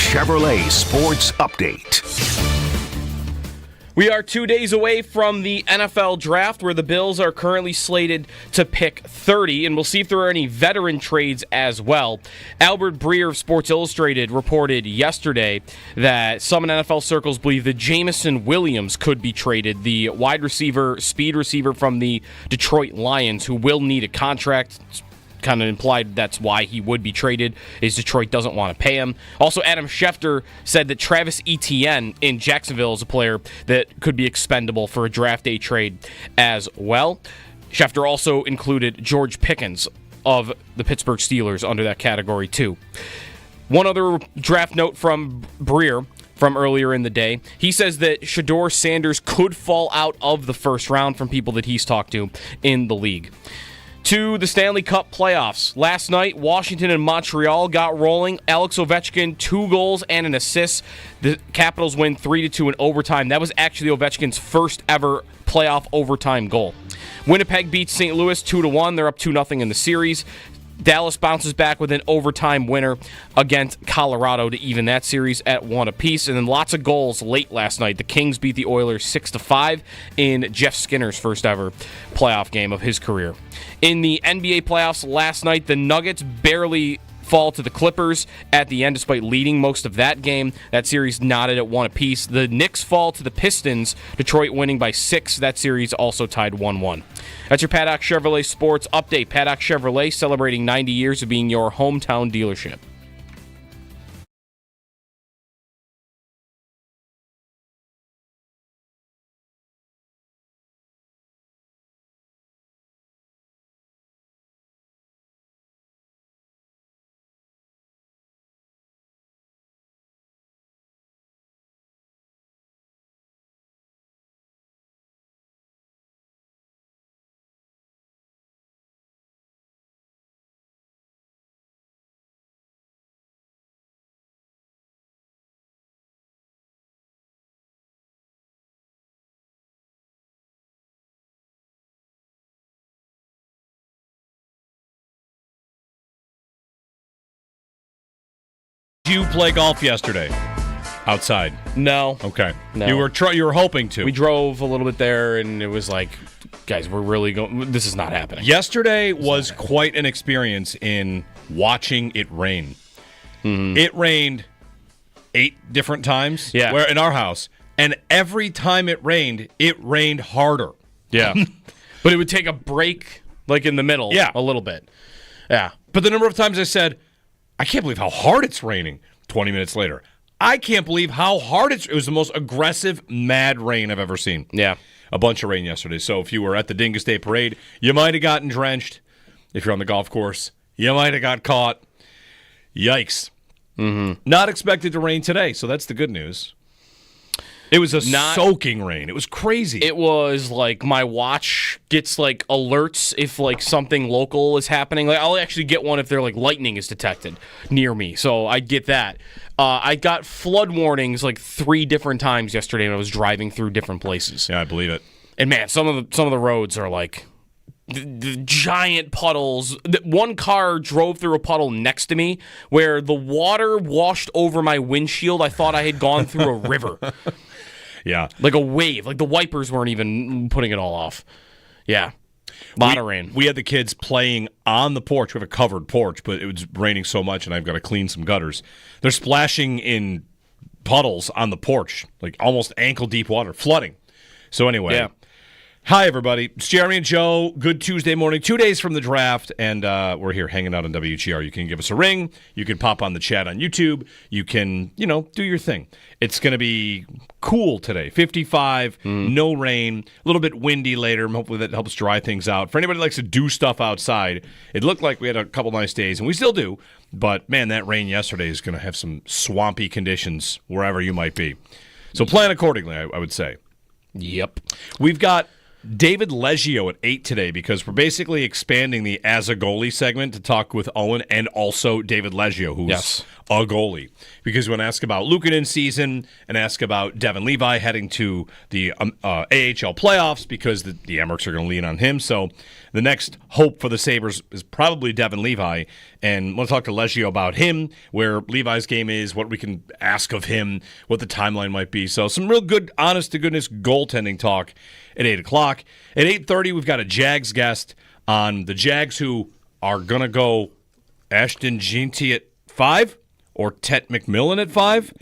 Chevrolet Sports Update. We are 2 days away from the NFL draft, where the Bills are currently slated to pick 30, and we'll see if there are any veteran trades as well. Albert Breer of Sports Illustrated reported yesterday that some in NFL circles believe that Jameson Williams could be traded, the wide receiver, speed receiver from the Detroit Lions, who will need a contract. Kind of implied that's why he would be traded, is Detroit doesn't want to pay him. Also, Adam Schefter said that Travis Etienne in Jacksonville is a player that could be expendable for a draft day trade as well. Schefter also included George Pickens of the Pittsburgh Steelers under that category too. One other draft note from Breer from earlier in the day. He says that Shedeur Sanders could fall out of the first round from people that he's talked to in the league. To the Stanley Cup playoffs. Last night, Washington and Montreal got rolling. Alex Ovechkin, 2 goals and an assist. The Capitals win 3-2 in overtime. That was actually Ovechkin's first ever playoff overtime goal. Winnipeg beats St. Louis 2-1. They're up 2-0 in the series. Dallas bounces back with an overtime winner against Colorado to even that series at 1 apiece. And then lots of goals late last night. The Kings beat the Oilers 6-5 in Jeff Skinner's first ever playoff game of his career. In the NBA playoffs last night, the Nuggets barely fall to the Clippers at the end despite leading most of that game. That series knotted at 1 apiece. The Knicks fall to the Pistons, Detroit winning by 6. That series also tied 1-1. That's your Paddock Chevrolet Sports Update. Paddock Chevrolet celebrating 90 years of being your hometown dealership. You play golf yesterday outside? No. Okay. No. You were hoping to. We drove a little bit there, and it was like, guys, we're really going. This is not happening. Yesterday was quite an experience in watching it rain. Mm-hmm. It rained 8 different times. Yeah. Where in our house, and every time it rained harder. Yeah. But it would take a break, like in the middle. Yeah. A little bit. Yeah. But the number of times I said, I can't believe how hard it's raining. 20 minutes later, I can't believe how hard it was. The most aggressive, mad rain I've ever seen. Yeah. A bunch of rain yesterday. So if you were at the Dingus Day Parade, you might have gotten drenched. If you're on the golf course, you might have got caught. Yikes. Mm-hmm. Not expected to rain today, so that's the good news. It was a soaking rain. It was crazy. It was like my watch gets like alerts if like something local is happening. Like I'll actually get one if they're like lightning is detected near me. So I get that. I got flood warnings like 3 different times yesterday when I was driving through different places. Yeah, I believe it. And man, some of the roads are like the giant puddles. One car drove through a puddle next to me where the water washed over my windshield. I thought I had gone through a river. Yeah. Like a wave. Like the wipers weren't even putting it all off. Yeah. A lot of rain. We had the kids playing on the porch. We have a covered porch, but it was raining so much, and I've got to clean some gutters. They're splashing in puddles on the porch, like almost ankle-deep water, flooding. So anyway, yeah. Hi, everybody. It's Jeremy and Joe. Good Tuesday morning, 2 days from the draft, and we're here hanging out on WGR. You can give us a ring. You can pop on the chat on YouTube. You can, do your thing. It's going to be cool today. 55, no rain, a little bit windy later. Hopefully that helps dry things out. For anybody who likes to do stuff outside, it looked like we had a couple nice days, and we still do. But, man, that rain yesterday is going to have some swampy conditions wherever you might be. So plan accordingly, I would say. Yep. We've got David Leggio at 8 today because we're basically expanding the As a Goalie segment to talk with Owen and also David Leggio, who's a goalie. Because we want to ask about Luukkonen season and ask about Devin Levi heading to the AHL playoffs because the Amerks are going to lean on him. So the next hope for the Sabres is probably Devin Levi. And we'll talk to Leggio about him, where Levi's game is, what we can ask of him, what the timeline might be. So some real good, honest-to-goodness goaltending talk at 8 o'clock. At 8:30, we've got a Jags guest on the Jags who are going to go Ashton Jeanty at 5 or Tet McMillan at 5.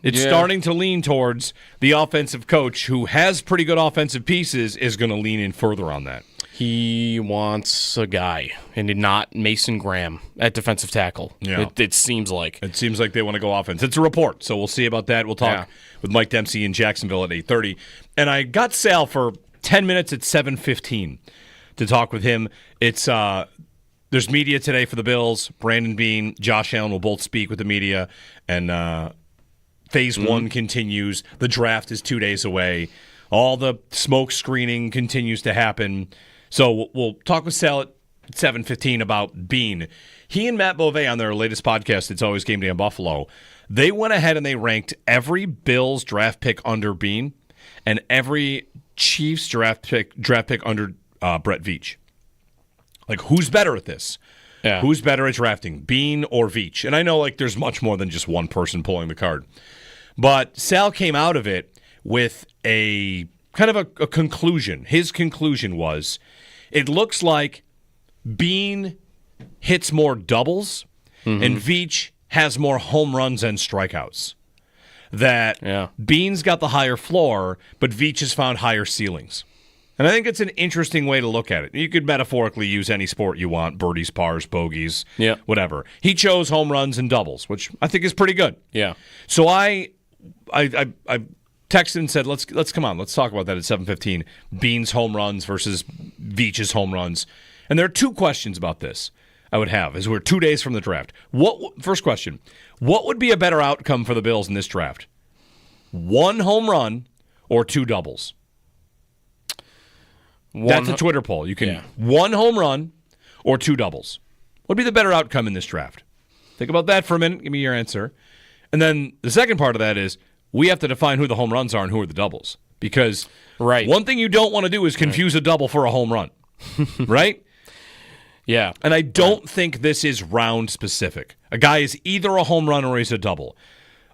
It's starting to lean towards the offensive coach who has pretty good offensive pieces is going to lean in further on that. He wants a guy, and not Mason Graham at defensive tackle. Yeah. It seems like. It seems like they want to go offense. It's a report, so we'll see about that. We'll talk with Mike Dempsey in Jacksonville at 8:30. And I got Sal for 10 minutes at 7:15 to talk with him. It's there's media today for the Bills. Brandon Beane, Josh Allen will both speak with the media, and Phase 1 continues. The draft is 2 days away. All the smoke screening continues to happen. So we'll talk with Sal at 7:15 about Beane. He and Matt Beauvais on their latest podcast, It's Always Game Day in Buffalo, they went ahead and they ranked every Bills draft pick under Beane and every Chiefs draft pick under Brett Veach. Like, who's better at this? Yeah. Who's better at drafting, Beane or Veach? And I know like there's much more than just one person pulling the card. But Sal came out of it with a kind of a conclusion. His conclusion was, it looks like Beane hits more doubles and Veach has more home runs and strikeouts. That Beane's got the higher floor, but Veach has found higher ceilings. And I think it's an interesting way to look at it. You could metaphorically use any sport you want, birdies, pars, bogeys, whatever. He chose home runs and doubles, which I think is pretty good. Yeah. So I texted and said, let's come on, let's talk about that at 7:15. Beane's home runs versus Veach's home runs. And there are two questions about this I would have as we're 2 days from the draft. First question, what would be a better outcome for the Bills in this draft? 1 home run or 2 doubles? That's a Twitter poll. You can 1 home run or 2 doubles. What would be the better outcome in this draft? Think about that for a minute. Give me your answer. And then the second part of that is, we have to define who the home runs are and who are the doubles. Because one thing you don't want to do is confuse a double for a home run. Right? Yeah. And I don't think this is round specific. A guy is either a home run or he's a double.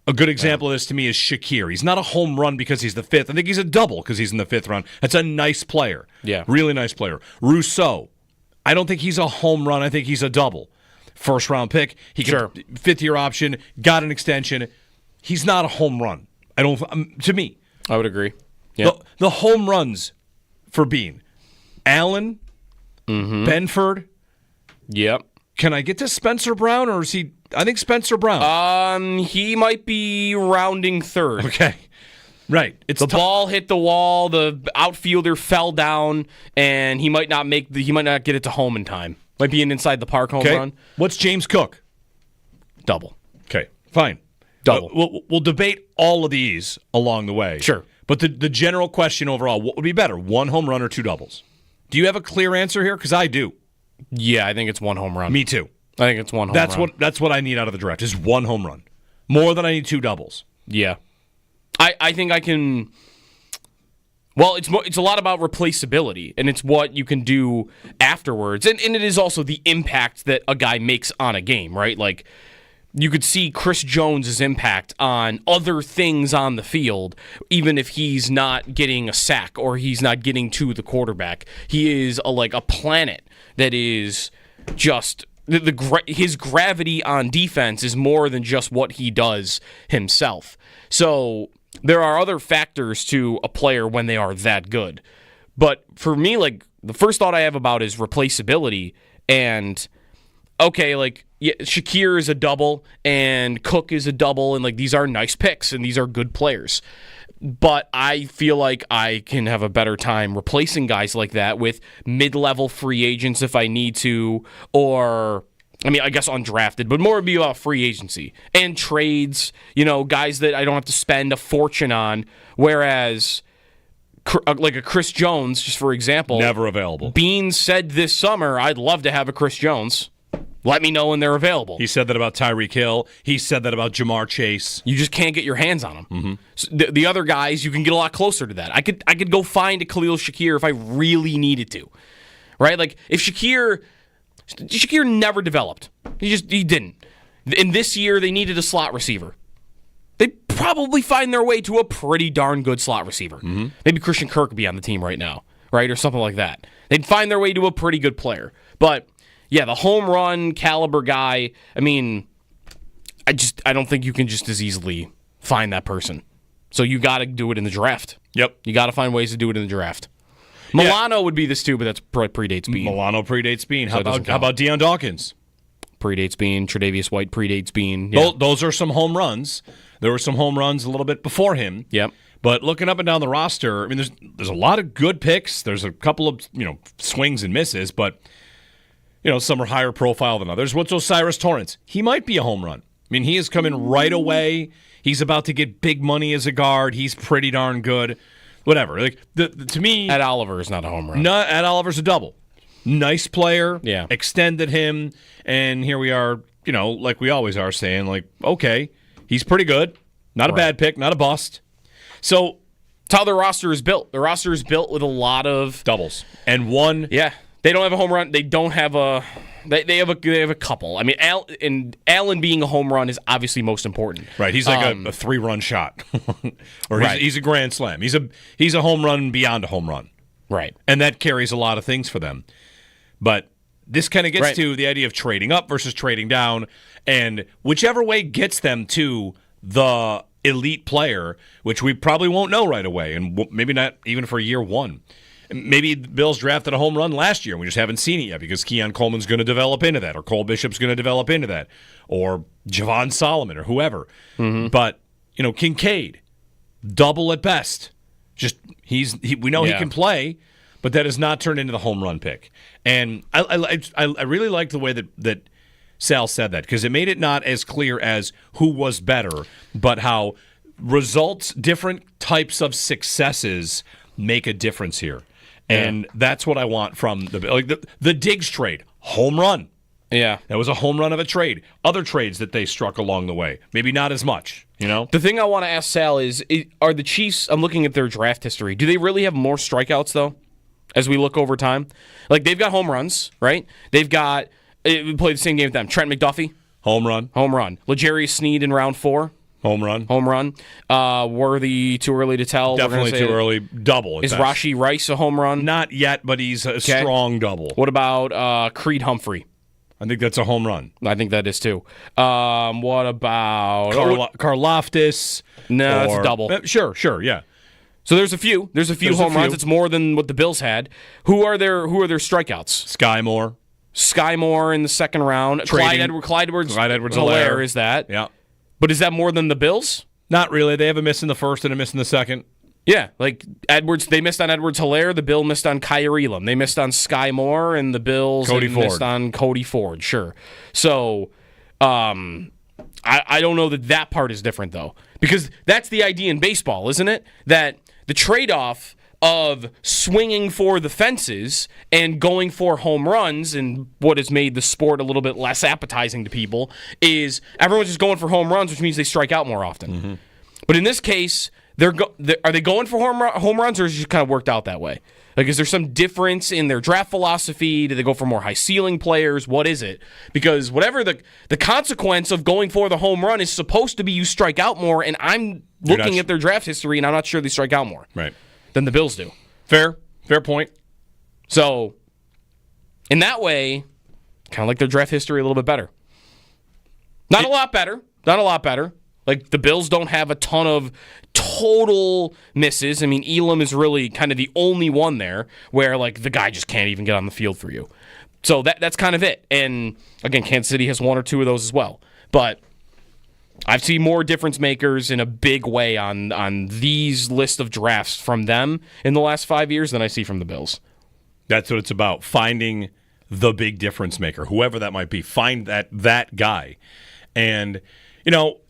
A good example of this to me is Shakir. He's not a home run because he's the 5th. I think he's a double because he's in the 5th round. That's a nice player. Yeah. Really nice player. Rousseau. I don't think he's a home run. I think he's a double. First round pick. He can 5th-year option. Got an extension. He's not a home run. To me. I would agree. Yeah. The home runs for Beane. Allen, Benford. Yep. Can I get to Spencer Brown, or is he? I think Spencer Brown. He might be rounding 3rd. Okay. Right. It's the ball hit the wall, the outfielder fell down, and he might not get it to home in time. Might be an inside the park home run. What's James Cook? Double. Okay, fine. Double. We'll debate all of these along the way. Sure. But the general question overall, what would be better, 1 home run or 2 doubles? Do you have a clear answer here? Because I do. Yeah, I think it's 1 home run. Me too. I think it's 1 home run. That's what I need out of the draft, is 1 home run. More than I need 2 doubles. Yeah. I think I can. Well, it's a lot about replaceability, and it's what you can do afterwards. And it is also the impact that a guy makes on a game, right? Like, you could see Chris Jones' impact on other things on the field, even if he's not getting a sack or he's not getting to the quarterback. He is like a planet that is just his gravity on defense is more than just what he does himself. So there are other factors to a player when they are that good. But for me, like, the first thought I have about is replaceability. And okay, like, yeah, Shakir is a double and Cook is a double, and like, these are nice picks and these are good players. But I feel like I can have a better time replacing guys like that with mid-level free agents if I need to, or, I mean, I guess undrafted, but more would be about free agency and trades, guys that I don't have to spend a fortune on. Whereas like a Chris Jones, just for example. Never available. Bean said this summer, I'd love to have a Chris Jones. Let me know when they're available. He said that about Tyreek Hill. He said that about Jamar Chase. You just can't get your hands on them. So the other guys, you can get a lot closer to that. I could go find a Khalil Shakir if I really needed to, right? Like if Shakir never developed. He didn't. And this year they needed a slot receiver. They'd probably find their way to a pretty darn good slot receiver. Maybe Christian Kirk would be on the team right now, right, or something like that. They'd find their way to a pretty good player, but. Yeah, the home run caliber guy, I mean, I don't think you can just as easily find that person. So you got to do it in the draft. Yep. You got to find ways to do it in the draft. Milano would be this too, but that's predates Bean. Milano predates Bean. How So about Deion Dawkins? Predates Bean. Tre'Davious White predates Bean. Yeah. Those are some home runs. There were some home runs a little bit before him. Yep. But looking up and down the roster, I mean, there's a lot of good picks. There's a couple of swings and misses, but some are higher profile than others. What's Osiris Torrance? He might be a home run. I mean, he is coming right away. He's about to get big money as a guard. He's pretty darn good. Whatever. Like to me, Ed Oliver is not a home run. Ed Oliver's a double. Nice player. Yeah. Extended him, and here we are. Like we always are, saying like, okay, he's pretty good. Not a bad pick. Not a bust. So that's how their roster is built. The roster is built with a lot of doubles and one. Yeah. They don't have a home run. They don't have a. They have a couple. I mean, Allen being a home run is obviously most important. Right. He's like a 3-run shot, or right. he's a grand slam. He's a home run beyond a home run. Right. And that carries a lot of things for them. But this kind of gets to the idea of trading up versus trading down, and whichever way gets them to the elite player, which we probably won't know right away, and maybe not even for year one. Maybe the Bills drafted a home run last year, and we just haven't seen it yet because Keon Coleman's going to develop into that, or Cole Bishop's going to develop into that, or Javon Solomon, or whoever. But, Kincaid, double at best. Just we know he can play, but that has not turned into the home run pick. And I really like the way that Sal said that, because it made it not as clear as who was better, but how results, different types of successes make a difference here. And that's what I want from the Diggs trade. Home run. Yeah. That was a home run of a trade. Other trades that they struck along the way, maybe not as much, The thing I want to ask Sal is, are the Chiefs, I'm looking at their draft history, do they really have more strikeouts, though, as we look over time? Like, they've got home runs, right? They've got, we played the same game with them. Trent McDuffie. Home run. L'Jarius Sneed in round 4. Home run. Worthy, too early to tell. Definitely too early. Double. Is Rashee Rice a home run? Not yet, but he's a strong double. What about Creed Humphrey? I think that's a home run. I think that is too. What about Karlaftis? No, that's a double. Sure, yeah. So there's a few home runs. It's more than what the Bills had. Who are their strikeouts? Sky Moore in the second round. Clyde Edwards-Helaire is that. Yeah. But is that more than the Bills? Not really. They have a miss in the first and a miss in the second. Yeah, like Edwards, they missed on Edwards-Helaire. The Bill missed on Kyer Elam. They missed on Sky Moore, and the Bills missed on Cody Ford. Sure. So, I don't know that part is different though, because that's the idea in baseball, isn't it? That the trade-off of swinging for the fences and going for home runs, and what has made the sport a little bit less appetizing to people, is everyone's just going for home runs, which means they strike out more often. But in this case, are they going for home runs, or is it just kind of worked out that way? Like, is there some difference in their draft philosophy? Do they go for more high-ceiling players? What is it? Because whatever the consequence of going for the home run is supposed to be you strike out more, and I'm looking at their draft history, and I'm not sure they strike out more. Right. Than the Bills do. Fair point. So, in that way, kind of like their draft history a little bit better. Not a lot better. Like, the Bills don't have a ton of total misses. I mean, Elam is really kind of the only one there where, like, the guy just can't even get on the field for you. So that's kind of it. And, again, Kansas City has one or two of those as well. But I've seen more difference makers in a big way on these list of drafts from them in the last 5 years than I see from the Bills. That's what it's about, finding the big difference maker, whoever that might be. Find that guy. And,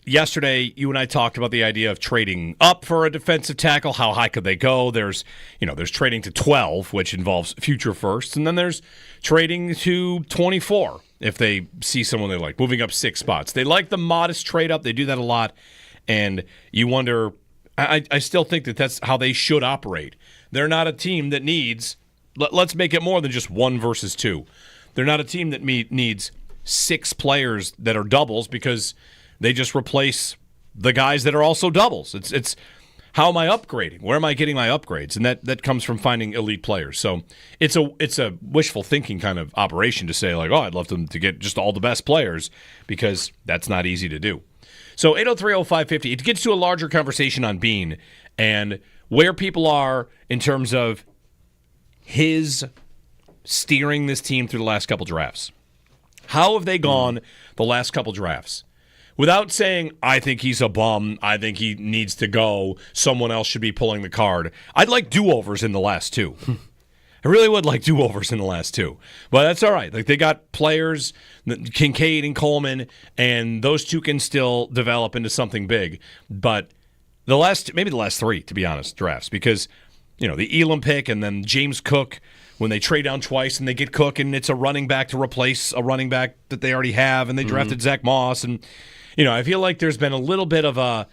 Yesterday you and I talked about the idea of trading up for a defensive tackle. How high could they go? There's trading to 12, which involves future firsts, and then there's trading to 24 if they see someone they like, moving up 6 spots. They like the modest trade up. They do that a lot, and you wonder. I still think that's how they should operate. They're not a team that needs. Let's make it more than just 1 versus 2. They're not a team that needs 6 players that are doubles because they just replace the guys that are also doubles. It's how am I upgrading? Where am I getting my upgrades? And that comes from finding elite players. So it's a wishful thinking kind of operation to say, like, oh, I'd love them to get just all the best players, because that's not easy to do. So 803-0550, it gets to a larger conversation on Bean and where people are in terms of his steering this team through the last couple drafts. How have they gone the last couple drafts? Without saying, I think he's a bum, I think he needs to go, someone else should be pulling the card. I'd like do-overs in the last 2. I really would like do-overs in the last 2. But that's all right. Like, they got players, Kincaid and Coleman, and those 2 can still develop into something big. But maybe the last 3, to be honest, drafts, because the Elam pick and then James Cook, when they trade down twice and they get Cook and it's a running back to replace a running back that they already have, and they drafted Zach Moss. And, I feel like there's been a little bit of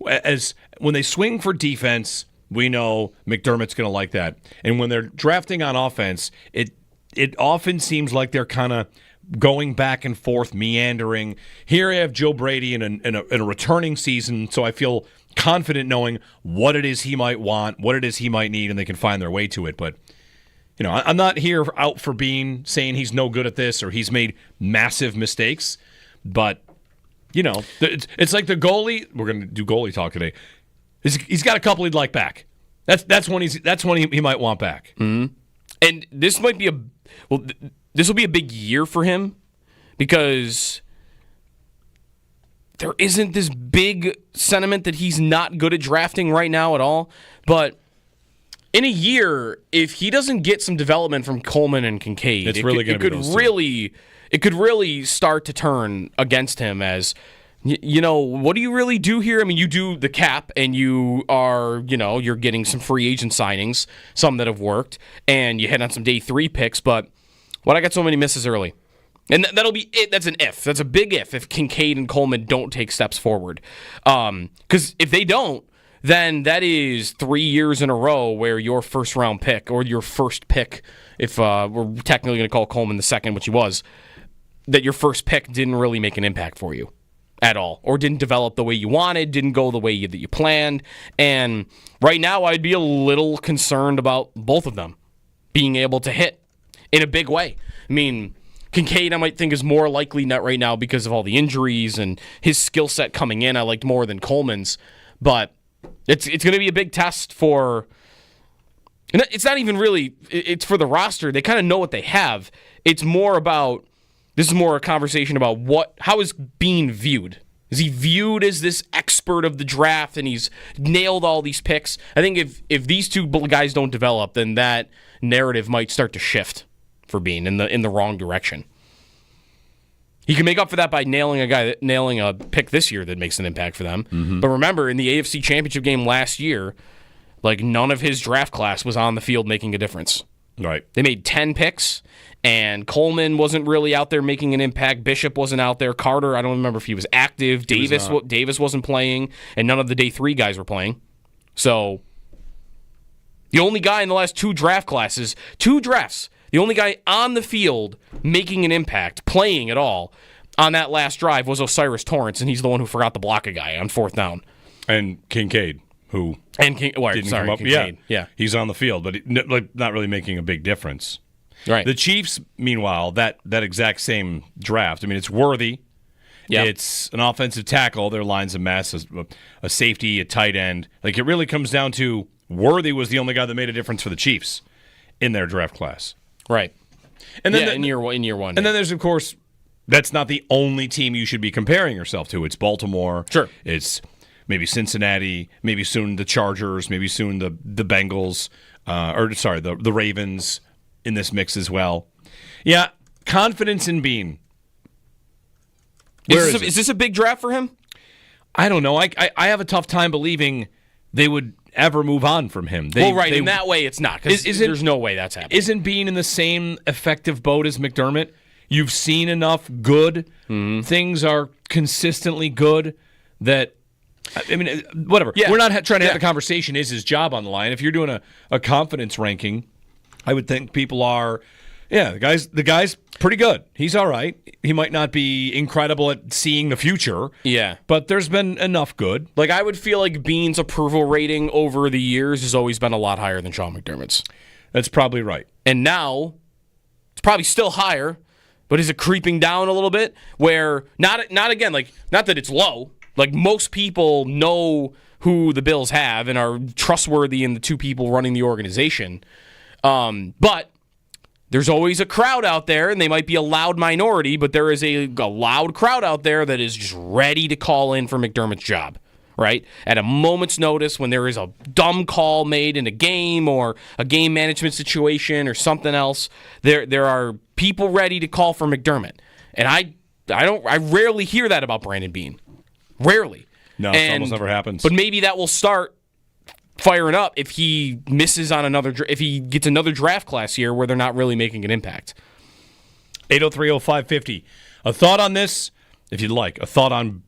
as when they swing for defense, we know McDermott's going to like that. And when they're drafting on offense, it often seems like they're kind of going back and forth, meandering. Here I have Joe Brady in a returning season, so I feel confident knowing what it is he might want, what it is he might need, and they can find their way to it. But I'm not here out for Bean saying he's no good at this or he's made massive mistakes. But, it's like the goalie. We're going to do goalie talk today. He's got a couple he'd like back. That's when he might want back. Mm-hmm. And this might be this will be a big year for him, because there isn't this big sentiment that he's not good at drafting right now at all. But in a year, if he doesn't get some development from Coleman and Kincaid, it could really start to turn against him as, what do you really do here? I mean, you do the cap, and you are, you're getting some free agent signings, some that have worked, and you hit on some day 3 picks, but I got so many misses early. And that'll be it. That's an if. That's a big if Kincaid and Coleman don't take steps forward. Because if they don't, then that is 3 years in a row where your first-round pick, or your first pick, if we're technically going to call Coleman the second, which he was, that your first pick didn't really make an impact for you at all, or didn't develop the way you wanted, didn't go the way that you planned. And right now, I'd be a little concerned about both of them being able to hit in a big way. I mean, Kincaid, I might think, is more likely not right now because of all the injuries and his skill set coming in. I liked more than Coleman's, but it's going to be a big test for. And it's not even really. It's for the roster. They kind of know what they have. It's more about. This is more a conversation about how is Bean viewed. Is he viewed as this expert of the draft and he's nailed all these picks? I think if these 2 guys don't develop, then that narrative might start to shift for Bean in the wrong direction. He can make up for that by nailing a pick this year that makes an impact for them. Mm-hmm. But remember, in the AFC Championship game last year, like, none of his draft class was on the field making a difference. Right. They made 10 picks, and Coleman wasn't really out there making an impact. Bishop wasn't out there. Carter, I don't remember if he was active. Davis wasn't playing, and none of the day 3 guys were playing. So the only guy in the last 2 draft classes, 2 drafts, the only guy on the field making an impact, playing at all, on that last drive was Osiris Torrance, and he's the one who forgot to block a guy on 4th down. And Kincaid, who didn't come up. Kincaid. Yeah, he's on the field, but not really making a big difference. Right. The Chiefs, meanwhile, that exact same draft. I mean, it's Worthy. Yep. It's an offensive tackle. Their line's a mess. A safety, a tight end. Like, it really comes down to Worthy was the only guy that made a difference for the Chiefs in their draft class. Right. And then in year one. And then there's, of course, that's not the only team you should be comparing yourself to. It's Baltimore. Sure. It's maybe Cincinnati, maybe soon the Chargers, maybe soon the Bengals, the Ravens in this mix as well. Yeah, confidence in Bean. Is this a big draft for him? I don't know. I have a tough time believing they would ever move on from him. In that way, it's not. Because there's no way that's happening. Isn't Bean in the same effective boat as McDermott? You've seen enough good. Things are consistently good that, I mean, whatever. Yeah. We're not trying to have the conversation, is his job on the line? If you're doing a confidence ranking, I would think people are, the guy's pretty good. He's all right. He might not be incredible at seeing the future. Yeah. But there's been enough good. Like, I would feel like Bean's approval rating over the years has always been a lot higher than Sean McDermott's. That's probably right. And now, it's probably still higher, but is it creeping down a little bit? Where, not that it's low. Like, most people know who the Bills have and are trustworthy in the two people running the organization. But there's always a crowd out there, and they might be a loud minority, but there is a loud crowd out there that is just ready to call in for McDermott's job, right? At a moment's notice, when there is a dumb call made in a game or a game management situation or something else, there are people ready to call for McDermott. And I rarely hear that about Brandon Bean. Rarely. No, it almost never happens. But maybe that will start firing up if he misses on if he gets another draft class here where they're not really making an impact. 8030550. A thought on this, if you'd like. A thought on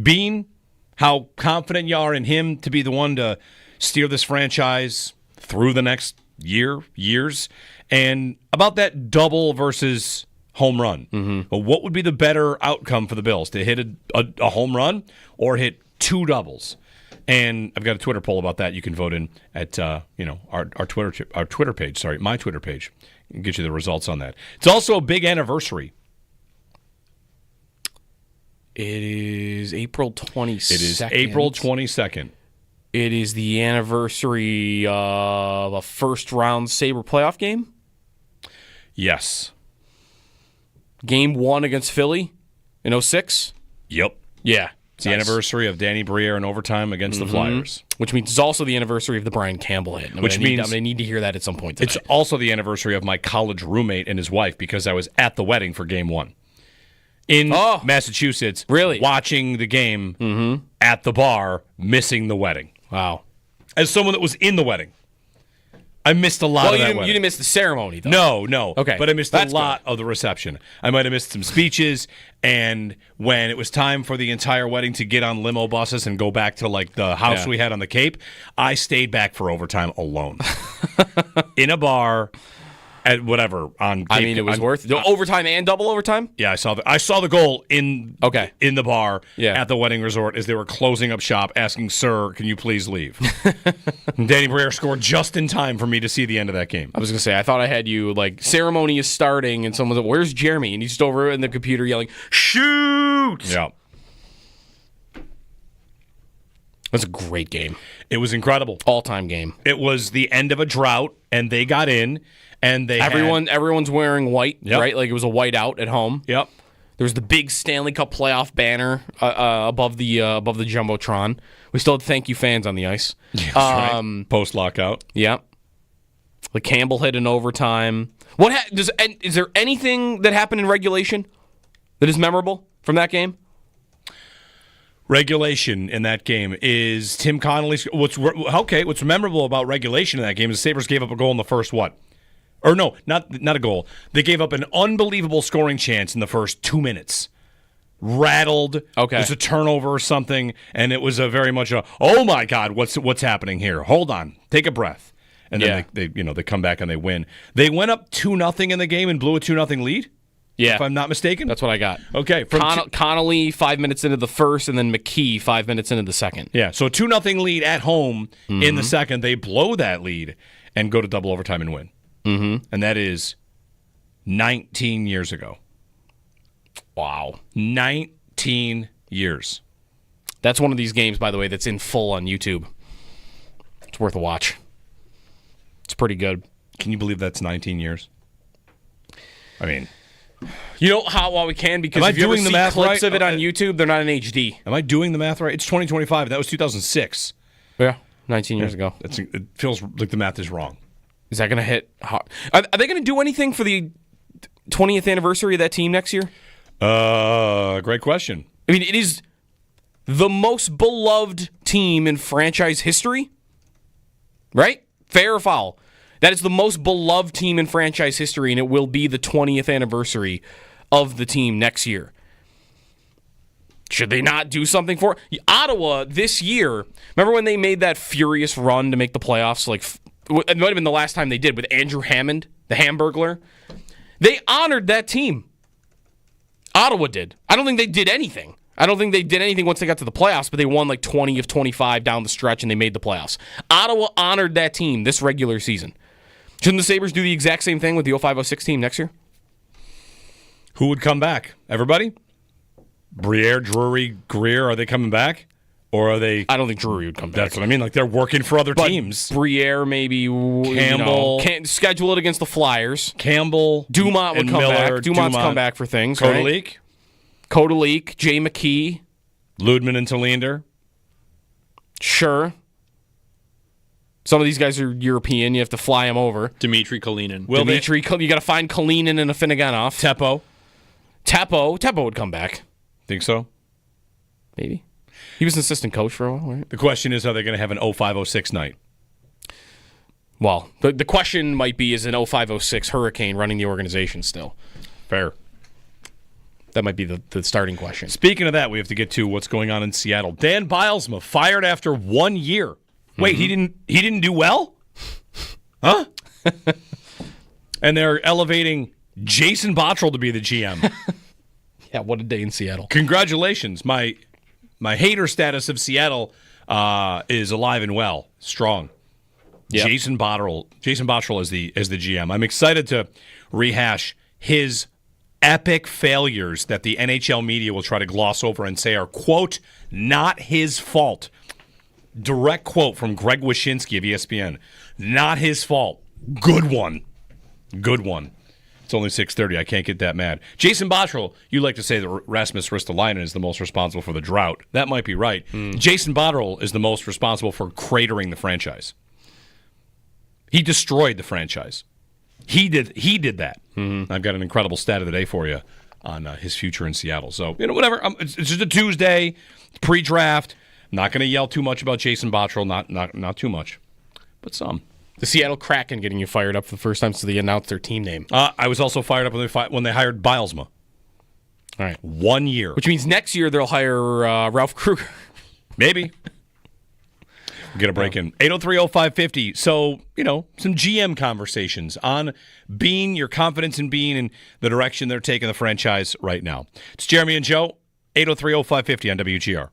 Bean, how confident you are in him to be the one to steer this franchise through the next years, and about that double versus home run. Well, what would be the better outcome for the Bills, to hit a home run or hit two doubles? And I've got a Twitter poll about that. You can vote in at our Twitter page. Sorry, my Twitter page. I'll get you the results on that. It's also a big anniversary. It is April 22nd. It is April 22nd. It is the anniversary of a first-round Sabre playoff game. Yes. Game 1 against Philly in 2006. Yep. Yeah. It's the anniversary of Danny Briere in overtime against the Flyers. Which means it's also the anniversary of the Brian Campbell hit. I'm going to need to hear that at some point tonight. It's also the anniversary of my college roommate and his wife, because I was at the wedding for Game 1. In Massachusetts, really? Watching the game at the bar, missing the wedding. Wow. As someone that was in the wedding, I missed a lot of that wedding. You didn't miss the ceremony, though. No. Okay. But I missed a lot of the reception. I might have missed some speeches, and when it was time for the entire wedding to get on limo buses and go back to like the house we had on the Cape, I stayed back for overtime alone. In a bar at whatever on Cape. It was worth it. Overtime and double overtime? Yeah, I saw the goal in the bar at the wedding resort as they were closing up shop, asking, "Sir, can you please leave?" And Danny Briere scored just in time for me to see the end of that game. I was going to say, I thought I had you, like, ceremony is starting, and someone's like, "Where's Jeremy?" And he's just over in the computer yelling, "Shoot!" Yeah. That's a great game. It was incredible. All-time game. It was the end of a drought, and they got in, and everyone's wearing white, right? Like, it was a white out at home. Yep. There was the big Stanley Cup playoff banner above the Jumbotron. We still had thank you fans on the ice. That's right. Post-lockout. Yeah. The Campbell hit in overtime. Is there anything that happened in regulation that is memorable from that game? Regulation in that game is Tim Connolly's. What's memorable about regulation in that game is the Sabres gave up a goal in the first what? Or no, not a goal. They gave up an unbelievable scoring chance in the first 2 minutes. Rattled. Okay. It was a turnover or something, and it was a very much a, oh my God, what's happening here? Hold on, take a breath, and then they come back and they win. They went up 2-0 in the game and blew a 2-0 lead. Yeah, if I'm not mistaken. That's what I got. Okay, Connolly 5 minutes into the first, and then McKee 5 minutes into the second. Yeah, so a 2-0 lead at home in the second. They blow that lead and go to double overtime and win. And that is 19 years ago. Wow. 19 years. That's one of these games, by the way, that's in full on YouTube. It's worth a watch. It's pretty good. Can you believe that's 19 years? I mean, you know how we can, because if you ever see clips of it on YouTube, they're not in HD. Am I doing the math right? It's 2025. That was 2006. Yeah, 19 years ago. It feels like the math is wrong. Is that going to hit hard? Are they going to do anything for the 20th anniversary of that team next year? Great question. I mean, it is the most beloved team in franchise history? Right? Fair or foul? That is the most beloved team in franchise history, and it will be the 20th anniversary of the team next year. Should they not do something for it? Ottawa this year, remember when they made that furious run to make the playoffs? Like, it might have been the last time they did with Andrew Hammond, the Hamburglar. They honored that team. Ottawa did. I don't think they did anything. I don't think they did anything once they got to the playoffs, but they won like 20 of 25 down the stretch, and they made the playoffs. Ottawa honored that team this regular season. Shouldn't the Sabres do the exact same thing with the 05-06 team next year? Who would come back? Everybody? Briere, Drury, Greer, are they coming back? Or are they... I don't think Drury would come back. That's what I mean. Like, they're working for other teams. Briere, maybe... Campbell. Can't schedule it against the Flyers. Campbell. Dumont would come Miller, back. Dumont's come back for things, Kodalik. Right? Kodalik, Jay McKee. Ludman and Talander. Sure. Some of these guys are European. You have to fly them over. Dmitry Kalinin. You got to find Kalinin and a Finneganov. Teppo would come back. Think so? Maybe. He was an assistant coach for a while, right? The question is, are they going to have an 05-06 night? Well, the question might be, is an 05-06 Hurricane running the organization still? Fair. That might be the starting question. Speaking of that, we have to get to what's going on in Seattle. Dan Bilesma fired after 1 year. Wait, he didn't do well? Huh? And they're elevating Jason Bottrell to be the GM. Yeah, what a day in Seattle. Congratulations. My hater status of Seattle is alive and well, strong. Yep. Jason Bottrell is the GM. I'm excited to rehash his epic failures that the NHL media will try to gloss over and say are, quote, not his fault. Direct quote from Greg Wyshynski of ESPN. Not his fault. Good one. It's only 6:30. I can't get that mad. Jason Bottrell, you like to say that Rasmus Ristolainen is the most responsible for the drought. That might be right. Jason Bottrell is the most responsible for cratering the franchise. He destroyed the franchise. He did that. I've got an incredible stat of the day for you on his future in Seattle. So, whatever. It's just a Tuesday, pre-draft. I'm not going to yell too much about Jason Bottrell. Not too much, but some. The Seattle Kraken getting you fired up for the first time since they announced their team name. I was also fired up when they hired Bilesma. All right. 1 year. Which means next year they'll hire Ralph Kruger. Maybe. We'll get a break in. 803-0550. So, some GM conversations on your confidence in being in the direction they're taking the franchise right now. It's Jeremy and Joe, 803-0550 on WGR.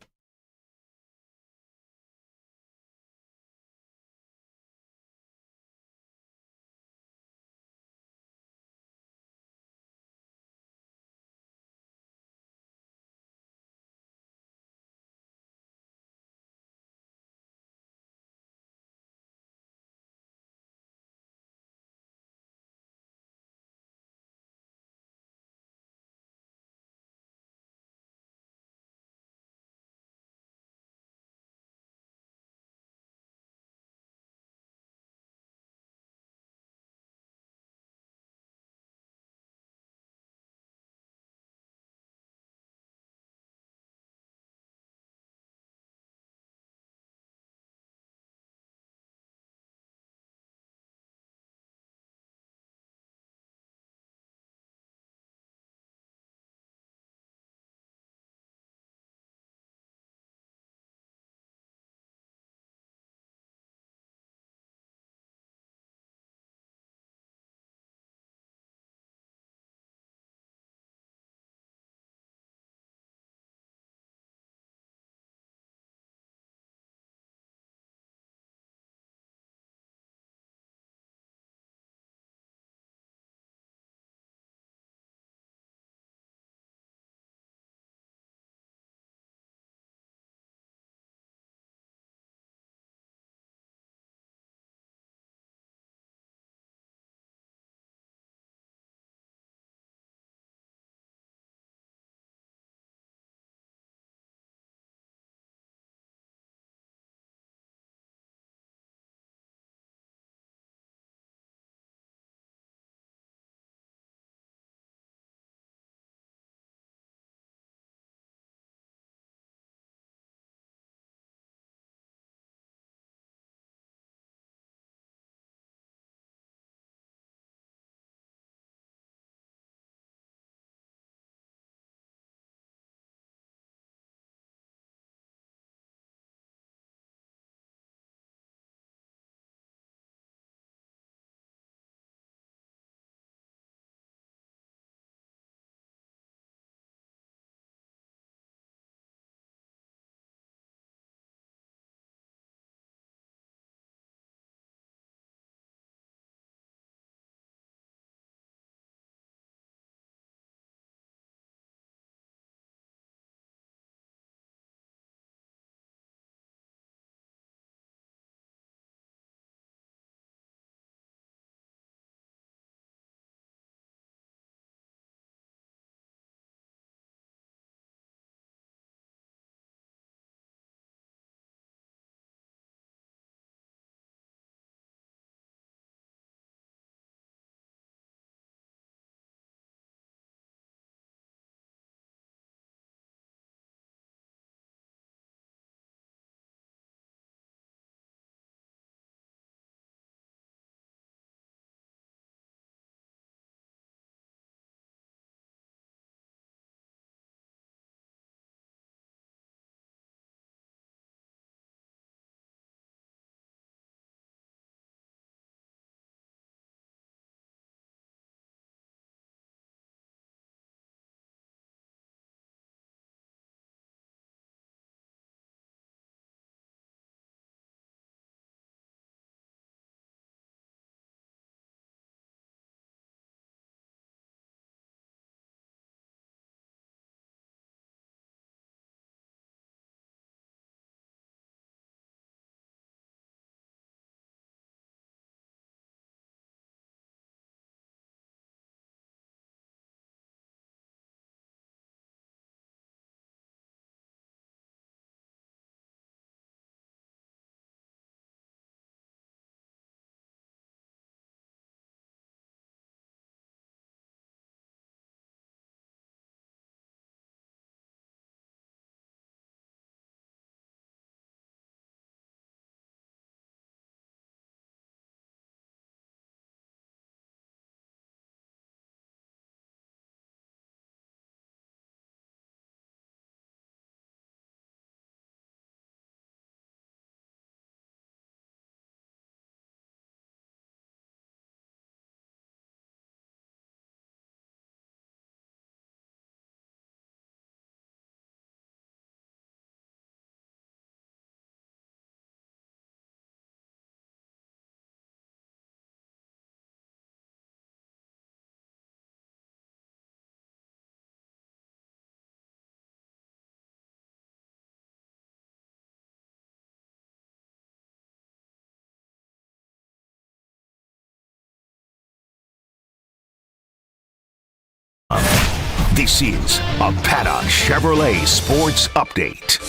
This is a Paddock Chevrolet Sports Update.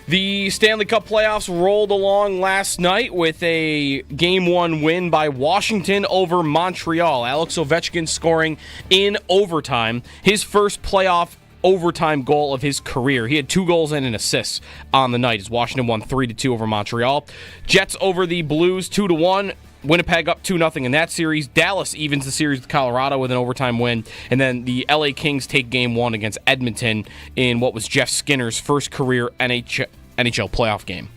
The Stanley Cup playoffs rolled along last night with a Game 1 win by Washington over Montreal. Alex Ovechkin scoring in overtime, his first playoff overtime goal of his career. He had 2 goals and an assist on the night as Washington won 3-2 over Montreal. Jets over the Blues 2-1. Winnipeg up 2-0 in that series. Dallas evens the series with Colorado with an overtime win. And then the LA Kings take Game 1 against Edmonton in what was Jeff Skinner's first career NHL playoff game.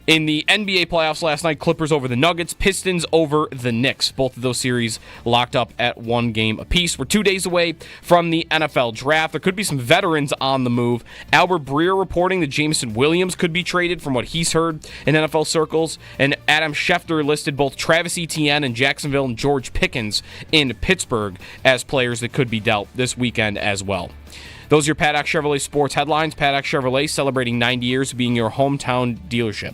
In the NBA playoffs last night, Clippers over the Nuggets, Pistons over the Knicks. Both of those series locked up at 1 game apiece. We're 2 days away from the NFL draft. There could be some veterans on the move. Albert Breer reporting that Jameson Williams could be traded from what he's heard in NFL circles. And Adam Schefter listed both Travis Etienne in Jacksonville and George Pickens in Pittsburgh as players that could be dealt this weekend as well. Those are your Paddock Chevrolet sports headlines. Paddock Chevrolet celebrating 90 years of being your hometown dealership.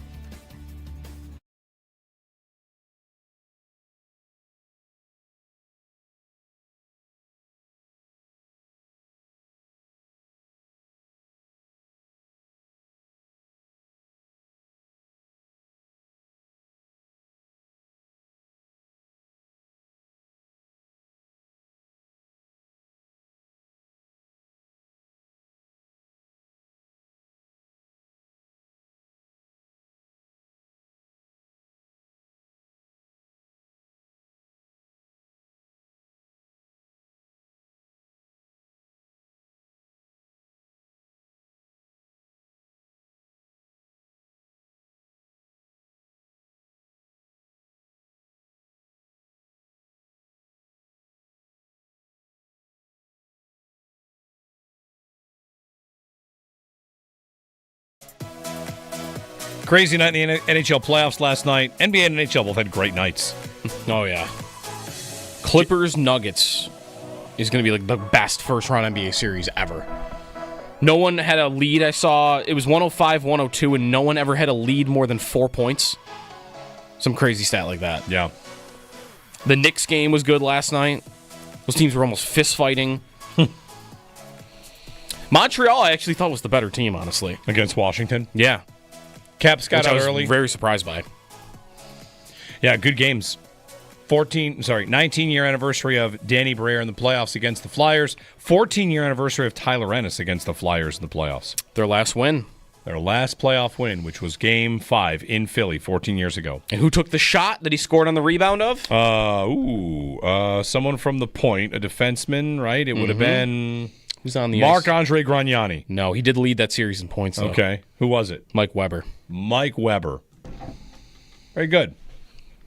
Crazy night in the NHL playoffs last night. NBA and NHL both had great nights. Oh, yeah. Clippers Nuggets is going to be like the best first-round NBA series ever. No one had a lead. I saw it was 105-102, and no one ever had a lead more than 4 points. Some crazy stat like that. Yeah. The Knicks game was good last night. Those teams were almost fist-fighting. Montreal, I actually thought was the better team, honestly. Against Washington? Yeah. Caps got out early. Very surprised by. Yeah, good games. 19-year anniversary of Danny Briere in the playoffs against the Flyers. 14-year anniversary of Tyler Ennis against the Flyers in the playoffs. Their last win. Their last playoff win, which was Game 5 in Philly 14 years ago. And who took the shot that he scored on the rebound of? Someone from the point, a defenseman, right? It would have been... Who's on the Marc-Andre Grignani. No, he did lead that series in points, though. Okay. Who was it? Mike Weber. Mike Weber. Very good.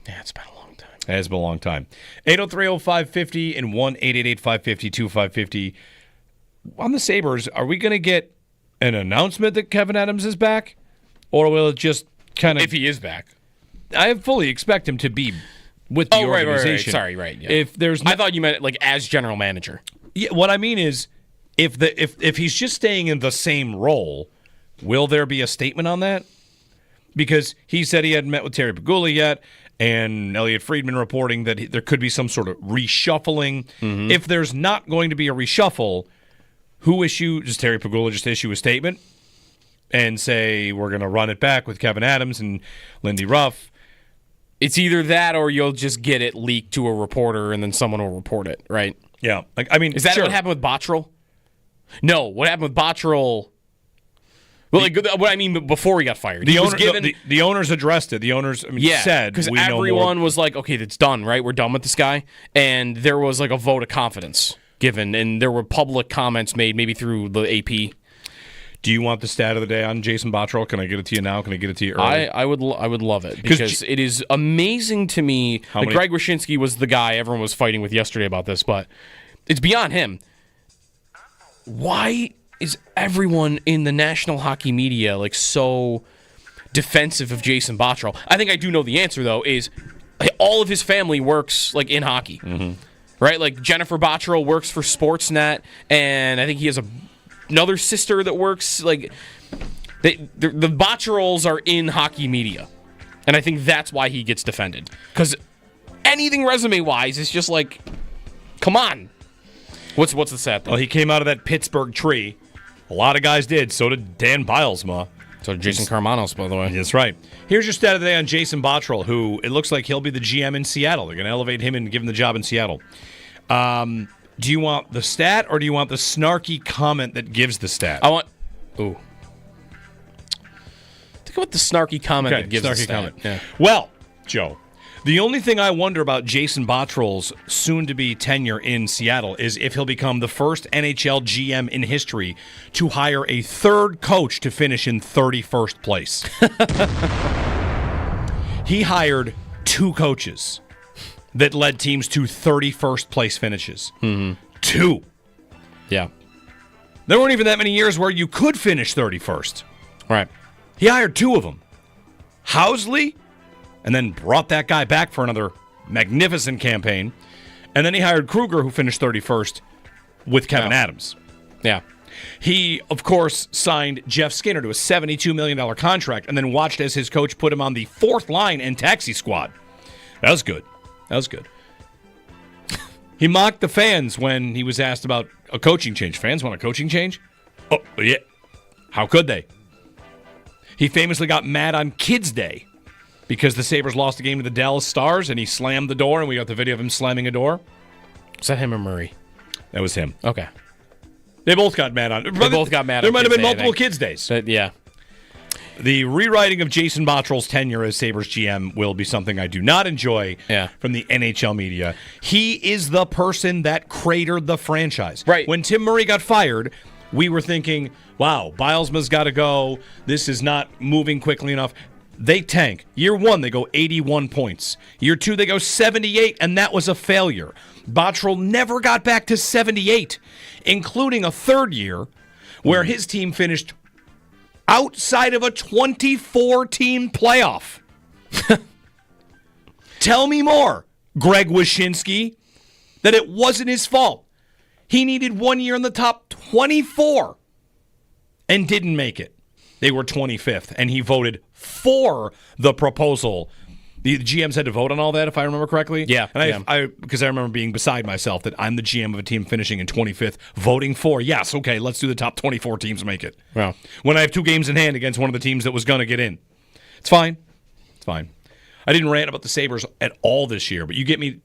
Yeah, it's been a long time. It has been a long time. 803-0550 and 1-888-550-2550. On the Sabres, are we going to get an announcement that Kevin Adams is back? Or will it just kind of... If he is back. I fully expect him to be with the organization. Right. Sorry, right. Yeah. If there's I thought you meant like as general manager. Yeah, what I mean is, if he's just staying in the same role, will there be a statement on that? Because he said he hadn't met with Terry Pegula yet, and Elliot Friedman reporting that there could be some sort of reshuffling. Mm-hmm. If there's not going to be a reshuffle, does Terry Pegula just issue a statement and say, we're going to run it back with Kevin Adams and Lindy Ruff? It's either that or you'll just get it leaked to a reporter and then someone will report it, right? Yeah. Is that what happened with Botterill? No, what happened with Botterill... Well, what I mean before he got fired. The owners addressed it. The owners said, because everyone was like, okay, that's done, right? We're done with this guy. And there was like a vote of confidence given, and there were public comments made, maybe through the AP. Do you want the stat of the day on Jason Botterill? Can I get it to you now? Can I get it to you early? I would love it, because it is amazing to me. Greg Wyshynski was the guy everyone was fighting with yesterday about this, but it's beyond him. Why is everyone in the national hockey media like so defensive of Jason Botterill? I think I do know the answer, though, is all of his family works like in hockey. Mm-hmm. Right? Like Jennifer Botterill works for Sportsnet, and I think he has another sister that works like the Botterills are in hockey media. And I think that's why he gets defended. Because anything resume-wise. It's just like, come on. What's the sad thing? Well, he came out of that Pittsburgh tree. A lot of guys did. So did Dan Bilesma. So did Jason Karmanos, by the way. That's right. Here's your stat of the day on Jason Botterill, who it looks like he'll be the GM in Seattle. They're going to elevate him and give him the job in Seattle. Do you want the stat or do you want the snarky comment that gives the stat? Ooh. Think about the snarky comment that gives the stat. Comment. Yeah. Well, Joe, the only thing I wonder about Jason Botterill's soon-to-be tenure in Seattle is if he'll become the first NHL GM in history to hire a third coach to finish in 31st place. He hired 2 coaches that led teams to 31st place finishes. Mm-hmm. 2. Yeah. There weren't even that many years where you could finish 31st. Right. He hired 2 of them. Housley, and then brought that guy back for another magnificent campaign. And then he hired Kruger, who finished 31st with Kevin Adams. Yeah. He, of course, signed Jeff Skinner to a $72 million contract and then watched as his coach put him on the 4th line and taxi squad. That was good. He mocked the fans when he was asked about a coaching change. Fans want a coaching change? Oh, yeah. How could they? He famously got mad on Kids Day because the Sabres lost a game to the Dallas Stars and he slammed the door, and we got the video of him slamming a door. Was that him or Murray? That was him. Okay. They both got mad on it. There might have been multiple Kids Days. Yeah. The rewriting of Jason Botterill's tenure as Sabres GM will be something I do not enjoy from the NHL media. He is the person that cratered the franchise. Right. When Tim Murray got fired, we were thinking, wow, Bilesma's got to go. This is not moving quickly enough. They tank. Year 1, they go 81 points. Year 2, they go 78, and that was a failure. Botterill never got back to 78, including a third year where his team finished outside of a 24-team playoff. Tell me more, Greg Wyshynski, that it wasn't his fault. He needed 1 year in the top 24 and didn't make it. They were 25th, and he voted for the proposal. The GMs had to vote on all that, if I remember correctly. Yeah. And because I remember being beside myself that I'm the GM of a team finishing in 25th, voting for, yes, okay, let's do the top 24 teams make it. Wow. When I have 2 games in hand against one of the teams that was going to get in. It's fine. I didn't rant about the Sabres at all this year, but you get me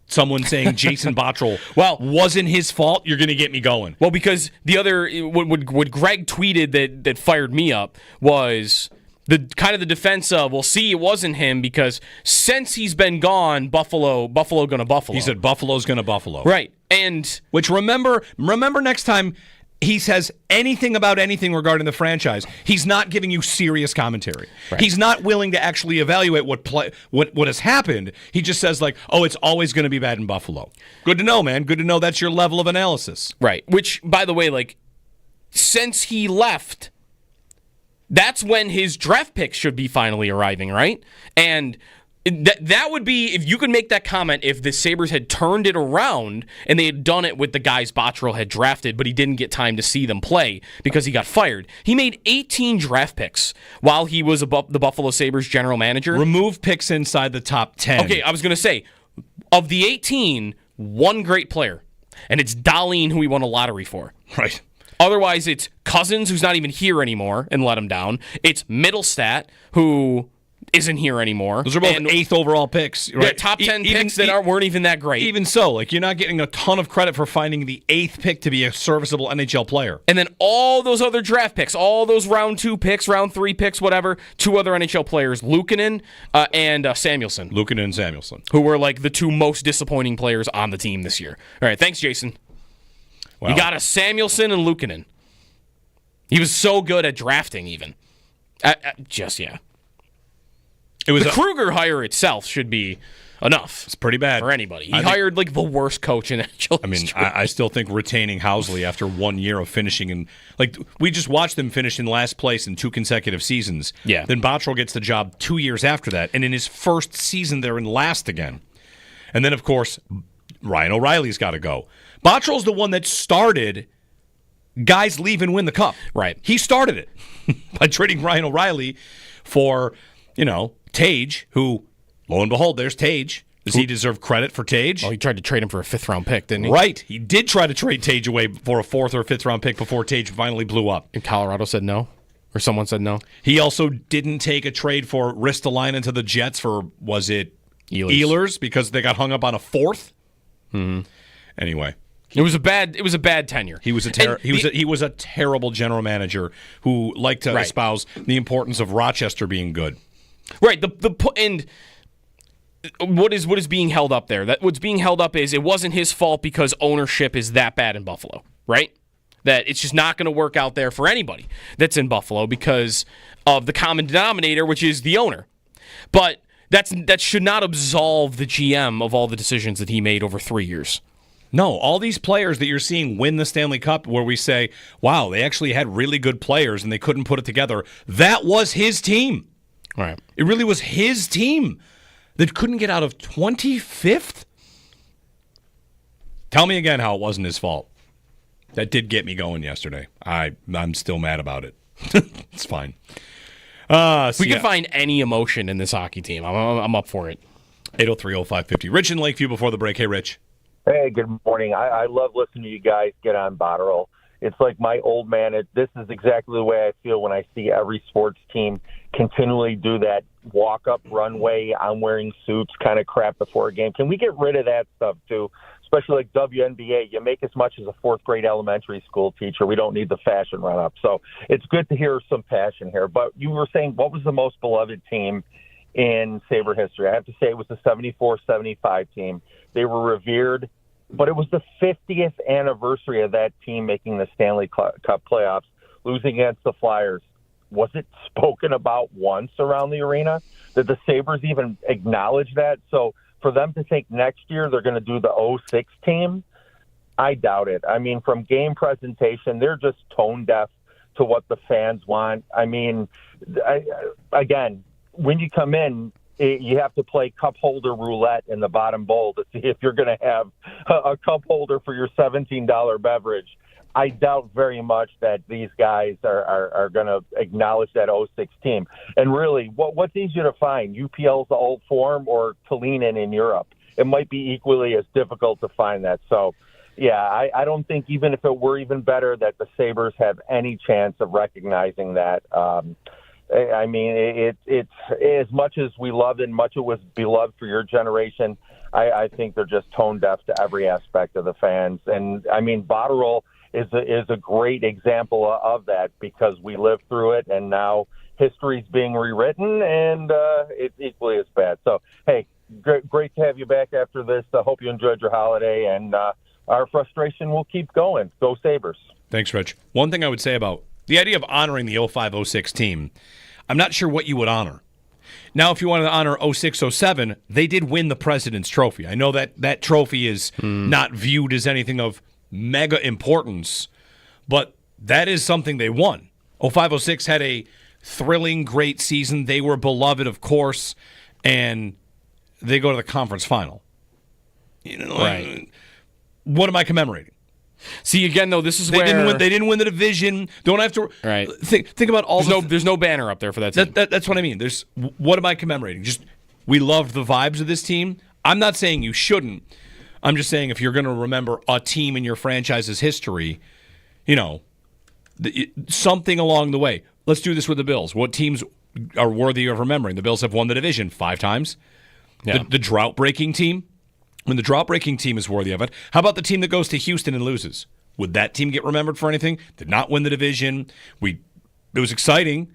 someone saying Jason Botterill wasn't his fault, you're going to get me going. Well, because the other, what Greg tweeted that fired me up was the kind of the defense of, well, see, it wasn't him because since he's been gone, Buffalo gonna Buffalo. He said Buffalo's gonna Buffalo. Right. And which remember next time he says anything about anything regarding the franchise, he's not giving you serious commentary. Right. He's not willing to actually evaluate what has happened. He just says like, oh, it's always going to be bad in Buffalo. Good to know, man. Good to know that's your level of analysis. Right. Which, by the way, like, since he left, that's when his draft picks should be finally arriving, right? And that would be, if you could make that comment, if the Sabres had turned it around and they had done it with the guys Botterill had drafted, but he didn't get time to see them play because he got fired. He made 18 draft picks while he was the Buffalo Sabres general manager. Remove picks inside the top 10. Okay, I was going to say, of the 18, one great player, and it's Dahlin, who he won a lottery for. Right. Otherwise, it's Cousins, who's not even here anymore, and let him down. It's Middlestat, who isn't here anymore. Those are both 8th overall picks. Right? Yeah, top 10 picks that weren't even that great. Even so, like, you're not getting a ton of credit for finding the 8th pick to be a serviceable NHL player. And then all those other draft picks, all those round 2 picks, round 3 picks, whatever, 2 other NHL players, Luukkonen and Samuelsson. Luukkonen and Samuelsson. Who were like the 2 most disappointing players on the team this year. All right, thanks, Jason. Wow. You got a Samuelsson and Luukkonen. He was so good at drafting, even. It was the Kruger hire itself should be enough. It's pretty bad for anybody. He hired like the worst coach in NHL history. I still think retaining Housley after 1 year of finishing in, like, we just watched them finish in last place in 2 consecutive seasons. Yeah. Then Botterill gets the job 2 years after that, and in his first season they're in last again. And then of course Ryan O'Reilly's got to go. Botterill's the one that started guys leave and win the cup. Right. He started it by trading Ryan O'Reilly for, Tage, who, lo and behold, there's Tage, Does he deserve credit for Tage? Oh, he tried to trade him for a 5th-round pick, didn't he? Right. He did try to trade Tage away for a 4th or 5th-round pick before Tage finally blew up. And Colorado said no? Or someone said no? He also didn't take a trade for Ristolainen to the Jets for, was it Ehlers? Because they got hung up on a 4th? Mm-hmm. Anyway. It was a bad tenure. He was a terrible general manager who liked to espouse the importance of Rochester being good. Right. And what is being held up there? What's being held up is it wasn't his fault because ownership is that bad in Buffalo, right? That it's just not going to work out there for anybody that's in Buffalo because of the common denominator, which is the owner. But that should not absolve the GM of all the decisions that he made over 3 years. No, all these players that you're seeing win the Stanley Cup where we say, wow, they actually had really good players and they couldn't put it together. That was his team. Right. It really was his team that couldn't get out of 25th? Tell me again how it wasn't his fault. That did get me going yesterday. I'm still mad about it. It's fine. We can find any emotion in this hockey team. I'm up for it. 803-0550. Rich in Lakeview before the break. Hey, Rich. Hey, good morning. I love listening to you guys get on Botterill. It's like my old man. This is exactly the way I feel when I see every sports team continually do that walk-up runway, I'm wearing suits kind of crap before a game. Can we get rid of that stuff, too? Especially like WNBA. You make as much as a fourth-grade elementary school teacher. We don't need the fashion run-up. So it's good to hear some passion here. But you were saying, what was the most beloved team in Sabre history? I have to say it was the 74-75 team. They were revered. But it was the 50th anniversary of that team making the Stanley Cup playoffs, losing against the Flyers. Was it spoken about once around the arena? Did the Sabres even acknowledge that? So for them to think next year they're going to do the 06 team, I doubt it. I mean, from game presentation, they're just tone deaf to what the fans want. I mean, again, when you come in, you have to play cup holder roulette in the bottom bowl to see if you're going to have a cup holder for your $17 beverage. I doubt very much that these guys are going to acknowledge that 06 team. And really, what's easier to find, UPL's old form or Kalinin in Europe? It might be equally as difficult to find that. So, yeah, I don't think even if it were even better that the Sabres have any chance of recognizing that. I mean, it's as much as we loved and much it was beloved for your generation, I think they're just tone deaf to every aspect of the fans. And, I mean, Botterill is a great example of that because we lived through it, and now history's being rewritten, and it's equally as bad. So, hey, great to have you back after this. I hope you enjoyed your holiday, and our frustration will keep going. Go Sabres. Thanks, Rich. One thing I would say about the idea of honoring the 05-06 team, I'm not sure what you would honor. Now, if you wanted to honor 06-07, they did win the President's Trophy. I know that trophy is not viewed as anything of mega importance, but that is something they won. 05-06 had a thrilling, great season. They were beloved, of course, and they go to the conference final. You know, right. What am I commemorating? See, again, though, this is where they didn't win the division. Don't have to think about all. There's no banner up there for that team. That's what I mean. What am I commemorating? Just we loved the vibes of this team. I'm not saying you shouldn't. I'm just saying if you're going to remember a team in your franchise's history, you know, something along the way. Let's do this with the Bills. What teams are worthy of remembering? The Bills have won the division 5 times. Yeah. The drought-breaking team. When the drought-breaking team is worthy of it, how about the team that goes to Houston and loses? Would that team get remembered for anything? Did not win the division. It was exciting.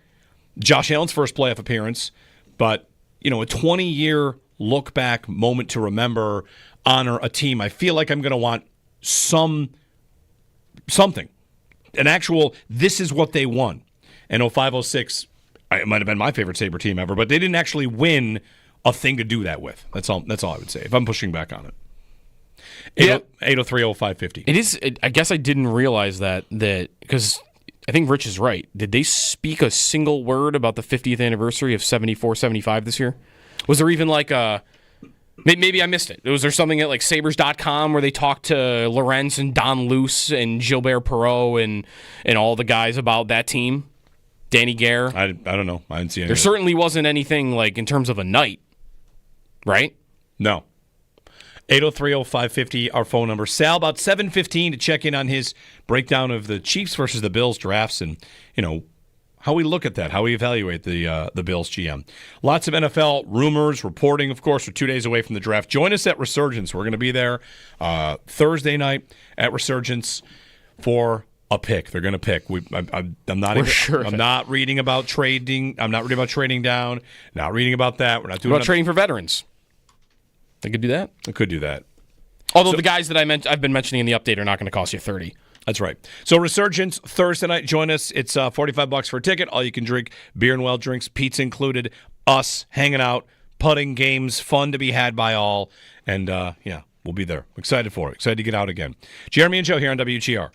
Josh Allen's first playoff appearance, but a 20-year look-back moment to remember, honor a team. I feel like I'm going to want something, an actual. This is what they won. And 05-06, it might have been my favorite Sabre team ever, but they didn't actually win a thing to do that with. That's all I would say, if I'm pushing back on it. 803-0550. It is. I guess I didn't realize that because I think Rich is right. Did they speak a single word about the 50th anniversary of 74-75 this year? Was there even like a... Maybe I missed it. Was there something at like Sabres.com where they talked to Lorenz and Don Luce and Gilbert Perreault and all the guys about that team? Danny Gare? I don't know. I didn't see anything. There certainly wasn't anything like in terms of a night. Right? No. 803-0550, our phone number. Sal, about 7:15 to check in on his breakdown of the Chiefs versus the Bills drafts and, how we look at that, how we evaluate the Bills GM. Lots of NFL rumors, reporting, of course. We're 2 days away from the draft. Join us at Resurgence. We're going to be there Thursday night at Resurgence for a pick. They're going to pick. I'm not reading about trading. I'm not reading about trading down. Not reading about that. We're not doing trading for veterans. They could do that. They could do that. Although the guys that I've been mentioning in the update are not going to cost you $30. That's right. So Resurgence Thursday night. Join us. It's $45 for a ticket. All you can drink, beer and well drinks, pizza included. Us hanging out, putting games, fun to be had by all, and we'll be there. Excited for it. Excited to get out again. Jeremy and Joe here on WGR.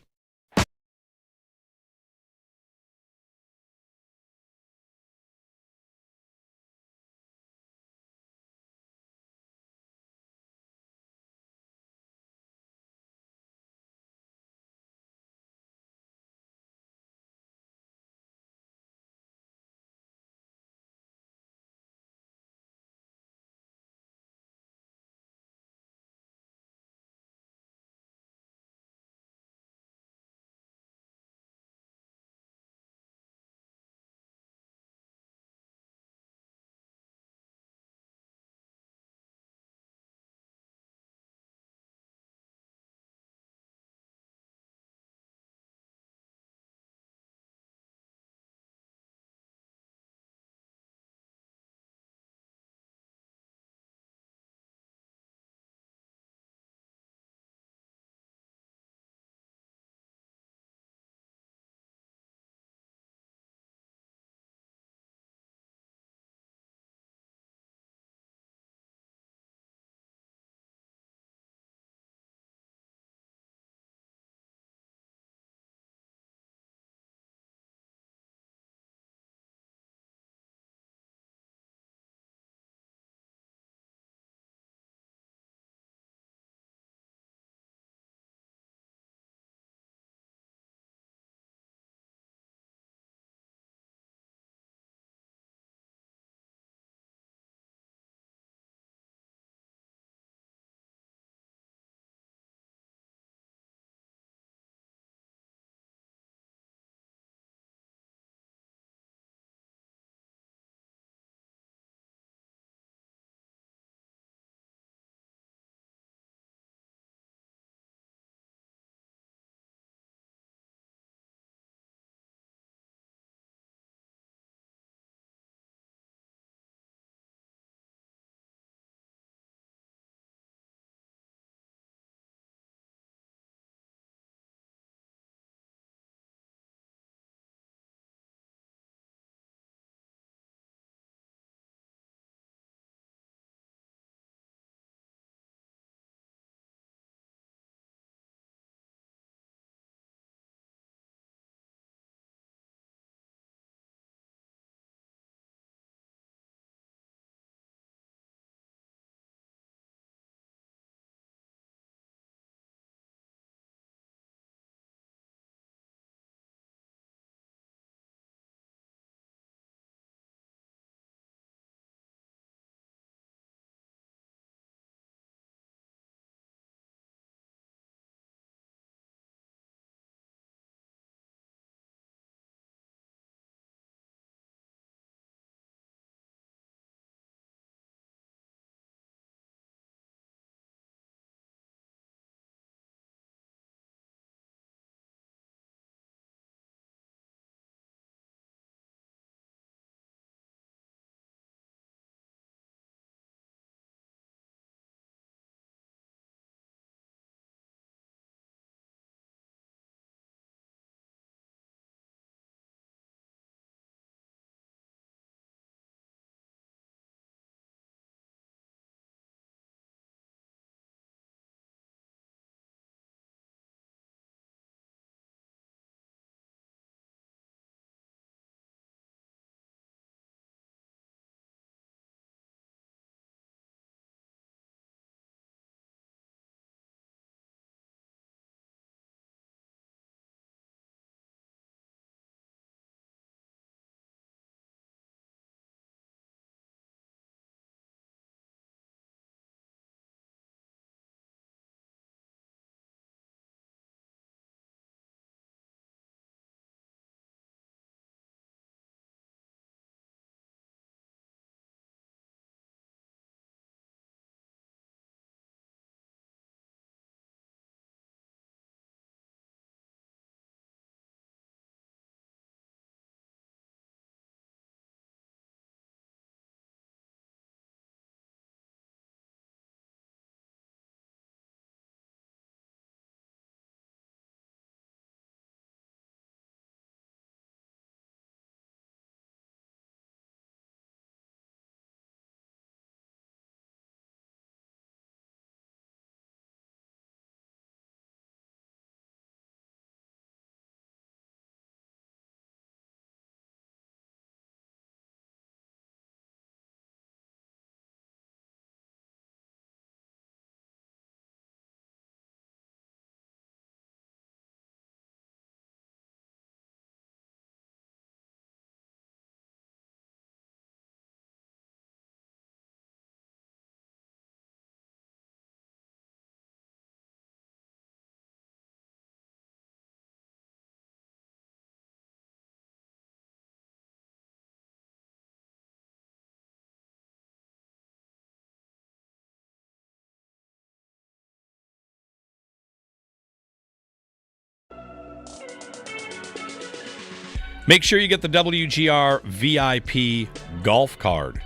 Make sure you get the WGR VIP golf card.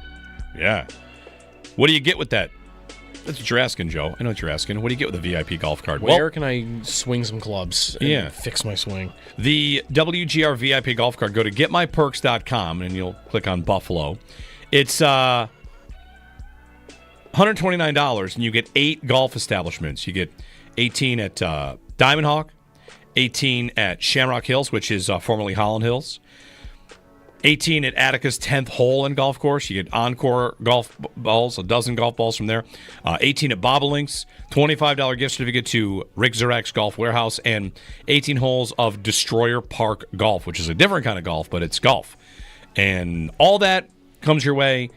Yeah. What do you get with that? That's what you're asking, Joe. I know what you're asking. What do you get with a VIP golf card? Where can I swing some clubs and fix my swing? The WGR VIP golf card, go to getmyperks.com and you'll click on Buffalo. It's $129 and you get 8 golf establishments. You get 18 at Diamond Hawk, 18 at Shamrock Hills, which is formerly Holland Hills, 18 at Attica's 10th hole and golf course. You get Encore golf balls, a dozen golf balls from there. 18 at Bobolinks, $25 gift certificate to Rick Zurak's Golf Warehouse, and 18 holes of Destroyer Park Golf, which is a different kind of golf, but it's golf. And all that comes your way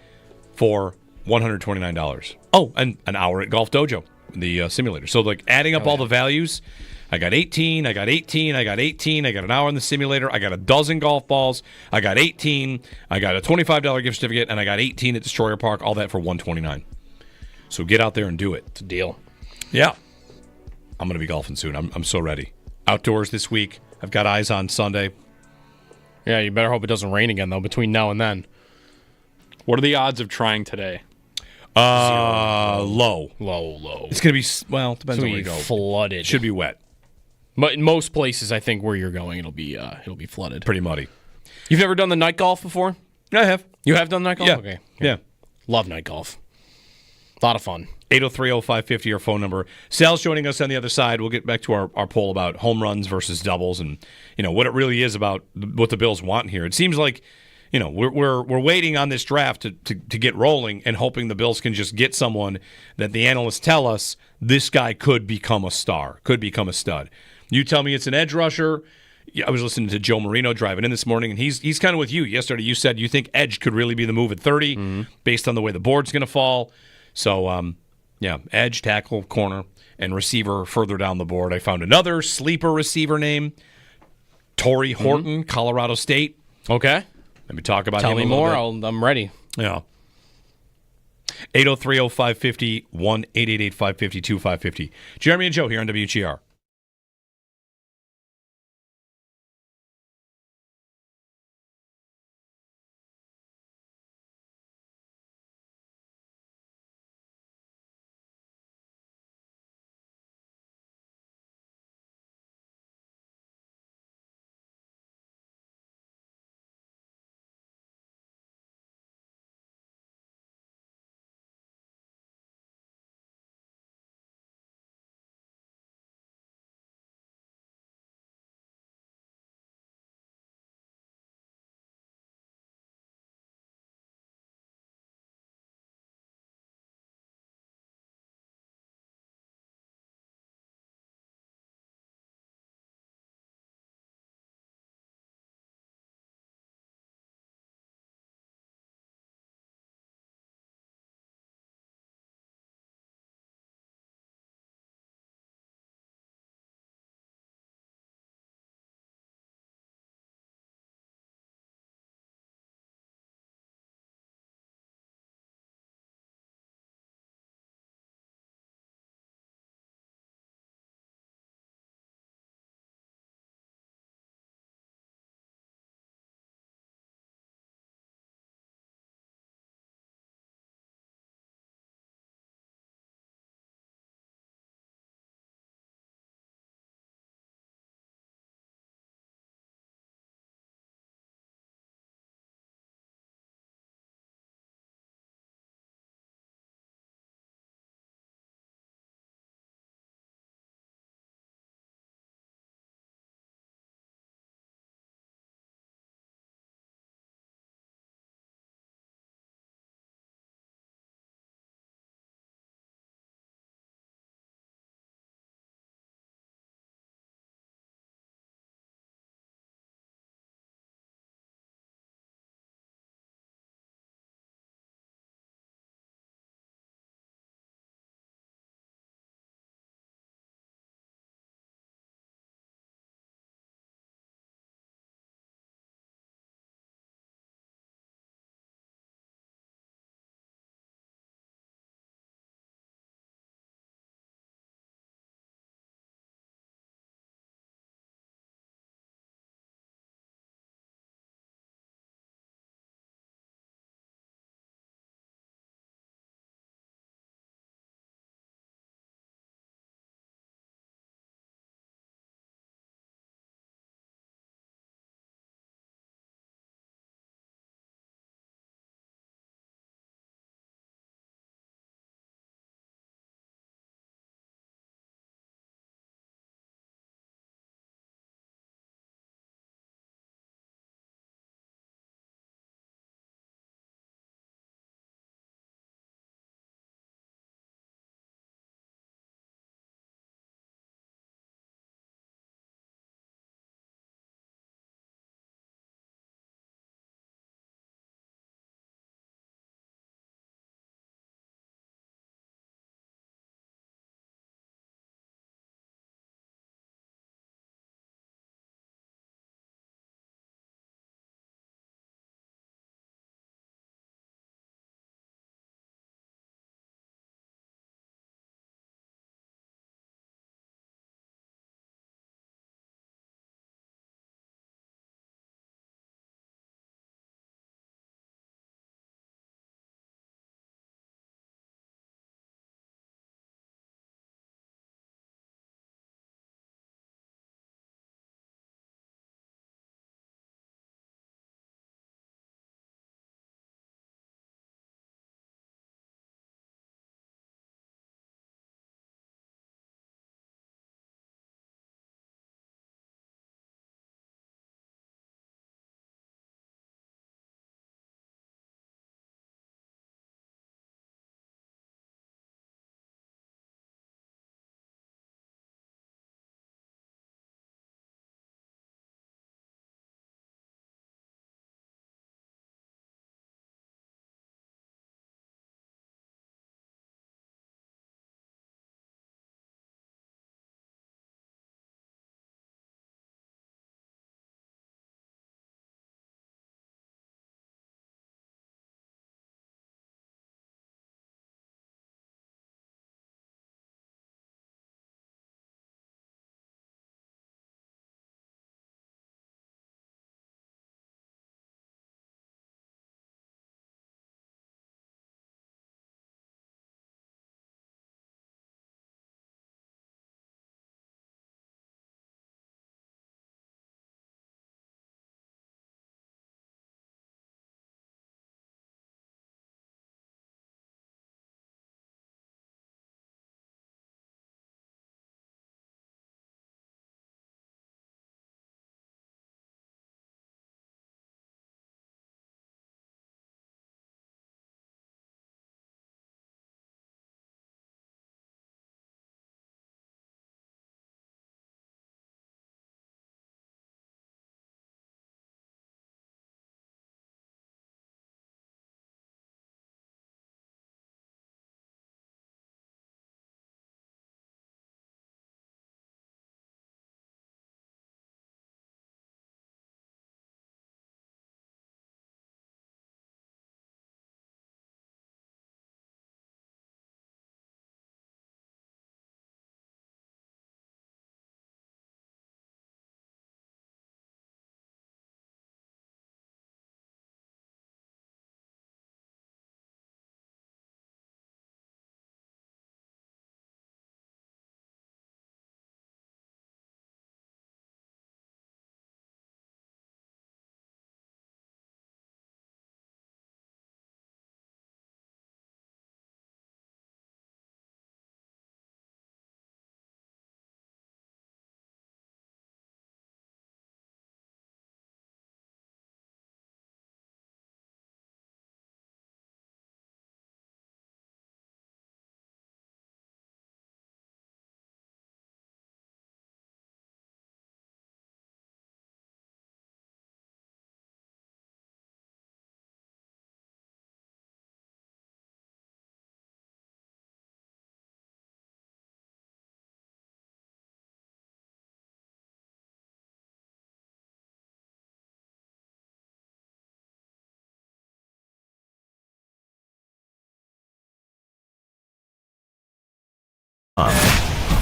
for $129. Oh, and an hour at Golf Dojo, the simulator. So, like, adding up all the values, I got 18, I got 18, I got 18, I got an hour in the simulator, I got a dozen golf balls, I got 18, I got a $25 gift certificate, and I got 18 at Destroyer Park, all that for $129. So get out there and do it. It's a deal. Yeah. I'm going to be golfing soon. I'm so ready. Outdoors this week. I've got eyes on Sunday. Yeah, you better hope it doesn't rain again, though, between now and then. What are the odds of trying today? Low. Low. It's going to be, well, depends on where you go. Flooded. Should be wet. But in most places, I think where you're going, it'll be flooded. Pretty muddy. You've never done the night golf before? I have. You have done night golf? Yeah. Okay. Yeah. Love night golf. A lot of fun. 803-0550, our phone number. Sal's joining us on the other side. We'll get back to our poll about home runs versus doubles and, what it really is about what the Bills want here. It seems like, we're waiting on this draft to get rolling and hoping the Bills can just get someone that the analysts tell us this guy could become a star, could become a stud. You tell me it's an edge rusher. I was listening to Joe Marino driving in this morning, and he's kind of with you. Yesterday you said you think edge could really be the move at 30 based on the way the board's going to fall. So, edge, tackle, corner, and receiver further down the board. I found another sleeper receiver name, Torrey Horton, Colorado State. Okay. Let me talk about Tell him me a little more. bit. I'm ready. Yeah. 803-0550, 1-888-550-2550. Jeremy and Joe here on WGR.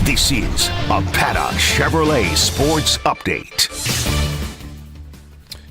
This is a Paddock Chevrolet Sports Update.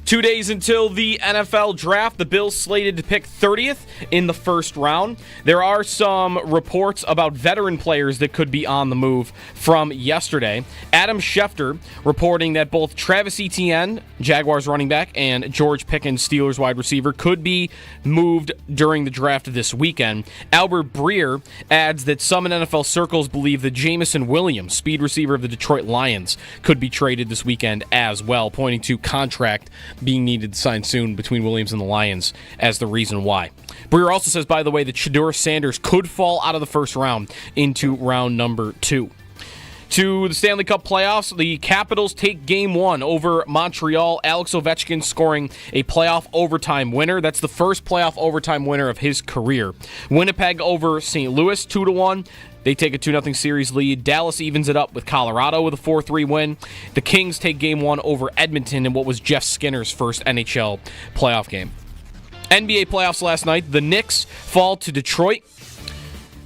2 days until the NFL draft, the Bills slated to pick 30th in the first round. There are some reports about veteran players that could be on the move from yesterday. Adam Schefter reporting that both Travis Etienne, Jaguars running back, and George Pickens, Steelers wide receiver, could be moved during the draft this weekend. Albert Breer adds that some in NFL circles believe that Jamison Williams, speed receiver of the Detroit Lions, could be traded this weekend as well, pointing to contract being needed to sign soon between Williams and the Lions as the reason why. Breer also says, by the way, that Shedeur Sanders could fall out of the first round into round number 2. To the Stanley Cup playoffs, the Capitals take Game 1 over Montreal. Alex Ovechkin scoring a playoff overtime winner. That's the first playoff overtime winner of his career. Winnipeg over St. Louis, 2-1. They take a 2-0 series lead. Dallas evens it up with Colorado with a 4-3 win. The Kings take Game 1 over Edmonton in what was Jeff Skinner's first NHL playoff game. NBA playoffs last night. The Knicks fall to Detroit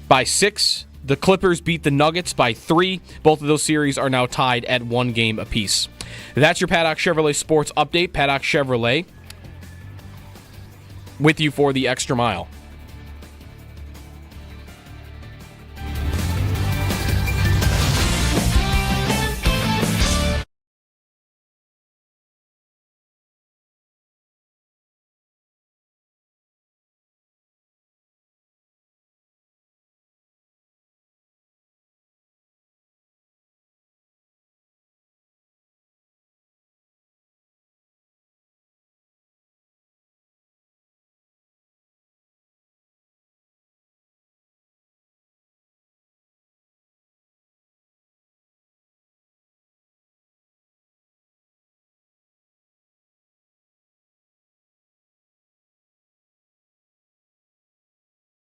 by 6. The Clippers beat the Nuggets by 3. Both of those series are now tied at 1 game apiece. That's your Paddock Chevrolet Sports Update. Paddock Chevrolet with you for the extra mile.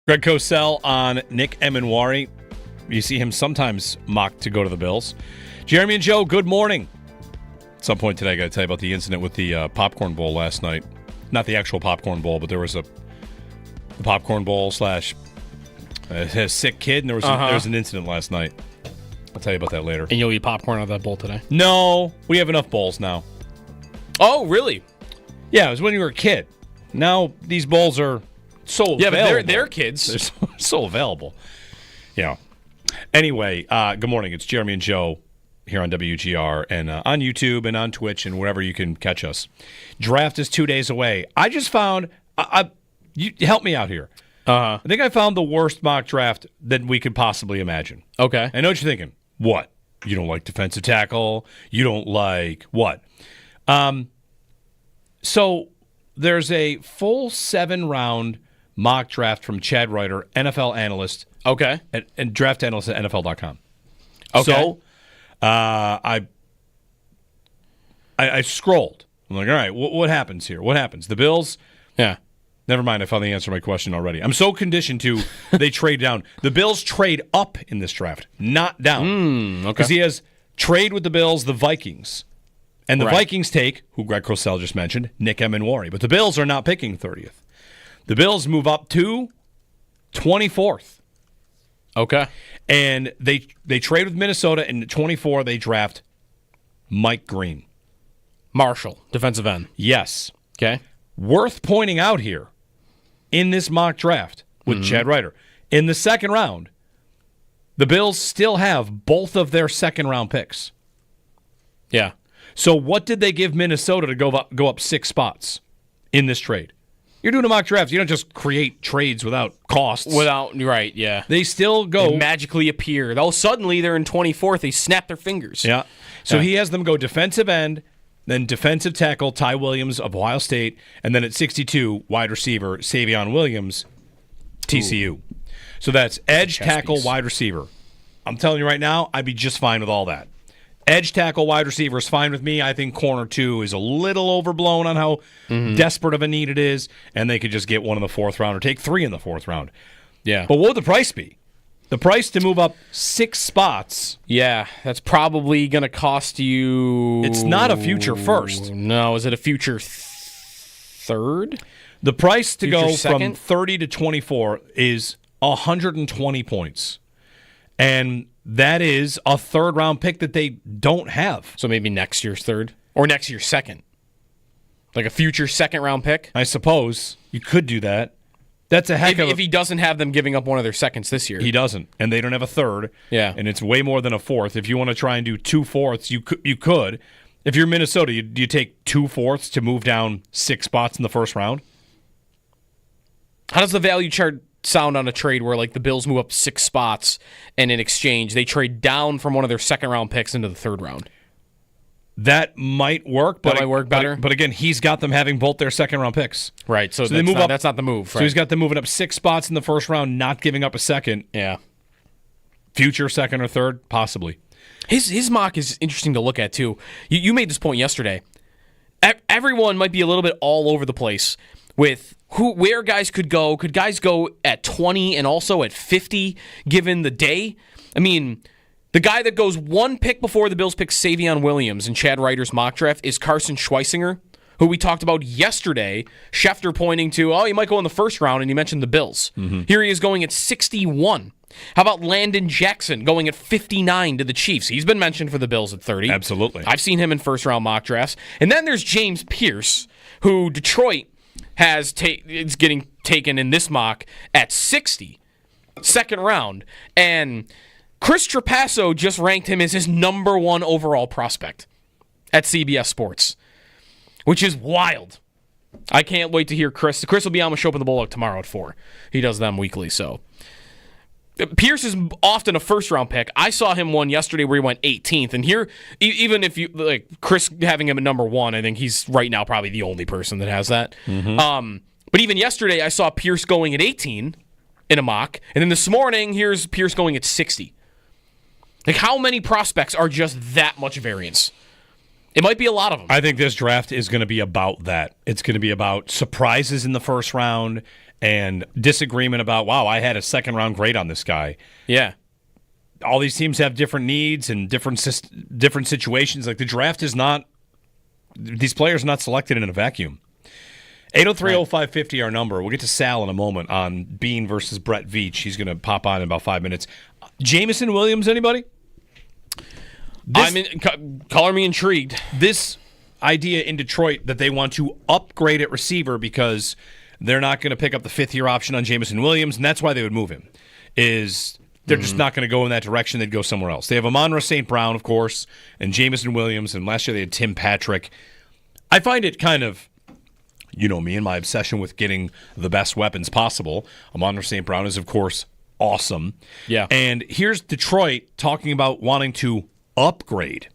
Greg Cosell on Nick Emenwari. You see him sometimes mocked to go to the Bills. Jeremy and Joe, good morning. At some point today, I got to tell you about the incident with the popcorn bowl last night. Not the actual popcorn bowl, but there was a popcorn bowl slash a sick kid, and there was an incident last night. I'll tell you about that later. And you'll eat popcorn out of that bowl today? No, we have enough bowls now. Oh, really? Yeah, it was when you were a kid. Now these bowls are so available. Yeah, but they're kids. They're so available. Yeah. Anyway, good morning. It's Jeremy and Joe here on WGR and on YouTube and on Twitch and wherever you can catch us. Draft is 2 days away. I just found you help me out here. I think I found the worst mock draft that we could possibly imagine. Okay. I know what you're thinking. What? You don't like defensive tackle? You don't like what? So there's a full 7-round mock draft from Chad Ryder, NFL analyst. Okay. And draft analyst at NFL.com. Okay. So I scrolled. I'm like, all right, what happens here? What happens? The Bills? Yeah. Never mind, I found the answer to my question already. I'm so conditioned to they trade down. The Bills trade up in this draft, not down. Okay. Because he has trade with the Bills, the Vikings. And the Right. Vikings take, who Greg Cosell just mentioned, Nick Emenwari. But the Bills are not picking 30th. The Bills move up to 24th. Okay. And they trade with Minnesota, and at 24 they draft Mike Green. Marshall, defensive end. Yes. Okay. Worth pointing out here, in this mock draft with Chad Ryder, in the second round, the Bills still have both of their second-round picks. Yeah. So what did they give Minnesota to go up 6 spots in this trade? You're doing a mock draft. You don't just create trades without costs. Right, yeah. They still go. They magically appear. Oh, suddenly they're in 24th. They snap their fingers. Yeah. So Yeah. he has them go defensive end, then defensive tackle Ty Williams of Ohio State, and then at 62, wide receiver Savion Williams, TCU. So that's edge, tackle, piece. wide receiver. I'm telling you right now, I'd be just fine with all that. Edge, tackle, wide receiver is fine with me. I think corner 2 is a little overblown on how desperate of a need it is, and they could just get 1 in the 4th round or take 3 in the 4th round. Yeah. But what would the price be? The price to move up 6 spots. Yeah, that's probably going to cost you... It's not a future first. No, is it a future third? The price to Future go second? from 30 to 24 is 120 points. And that is a third-round pick that they don't have. So maybe next year's third or next year's second. Like a future second-round pick? I suppose you could do that. That's a heck of a... If he doesn't have them giving up one of their seconds this year. He doesn't, and they don't have a third. Yeah. And it's way more than a fourth. If you want to try and do 2 fourths, you could. If you're Minnesota, you take 2 fourths to move down 6 spots in the first round? How does the value chart sound on a trade where like the Bills move up 6 spots and in exchange they trade down from one of their second-round picks into the third round? That might work, but That might work better. But again, he's got them having both their second-round picks. Right, so they move up. That's not the move. So right? he's got them moving up 6 spots in the first round, not giving up a second. Yeah. Future second or third, possibly. His mock is interesting to look at, too. You made this point yesterday. Everyone might be a little bit all over the place with where guys could go. Could guys go at 20 and also at 50 given the day? I mean, the guy that goes 1 pick before the Bills pick Savion Williams in Chad Ryder's mock draft is Carson Schweisinger, who we talked about yesterday. Schefter pointing to, he might go in the first round, and he mentioned the Bills. Mm-hmm. Here he is going at 61. How about Landon Jackson going at 59 to the Chiefs? He's been mentioned for the Bills at 30. Absolutely. I've seen him in first-round mock drafts. And then there's James Pierce, who Detroit is getting taken in this mock at 60, second round. And Chris Trapasso just ranked him as his number 1 overall prospect at CBS Sports, which is wild. I can't wait to hear Chris. Chris will be on the show up in the Bullock tomorrow at 4. He does them weekly, so... Pierce is often a first-round pick. I saw him one yesterday where he went 18th, and here, even if you like Chris having him at number 1, I think he's right now probably the only person that has that. Mm-hmm. But even yesterday, I saw Pierce going at 18 in a mock, and then this morning, here's Pierce going at 60. Like, how many prospects are just that much variance? It might be a lot of them. I think this draft is going to be about that. It's going to be about surprises in the first round and disagreement about, wow, I had a second-round grade on this guy. Yeah. All these teams have different needs and different situations. Like, the draft is not – these players are not selected in a vacuum. 803-0550, our number. We'll get to Sal in a moment on Bean versus Brett Veach. He's going to pop on in about 5 minutes. Jamison Williams, anybody? Color me intrigued. This idea in Detroit that they want to upgrade at receiver because – they're not going to pick up the 5th-year option on Jamison Williams, and that's why they would move him, is they're just not going to go in that direction. They'd go somewhere else. They have Amon-Ra St. Brown, of course, and Jamison Williams, and last year they had Tim Patrick. I find it kind of, you know me and my obsession with getting the best weapons possible. Amon-Ra St. Brown is, of course, awesome. Yeah. And here's Detroit talking about wanting to upgrade.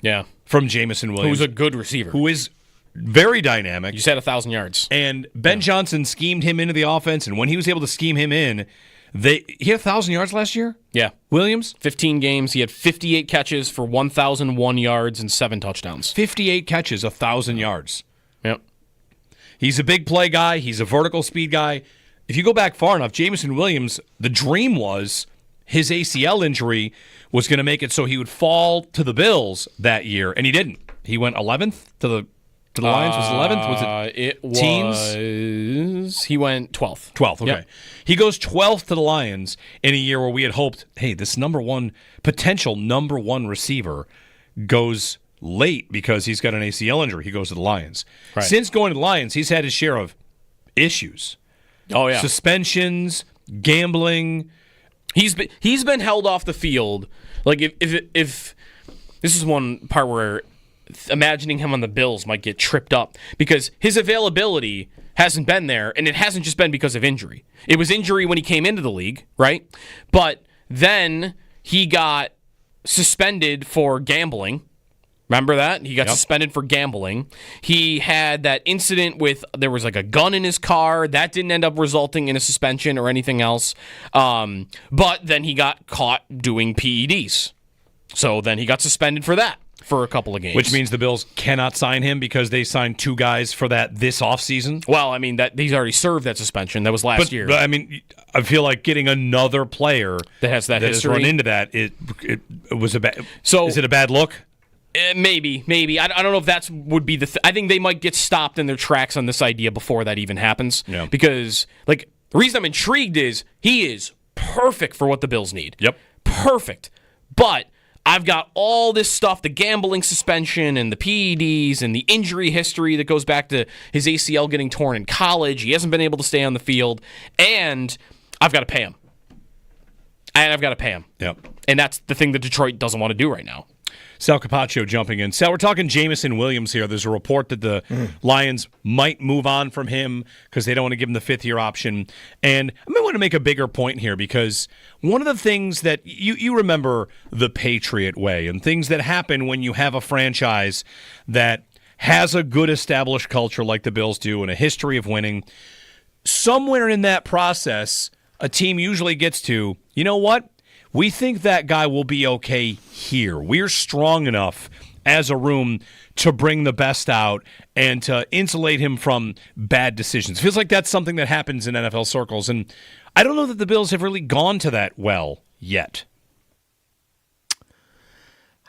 Yeah. From Jamison Williams. Who's a good receiver. Who is very dynamic. You said 1,000 yards. And Ben Johnson schemed him into the offense, and when he was able to scheme him in, he had 1,000 yards last year? Yeah. Williams? 15 games. He had 58 catches for 1,001 yards and 7 touchdowns. 58 catches, 1,000 yards. Yep. He's a big play guy. He's a vertical speed guy. If you go back far enough, Jamison Williams, the dream was his ACL injury was going to make it so he would fall to the Bills that year, and he didn't. He went 11th to the Lions. Was 11th? Was it teens? He went 12th. 12th, okay. Yep. He goes 12th to the Lions in a year where we had hoped, hey, this potential number one receiver goes late because he's got an ACL injury. He goes to the Lions. Right. Since going to the Lions, he's had his share of issues. Oh, yeah. Suspensions, gambling. He's been held off the field. Like, if this is one part where imagining him on the Bills might get tripped up because his availability hasn't been there, and it hasn't just been because of injury. It was injury when he came into the league, right? But then he got suspended for gambling. Remember that? He got suspended for gambling. He had that incident with, there was like a gun in his car. That didn't end up resulting in a suspension or anything else. But then he got caught doing PEDs. So then he got suspended for that for a couple of games. Which means the Bills cannot sign him because they signed two guys for that this offseason? Well, I mean, that he's already served that suspension. That was last year. But I mean, I feel like getting another player that has that history, has run into that, it was a bad. So is it a bad look? Maybe. I don't know if that would be the. I think they might get stopped in their tracks on this idea before that even happens. Yeah. Because, like, the reason I'm intrigued is he is perfect for what the Bills need. Yep. Perfect. But I've got all this stuff, the gambling suspension and the PEDs and the injury history that goes back to his ACL getting torn in college. He hasn't been able to stay on the field, and I've got to pay him. Yep. And that's the thing that Detroit doesn't want to do right now. Sal Capaccio jumping in. Sal, we're talking Jamison Williams here. There's a report that the Lions might move on from him because they don't want to give him the fifth-year option. And I might want to make a bigger point here because one of the things that you remember the Patriot way and things that happen when you have a franchise that has a good established culture like the Bills do and a history of winning, somewhere in that process, a team usually gets to, you know what? We think that guy will be okay here. We're strong enough as a room to bring the best out and to insulate him from bad decisions. It feels like that's something that happens in NFL circles, and I don't know that the Bills have really gone to that well yet.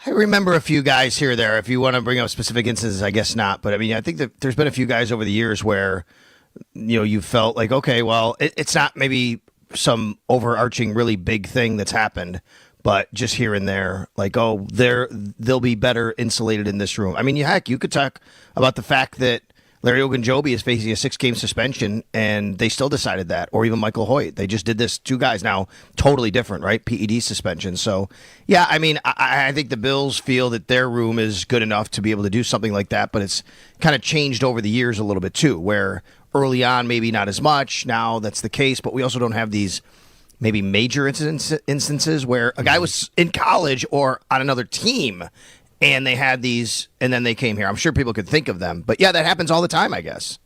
I remember a few guys here or there. If you want to bring up specific instances, I guess not. But, I mean, I think that there's been a few guys over the years where, you felt like, okay, well, it's not maybe some overarching really big thing that's happened, but just here and there, like, oh, they'll be better insulated in this room. I mean, heck, you could talk about the fact that Larry Ogunjobi is facing a 6-game suspension, and they still decided that, or even Michael Hoyt. They just did this. 2 guys now, totally different, right? PED suspension. So, yeah, I mean, I think the Bills feel that their room is good enough to be able to do something like that, but it's kind of changed over the years a little bit, too, where early on, maybe not as much. Now that's the case, but we also don't have these maybe major instances where a guy was in college or on another team and they had these and then they came here. I'm sure people could think of them. But, yeah, that happens all the time, I guess.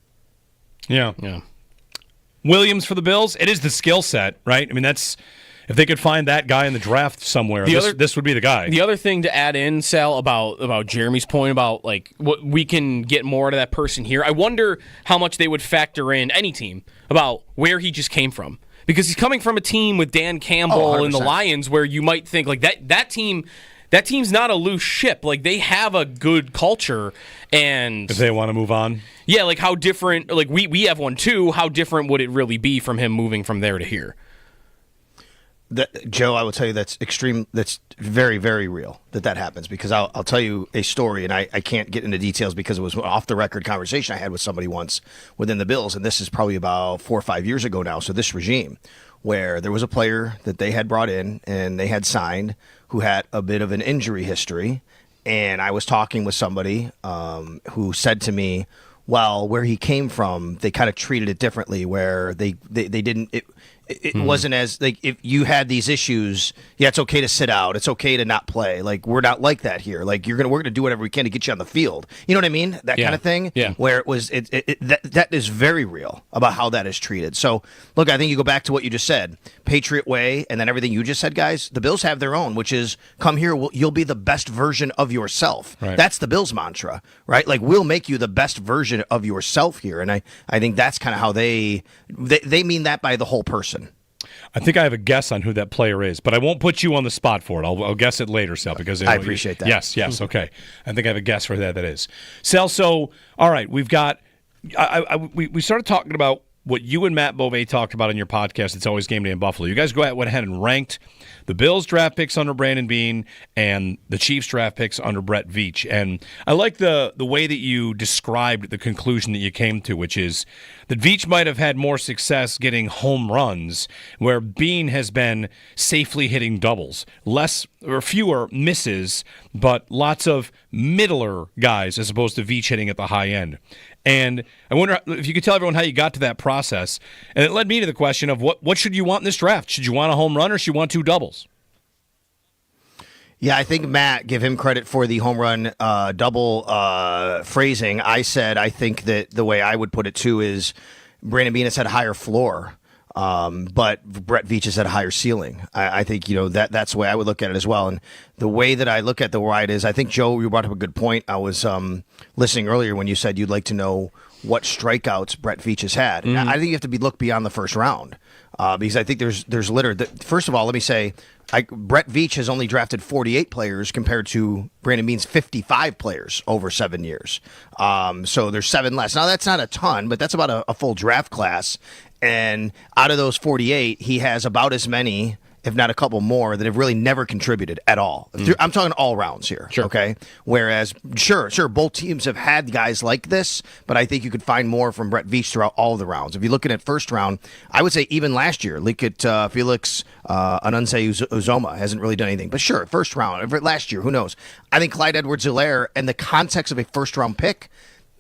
Yeah. Williams for the Bills, it is the skill set, right? I mean, that's if they could find that guy in the draft somewhere, this would be the guy. The other thing to add in, Sal, about Jeremy's point about like what we can get more out of that person here, I wonder how much they would factor in, any team, about where he just came from. Because he's coming from a team with Dan Campbell and the Lions where you might think like that team's not a loose ship. Like they have a good culture, and if they want to move on. Yeah, like how different, like we have one too, how different would it really be from him moving from there to here? Joe, I will tell you that's very, very real that happens, because I'll tell you a story, and I can't get into details because it was an off-the-record conversation I had with somebody once within the Bills, and this is probably about 4 or 5 years ago now, so this regime, where there was a player that they had brought in and they had signed who had a bit of an injury history, and I was talking with somebody who said to me, well, where he came from, they kind of treated it differently, where they didn't... It wasn't as, like, if you had these issues, yeah, it's okay to sit out. It's okay to not play. Like, we're not like that here. Like, we're going to do whatever we can to get you on the field. You know what I mean? That kind of thing. Yeah. Where it was, that is very real about how that is treated. So, look, I think you go back to what you just said, Patriot way, and then everything you just said, guys, the Bills have their own, which is, come here, you'll be the best version of yourself. Right. That's the Bills mantra, right? Like, we'll make you the best version of yourself here. And I think that's kind of how they mean that by the whole person. I think I have a guess on who that player is, but I won't put you on the spot for it. I'll guess it later, Sal, because I appreciate that. Yes, okay. I think I have a guess for that is. Sal, so, all right, we've got we started talking about what you and Matt Bove talked about on your podcast, It's Always Game Day in Buffalo. You guys went ahead and ranked the Bills' draft picks under Brandon Beane and the Chiefs' draft picks under Brett Veach. And I like the way that you described the conclusion that you came to, which is that Veach might have had more success getting home runs, where Beane has been safely hitting doubles. Less or fewer misses, but lots of middler guys as opposed to Veach hitting at the high end. And I wonder if you could tell everyone how you got to that process. And it led me to the question of what should you want in this draft? Should you want a home run or should you want 2 doubles? Yeah, I think Matt, give him credit for the home run double phrasing. I think that the way I would put it too is Brandon Beane has had a higher floor, but Brett Veach has had a higher ceiling. I think that's the way I would look at it as well. And the way that I look at the right is, I think, Joe, you brought up a good point. I was listening earlier when you said you'd like to know what strikeouts Brett Veach has had. Mm-hmm. I think you have to look beyond the first round because I think there's litter. First of all, let me say, Brett Veach has only drafted 48 players compared to Brandon Beane's 55 players over 7 years. So there's 7 less. Now, that's not a ton, but that's about a full draft class. And out of those 48, he has about as many, if not a couple more, that have really never contributed at all. I'm talking all rounds here, okay? Whereas, sure, both teams have had guys like this, but I think you could find more from Brett Veach throughout all the rounds. If you're looking at first round, I would say even last year, look at Felix Anunse-Uzoma hasn't really done anything. But sure, first round, last year, who knows? I think Clyde Edwards-Helaire, in the context of a first-round pick,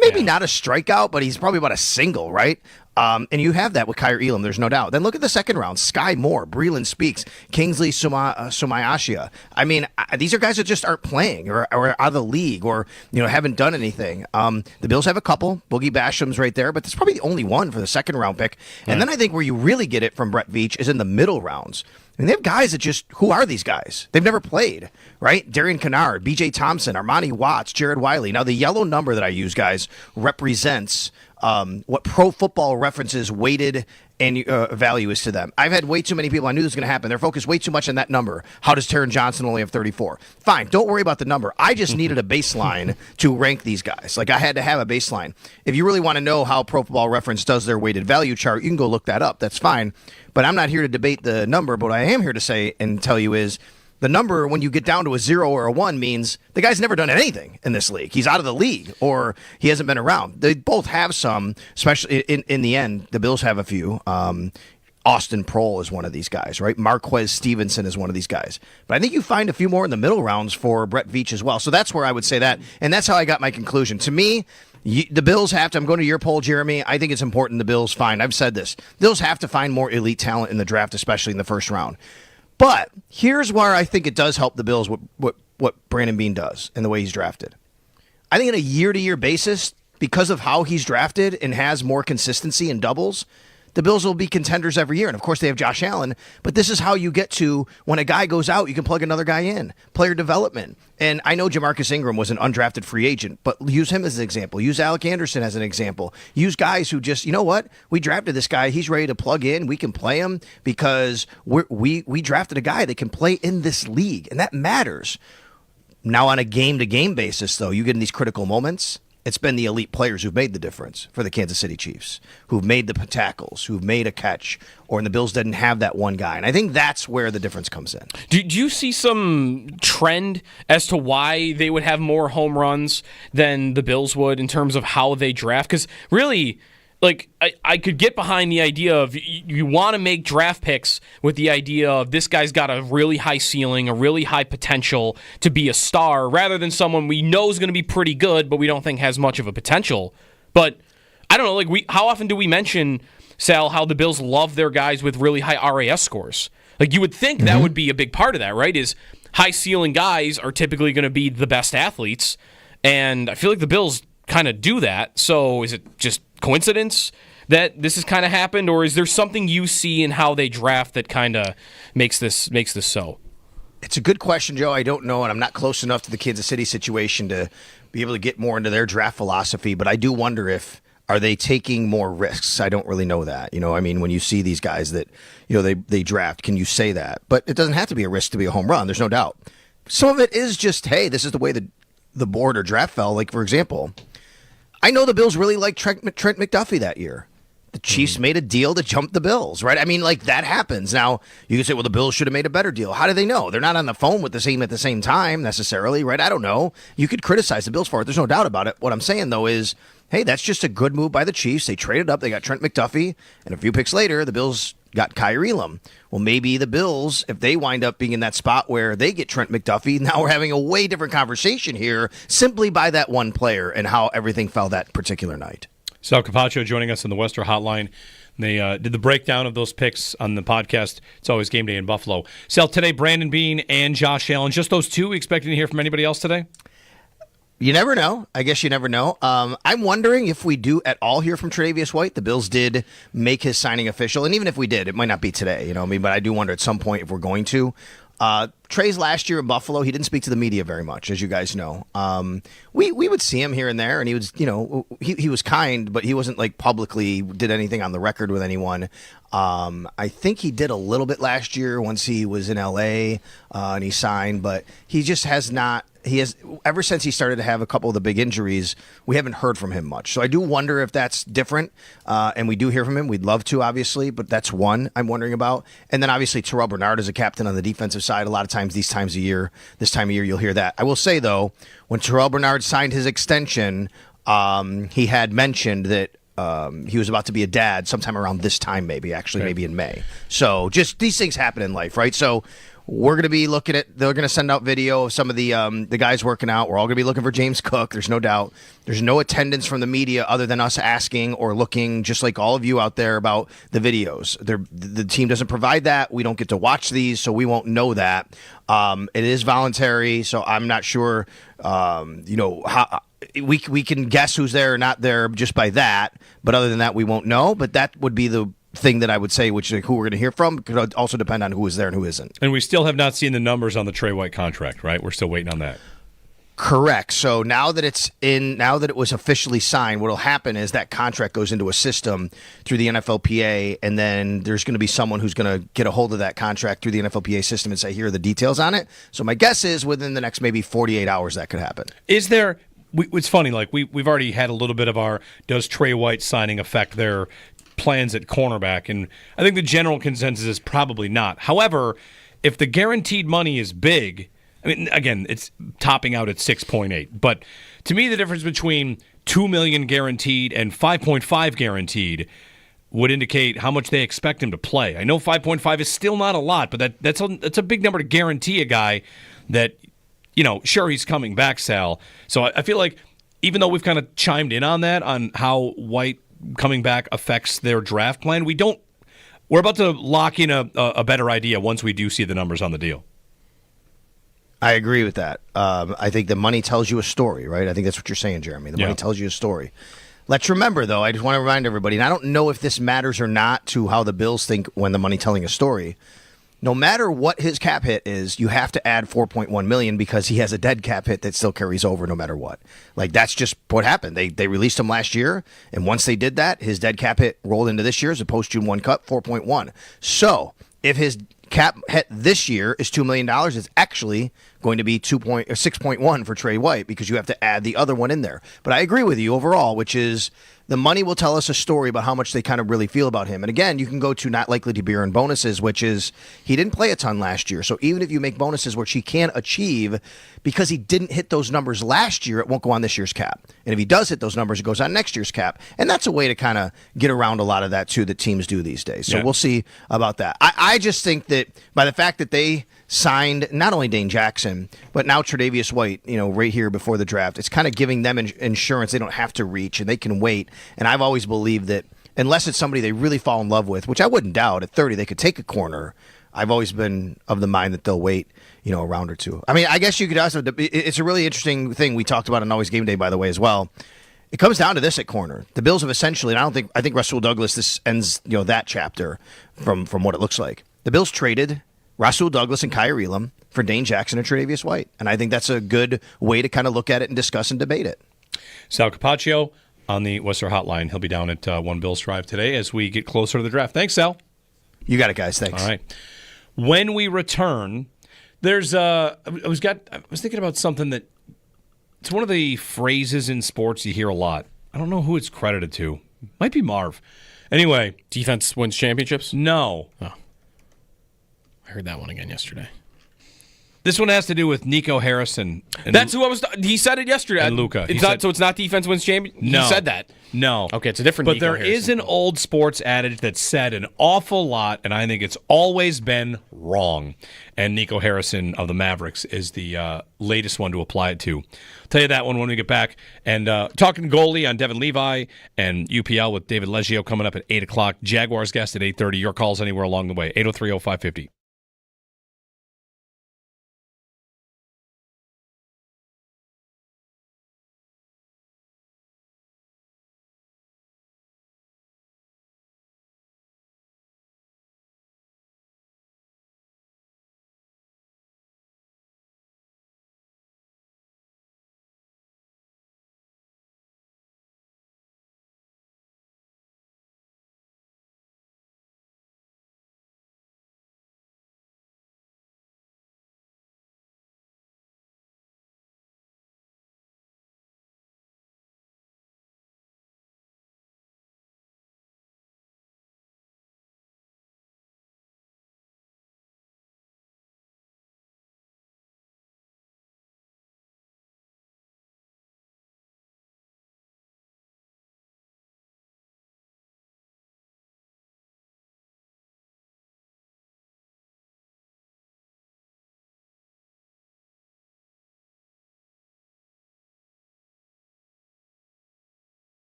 maybe not a strikeout, but he's probably about a single, right? And you have that with Kyer Elam, there's no doubt. Then look at the second round. Sky Moore, Breland Speaks, Kingsley Sumayashia. I mean, these are guys that just aren't playing or out of the league or haven't done anything. The Bills have a couple. Boogie Basham's right there, but that's probably the only one for the second round pick. And then I think where you really get it from Brett Veach is in the middle rounds. I mean, they have guys that who are these guys? They've never played, right? Darian Kennard, B.J. Thompson, Armani Watts, Jared Wiley. Now, the yellow number that I use, guys, represents what Pro Football Reference's weighted and value is to them. I've had way too many people. I knew this was going to happen. They're focused way too much on that number. How does Taron Johnson only have 34? Fine, don't worry about the number. I just needed a baseline to rank these guys. Like, I had to have a baseline. If you really want to know how Pro Football Reference does their weighted value chart, you can go look that up. That's fine. But I'm not here to debate the number. But what I am here to say and tell you is the number, when you get down to a 0 or a 1, means the guy's never done anything in this league. He's out of the league or he hasn't been around. They both have some, especially in the end. The Bills have a few. Austin Prohl is one of these guys, right? Marquez Stevenson is one of these guys. But I think you find a few more in the middle rounds for Brett Veach as well. So that's where I would say that. And that's how I got my conclusion. To me, the Bills have to, I'm going to your poll, Jeremy. I think it's important the Bills find, I've said this, Bills have to find more elite talent in the draft, especially in the first round. But here's where I think it does help the Bills what Brandon Beane does and the way he's drafted. I think on a year-to-year basis, because of how he's drafted and has more consistency in doubles, the Bills will be contenders every year. And, of course, they have Josh Allen. But this is how you get to when a guy goes out, you can plug another guy in. Player development. And I know Jamarcus Ingram was an undrafted free agent, but use him as an example. Use Alec Anderson as an example. Use guys who just, you know what? We drafted this guy. He's ready to plug in. We can play him because we drafted a guy that can play in this league. And that matters. Now, on a game-to-game basis, though, you get in these critical moments. It's been the elite players who've made the difference for the Kansas City Chiefs, who've made the tackles, who've made a catch, or in the Bills didn't have that one guy. And I think that's where the difference comes in. Do you see some trend as to why they would have more home runs than the Bills would in terms of how they draft? Because really, like, I could get behind the idea of you want to make draft picks with the idea of this guy's got a really high ceiling, a really high potential to be a star, rather than someone we know is going to be pretty good, but we don't think has much of a potential. But I don't know, like, how often do we mention, Sal, how the Bills love their guys with really high RAS scores? Like, you would think that would be a big part of that, right? Is high ceiling guys are typically going to be the best athletes, and I feel like the Bills kind of do that. So is it just coincidence that this has kind of happened, or is there something you see in how they draft that kind of makes this so? It's a good question, Joe. I don't know, and I'm not close enough to the Kansas City situation to be able to get more into their draft philosophy, but I do wonder are they taking more risks? I don't really know that. I mean, when you see these guys that, they draft, can you say that? But it doesn't have to be a risk to be a home run. There's no doubt. Some of it is just, hey, this is the way the board or draft fell. Like, for example, I know the Bills really liked Trent McDuffie that year. The Chiefs made a deal to jump the Bills, right? I mean, like, that happens. Now, you can say, well, the Bills should have made a better deal. How do they know? They're not on the phone with the team at the same time necessarily, right? I don't know. You could criticize the Bills for it. There's no doubt about it. What I'm saying, though, is, hey, that's just a good move by the Chiefs. They traded up. They got Trent McDuffie. And a few picks later, the Bills got Kyer Elam. Well, maybe the Bills, if they wind up being in that spot where they get Trent McDuffie, now we're having a way different conversation here simply by that one player and how everything fell that particular night. Sal Capaccio joining us on the Western Hotline. They did the breakdown of those picks on the podcast. It's always game day in Buffalo. Sal, today, Brandon Beane and Josh Allen, just those two. Expecting to hear from anybody else today? You never know. I guess you never know. I'm wondering if we do at all hear from Tre'Davious White. The Bills did make his signing official, and even if we did, it might not be today. But I do wonder at some point if we're going to. Trey's last year in Buffalo, he didn't speak to the media very much, as you guys know. We would see him here and there, and he was, he was kind, but he wasn't like publicly did anything on the record with anyone. I think he did a little bit last year once he was in LA and he signed, but he just has not. he has ever since he started to have a couple of the big injuries, we haven't heard from him much. So I do wonder if that's different. And we do hear from him. We'd love to, obviously, but that's one I'm wondering about. And then obviously Terrell Bernard is a captain on the defensive side. A lot of times this time of year, you'll hear that. I will say though, when Terrell Bernard signed his extension, he had mentioned that he was about to be a dad sometime around this time, maybe in May. So just these things happen in life, right? So we're going to be looking at, they're going to send out video of some of the guys working out. We're all going to be looking for James Cook. There's no doubt. There's no attendance from the media other than us asking or looking, just like all of you out there, about the videos. The team doesn't provide that. We don't get to watch these, so we won't know that. It is voluntary, so I'm not sure, how we can guess who's there or not there just by that. But other than that, we won't know. But that would be the thing that I would say, which who we're going to hear from could also depend on who is there and who isn't. And we still have not seen the numbers on the Trey White contract, right? We're still waiting on that. Correct. So now that it was officially signed, what will happen is that contract goes into a system through the NFLPA, and then there's going to be someone who's going to get a hold of that contract through the NFLPA system and say, here are the details on it. So my guess is within the next maybe 48 hours that could happen. Is there... It's funny, like we've already had a little bit of our, does Trey White signing affect their plans at cornerback? And I think the general consensus is probably not. However, if the guaranteed money is big, I mean, again, it's topping out at 6.8. But to me, the difference between $2 million guaranteed and 5.5 guaranteed would indicate how much they expect him to play. I know 5.5 is still not a lot, but that's a big number to guarantee a guy that, sure, he's coming back, Sal. So I feel like even though we've kind of chimed in on that, on how White coming back affects their draft plan, we're about to lock in a better idea once we do see the numbers on the deal. I agree with that. I think the money tells you a story, right? I think that's what you're saying, Jeremy. The money tells you a story. Let's remember, though, I just want to remind everybody, and I don't know if this matters or not to how the Bills think when the money telling a story. No matter what his cap hit is, you have to add $4.1 million because he has a dead cap hit that still carries over no matter what. Like, that's just what happened. They released him last year, and once they did that, his dead cap hit rolled into this year as a post-June 1 cut, 4.1. So if his cap hit this year is $2 million, it's actually going to be 6.1 for Trey White because you have to add the other one in there. But I agree with you overall, which is the money will tell us a story about how much they kind of really feel about him. And again, you can go to not likely to be earned bonuses, which is he didn't play a ton last year. So even if you make bonuses which he can achieve because he didn't hit those numbers last year, it won't go on this year's cap. And if he does hit those numbers, it goes on next year's cap. And that's a way to kind of get around a lot of that too that teams do these days. So we'll see about that. I just think that by the fact that they signed not only Dane Jackson, but now Tre'Davious White, right here before the draft, it's kind of giving them insurance. They don't have to reach and they can wait. And I've always believed that unless it's somebody they really fall in love with, which I wouldn't doubt, at 30 they could take a corner. I've always been of the mind that they'll wait, a round or two. I mean, I guess you could also, it's a really interesting thing we talked about on Always Game Day, by the way, as well. It comes down to this at corner. The Bills have essentially, and I think Rasul Douglas, this ends, that chapter from what it looks like. The Bills traded Rasul Douglas and Kyer Elam for Dane Jackson and Tre'Davious White. And I think that's a good way to kind of look at it and discuss and debate it. Sal Capaccio on the Whistler Hotline. He'll be down at One Bills Drive today as we get closer to the draft. Thanks, Sal. You got it, guys. Thanks. All right. When we return, there's I was thinking about something that it's one of the phrases in sports you hear a lot. I don't know who it's credited to. Might be Marv. Anyway, defense wins championships? No. Oh. I heard that one again yesterday. This one has to do with Nico Harrison. That's who I was. He said it yesterday. And Luka. So it's not defense wins champion. No. He said that. No. Okay, it's a different. But Nico there Harrison is an old sports adage that said an awful lot, and I think it's always been wrong. And Nico Harrison of the Mavericks is the latest one to apply it to. I'll tell you that one when we get back. And talking goalie on Devin Levi and UPL with David Leggio coming up at 8 o'clock. Jaguars guest at 8:30. Your calls anywhere along the way. 803-0550.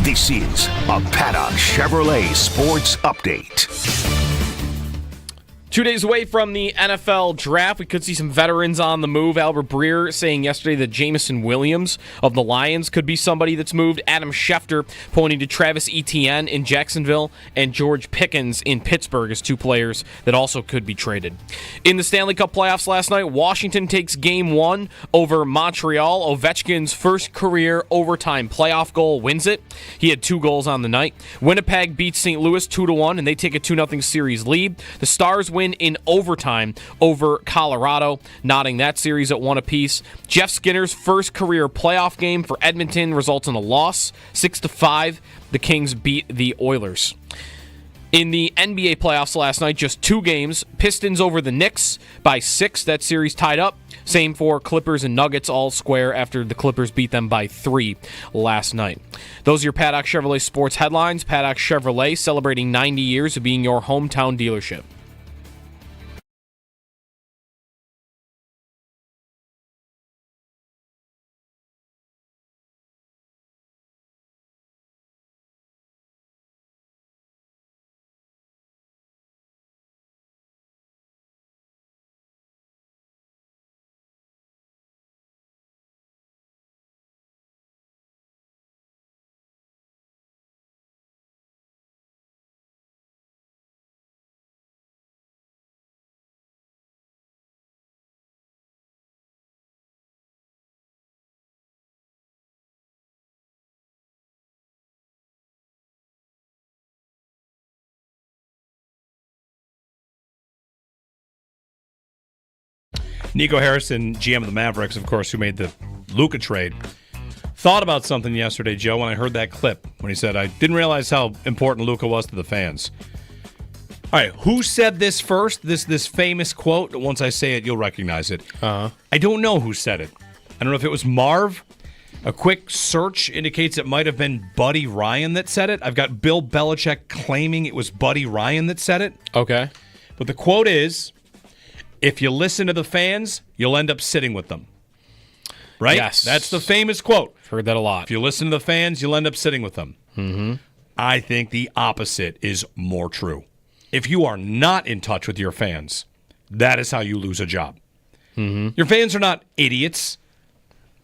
This is a Paddock Chevrolet Sports Update. 2 days away from the NFL draft, we could see some veterans on the move. Albert Breer saying yesterday that Jameson Williams of the Lions could be somebody that's moved. Adam Schefter pointing to Travis Etienne in Jacksonville and George Pickens in Pittsburgh as two players that also could be traded. In the Stanley Cup playoffs last night, Washington takes Game 1 over Montreal. Ovechkin's first career overtime playoff goal wins it. He had 2 goals on the night. Winnipeg beats St. Louis 2-1, and they take a 2-0 series lead. The Stars win in overtime over Colorado, knotting that series at 1 apiece. Jeff Skinner's first career playoff game for Edmonton results in a loss, 6-5. The Kings beat the Oilers. In the NBA playoffs last night, just 2 games. Pistons over the Knicks by 6. That series tied up. Same for Clippers and Nuggets, all square after the Clippers beat them by 3 last night. Those are your Paddock Chevrolet sports headlines. Paddock Chevrolet celebrating 90 years of being your hometown dealership. Nico Harrison, GM of the Mavericks, of course, who made the Luka trade, thought about something yesterday, Joe, when I heard that clip, when he said, I didn't realize how important Luka was to the fans. All right, who said this first, this famous quote? Once I say it, you'll recognize it. I don't know who said it. I don't know if it was Marv. A quick search indicates it might have been Buddy Ryan that said it. I've got Bill Belichick claiming it was Buddy Ryan that said it. Okay. But the quote is, if you listen to the fans, you'll end up sitting with them. Right? Yes. That's the famous quote. Heard that a lot. If you listen to the fans, you'll end up sitting with them. Mm-hmm. I think the opposite is more true. If you are not in touch with your fans, that is how you lose a job. Mm-hmm. Your fans are not idiots.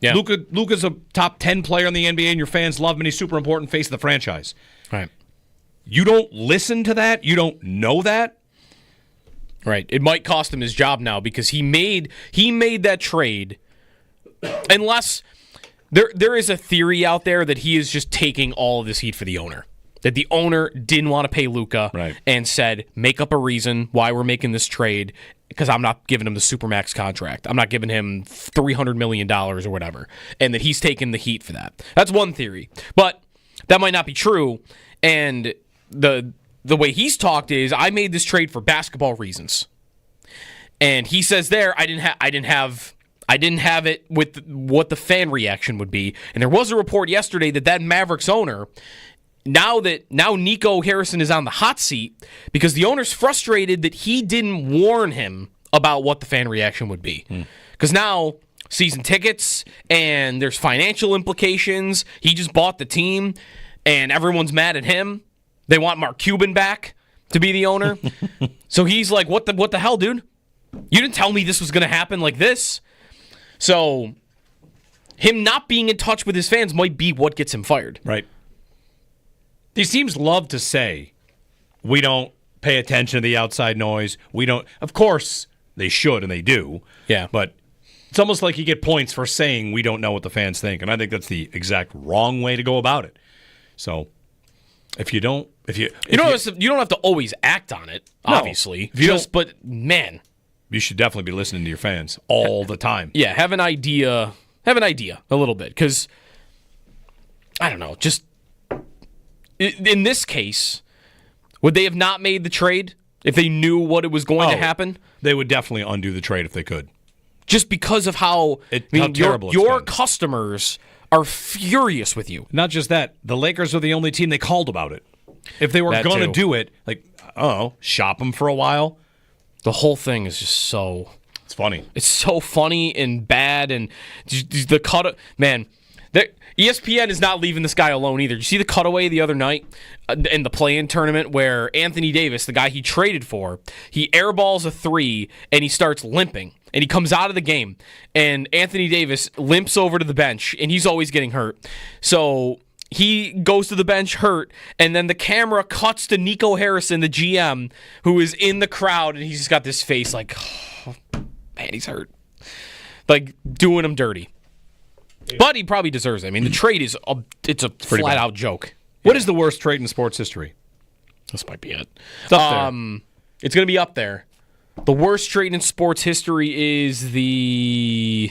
Yeah. Luka's a top 10 player in the NBA, and your fans love him, and he's super important face of the franchise. Right. You don't listen to that? You don't know that? Right. It might cost him his job now because he made that trade. Unless there is a theory out there that he is just taking all of this heat for the owner. That the owner didn't want to pay Luka and said, make up a reason why we're making this trade because I'm not giving him the Supermax contract. I'm not giving him $300 million or whatever. And that he's taking the heat for that. That's one theory. But that might not be true. And the way he's talked is, I made this trade for basketball reasons. And he says there, I didn't have it with what the fan reaction would be. And there was a report yesterday that Mavericks owner, now Nico Harrison is on the hot seat because the owner's frustrated that he didn't warn him about what the fan reaction would be. Because now season tickets and there's financial implications. He just bought the team and everyone's mad at him. They want Mark Cuban back to be the owner. So he's like, what the hell, dude? You didn't tell me this was going to happen like this. So him not being in touch with his fans might be what gets him fired. Right. These teams love to say, we don't pay attention to the outside noise. We don't. Of course, they should, and they do. Yeah. But it's almost like you get points for saying we don't know what the fans think. And I think that's the exact wrong way to go about it. So if you don't have to always act on it, obviously. But man, you should definitely be listening to your fans all the time. Yeah, have an idea a little bit, because I don't know, just in this case, would they have not made the trade if they knew what it was going to happen? They would definitely undo the trade if they could. Just because of how terrible your customers are furious with you. Not just that, the Lakers are the only team they called about it. If they were going to do it, shop them for a while. The whole thing is just so... It's funny. It's so funny and bad, and the cut... Man, ESPN is not leaving this guy alone either. Did you see the cutaway the other night in the play-in tournament where Anthony Davis, the guy he traded for, he airballs a 3 and he starts limping. And he comes out of the game, and Anthony Davis limps over to the bench, and he's always getting hurt. So he goes to the bench hurt, and then the camera cuts to Nico Harrison, the GM, who is in the crowd, and he's just got this face like, oh, man, he's hurt. Like, doing him dirty. But he probably deserves it. I mean, the trade is it's a flat-out joke. What is the worst trade in sports history? This might be it. It's up there. It's going to be up there. The worst trade in sports history is the...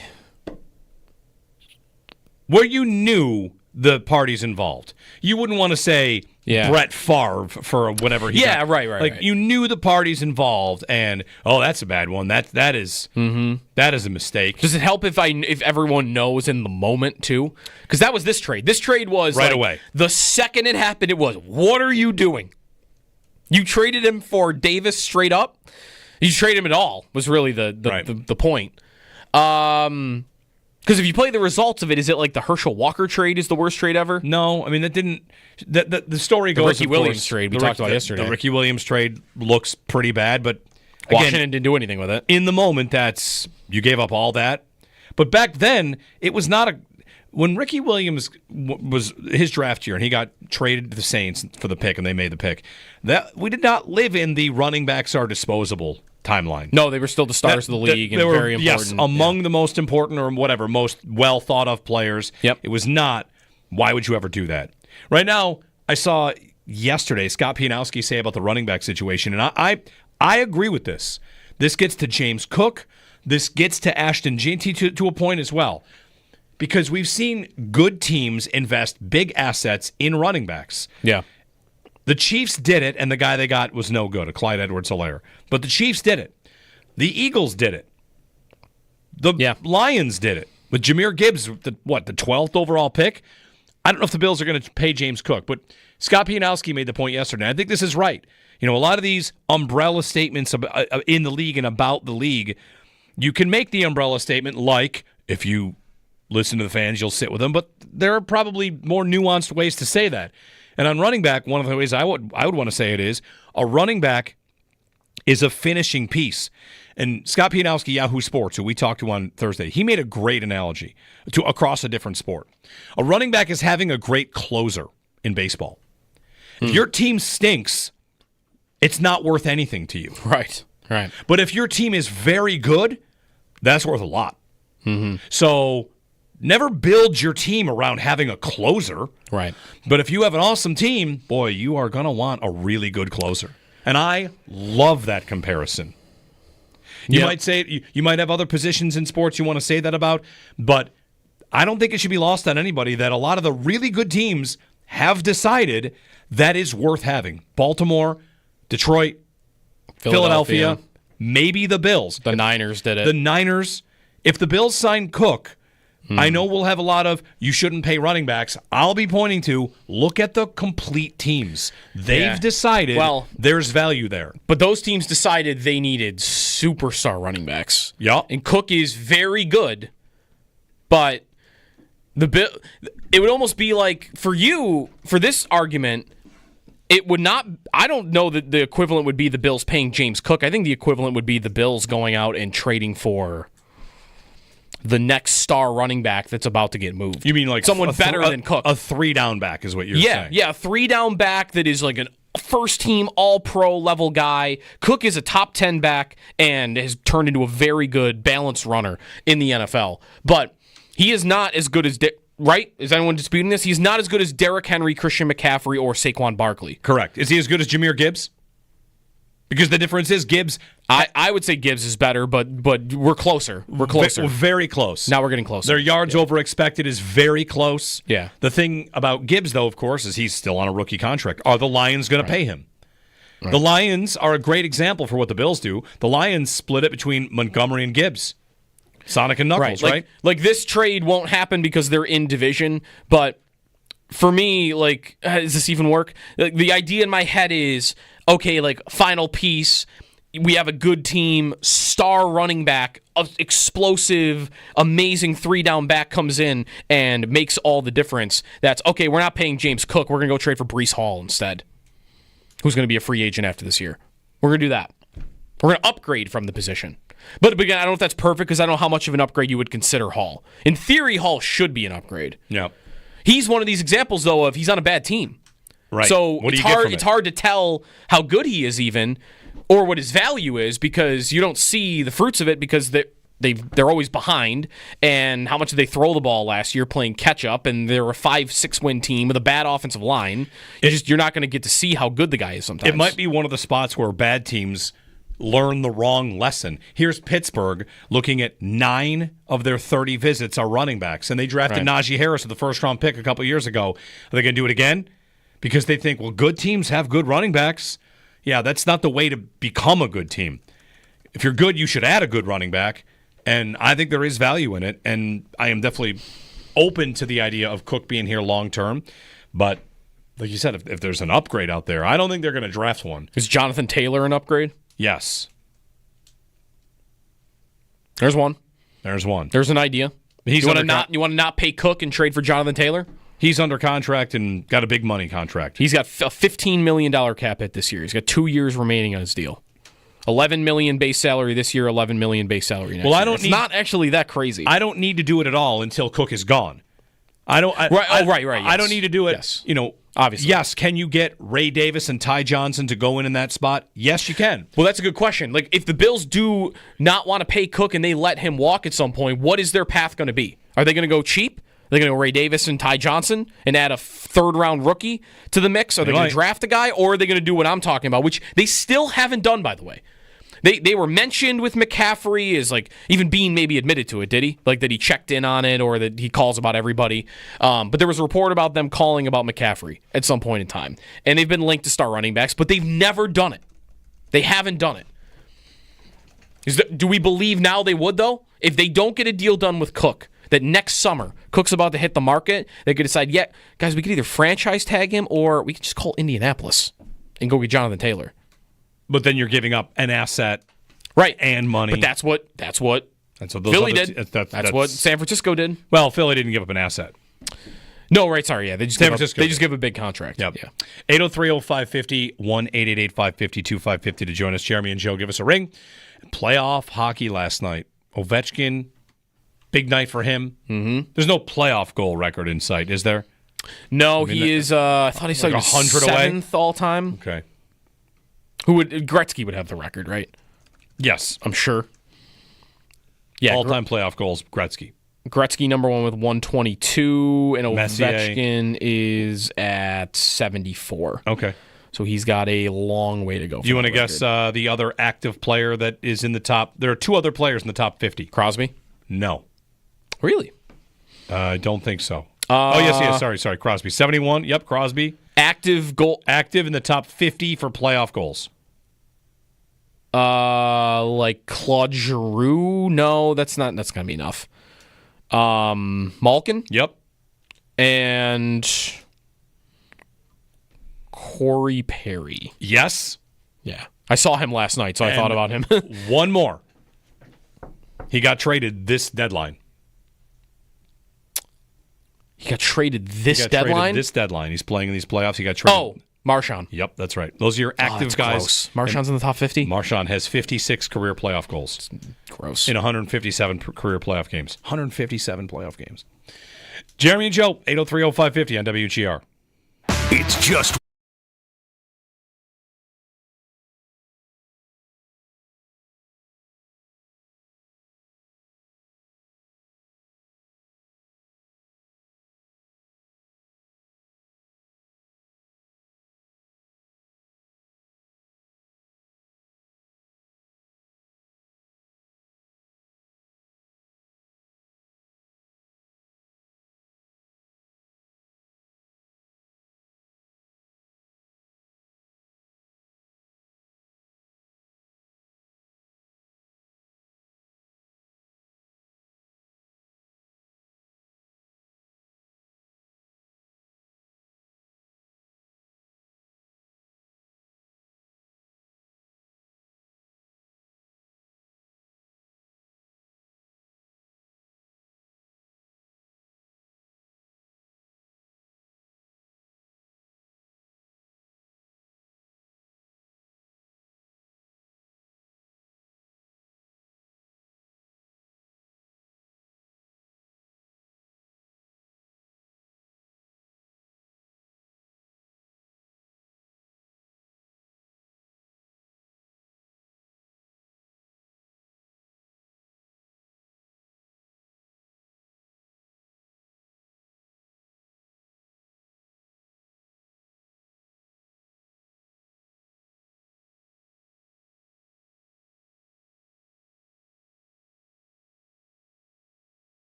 Where you knew the parties involved. You wouldn't want to say Brett Favre for whatever he got. Right. You knew the parties involved, and that's a bad one. That is a mistake. Does it help if everyone knows in the moment too? Because that was this trade. This trade was right away. The second it happened, it was, what are you doing? You traded him for Davis straight up. You trade him at all was really the point. Because if you play the results of it, is it like the Herschel Walker trade is the worst trade ever? No, I mean that didn't. The story goes. The Ricky Williams trade we talked about yesterday. The Ricky Williams trade looks pretty bad, but again, Washington didn't do anything with it. In the moment, you gave up all that. But back then, it was not when Ricky Williams was his draft year and he got traded to the Saints for the pick and they made the pick. That we did not live in the running backs are disposable timeline. No, they were still the stars of the league and very important. Yes, among the most important or whatever, most well thought of players. Yep. It was not, why would you ever do that? Right now, I saw yesterday Scott Pianowski say about the running back situation, and I agree with this. This gets to James Cook. This gets to Ashton Jeanty to a point as well. Because we've seen good teams invest big assets in running backs. Yeah. The Chiefs did it, and the guy they got was no good, a Clyde Edwards-Helaire. But the Chiefs did it. The Eagles did it. The Lions did it. With Jahmyr Gibbs, the 12th overall pick? I don't know if the Bills are going to pay James Cook, but Scott Pianowski made the point yesterday, and I think this is right. You know, a lot of these umbrella statements in the league and about the league, you can make the umbrella statement like, if you listen to the fans, you'll sit with them, but there are probably more nuanced ways to say that. And on running back, one of the ways I would want to say it is a running back is a finishing piece. And Scott Pianowski, Yahoo Sports, who we talked to on Thursday, he made a great analogy across a different sport. A running back is having a great closer in baseball. If your team stinks, it's not worth anything to you. Right. But if your team is very good, that's worth a lot. Mm-hmm. So never build your team around having a closer. Right. But if you have an awesome team, boy, you are going to want a really good closer. And I love that comparison. You might say you might have other positions in sports you want to say that about, but I don't think it should be lost on anybody that a lot of the really good teams have decided that is worth having. Baltimore, Detroit, Philadelphia, maybe the Bills. The Niners did it. The Niners. If the Bills sign Cook, I know we'll have a lot of you shouldn't pay running backs. I'll be pointing to look at the complete teams. They've decided there's value there. But those teams decided they needed superstar running backs. Yeah. And Cook is very good, but it would almost be like for this argument, it would not. I don't know that the equivalent would be the Bills paying James Cook. I think the equivalent would be the Bills going out and trading for the next star running back that's about to get moved. You mean like someone better than Cook? A 3-down back is what you're saying. Yeah, a 3-down back that is like a first-team All-Pro level guy. Cook is a top 10 back and has turned into a very good balanced runner in the NFL. But he is not as good as right? Is anyone disputing this? He's not as good as Derrick Henry, Christian McCaffrey, or Saquon Barkley. Correct. Is he as good as Jahmyr Gibbs? Because the difference is Gibbs. I would say Gibbs is better, but we're closer. We're closer. We're very close. Now we're getting closer. Their yards over expected is very close. Yeah. The thing about Gibbs, though, of course, is he's still on a rookie contract. Are the Lions going to pay him? Right. The Lions are a great example for what the Bills do. The Lions split it between Montgomery and Gibbs. Sonic and Knuckles, right? Like this trade won't happen because they're in division, but for me, does this even work? The idea in my head is, okay, final piece, we have a good team, star running back, explosive, amazing 3-down back comes in and makes all the difference. That's, okay, we're not paying James Cook. We're going to go trade for Breece Hall instead, who's going to be a free agent after this year. We're going to do that. We're going to upgrade from the position. But again, I don't know if that's perfect because I don't know how much of an upgrade you would consider Hall. In theory, Hall should be an upgrade. Yeah. He's one of these examples, though, of he's on a bad team. Right. So what do it's you get hard. from It's it? hard to tell how good he is, even, or what his value is, because you don't see the fruits of it because they're always behind. And how much did they throw the ball last year playing catch up? And they're a 5-6 win team with a bad offensive line. You're not going to get to see how good the guy is sometimes. It might be one of the spots where bad teams learn the wrong lesson. Here's Pittsburgh looking at 9 of their 30 visits are running backs, and they drafted Najee Harris with the first-round pick a couple years ago. Are they going to do it again? Because they think, well, good teams have good running backs. Yeah, that's not the way to become a good team. If you're good, you should add a good running back, and I think there is value in it, and I am definitely open to the idea of Cook being here long-term, but like you said, if there's an upgrade out there, I don't think they're going to draft one. Is Jonathan Taylor an upgrade? Yes. There's one. There's one. There's an idea. You want to not pay Cook and trade for Jonathan Taylor? He's under contract and got a big money contract. He's got a $15 million cap hit this year. He's got 2 years remaining on his deal. $11 million base salary this year, $11 million base salary next year. It's not actually that crazy. I don't need to do it at all until Cook is gone. Right. Yes. I don't need to do it. Yes. Obviously. Yes. Can you get Ray Davis and Ty Johnson to go in that spot? Yes, you can. Well, that's a good question. Like, if the Bills do not want to pay Cook and they let him walk at some point, what is their path going to be? Are they going to go cheap? Are they going to go Ray Davis and Ty Johnson and add a third-round rookie to the mix? Are they going to draft a guy? Or are they going to do what I'm talking about, which they still haven't done, by the way? They were mentioned with McCaffrey as, like, even Bean maybe admitted to it, did he? Like, that he checked in on it or that he calls about everybody. But there was a report about them calling about McCaffrey at some point in time. And they've been linked to star running backs, but they've never done it. They haven't done it. Do we believe now they would, though? If they don't get a deal done with Cook, that next summer, Cook's about to hit the market, they could decide, yeah, guys, we could either franchise tag him or we could just call Indianapolis and go get Jonathan Taylor. But then you're giving up an asset, right, and money. But that's what Philly did. That's what San Francisco did. Well, Philly didn't give up an asset. No, right, sorry, yeah. They just give a big contract. Yep. Yeah. 803-0550, 1-888-550-2550 to join us. Jeremy and Joe, give us a ring. Playoff hockey last night. Ovechkin, big night for him. Mm-hmm. There's no playoff goal record in sight, is there? No, he is, I thought he said like 100 7th all time. Okay. Gretzky would have the record, right? Yes. I'm sure. Yeah, all-time playoff goals, Gretzky. Gretzky number 1 with 122, and Messier. Ovechkin is at 74. Okay. So he's got a long way to go. Do you want to guess the other active player that is in the top? There are 2 other players in the top 50. Crosby? No. Really? I don't think so. Yes. Sorry. Crosby. 71. Yep, Crosby. Active in the top 50 for playoff goals. Like Claude Giroux? No, that's gonna be enough. Malkin? Yep. And Corey Perry. Yes. Yeah. I saw him last night, so I thought about him. One more. He got traded this deadline. He got traded this deadline? This deadline. He's playing in these playoffs. He got traded. Oh, Marchand. Yep, that's right. Those are your active guys. Gross. Marchand's in the top 50? Marchand has 56 career playoff goals. Gross. In 157 career playoff games. 157 playoff games. Jeremy and Joe, 803-0550 on WGR. It's just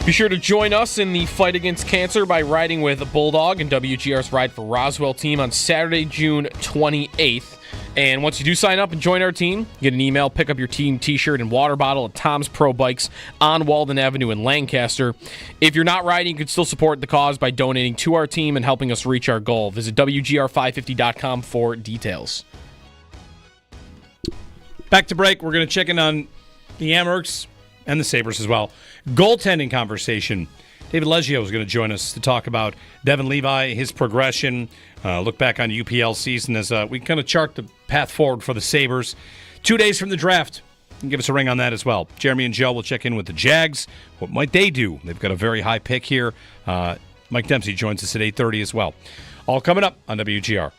Be sure to join us in the fight against cancer by riding with Bulldog and WGR's Ride for Roswell team on Saturday, June 28th. And once you do sign up and join our team, get an email, pick up your team t-shirt and water bottle at Tom's Pro Bikes on Walden Avenue in Lancaster. If you're not riding, you can still support the cause by donating to our team and helping us reach our goal. Visit WGR550.com for details. Back to break. We're going to check in on the Amherst and the Sabres as well. Goaltending conversation. David Leggio is going to join us to talk about Devin Levi, his progression, look back on UPL season as we kind of chart the path forward for the Sabres. 2 days from the draft. You can give us a ring on that as well. Jeremy and Joe will check in with the Jags. What might they do? They've got a very high pick here. Mike Dempsey joins us at 8:30 as well. All coming up on WGR.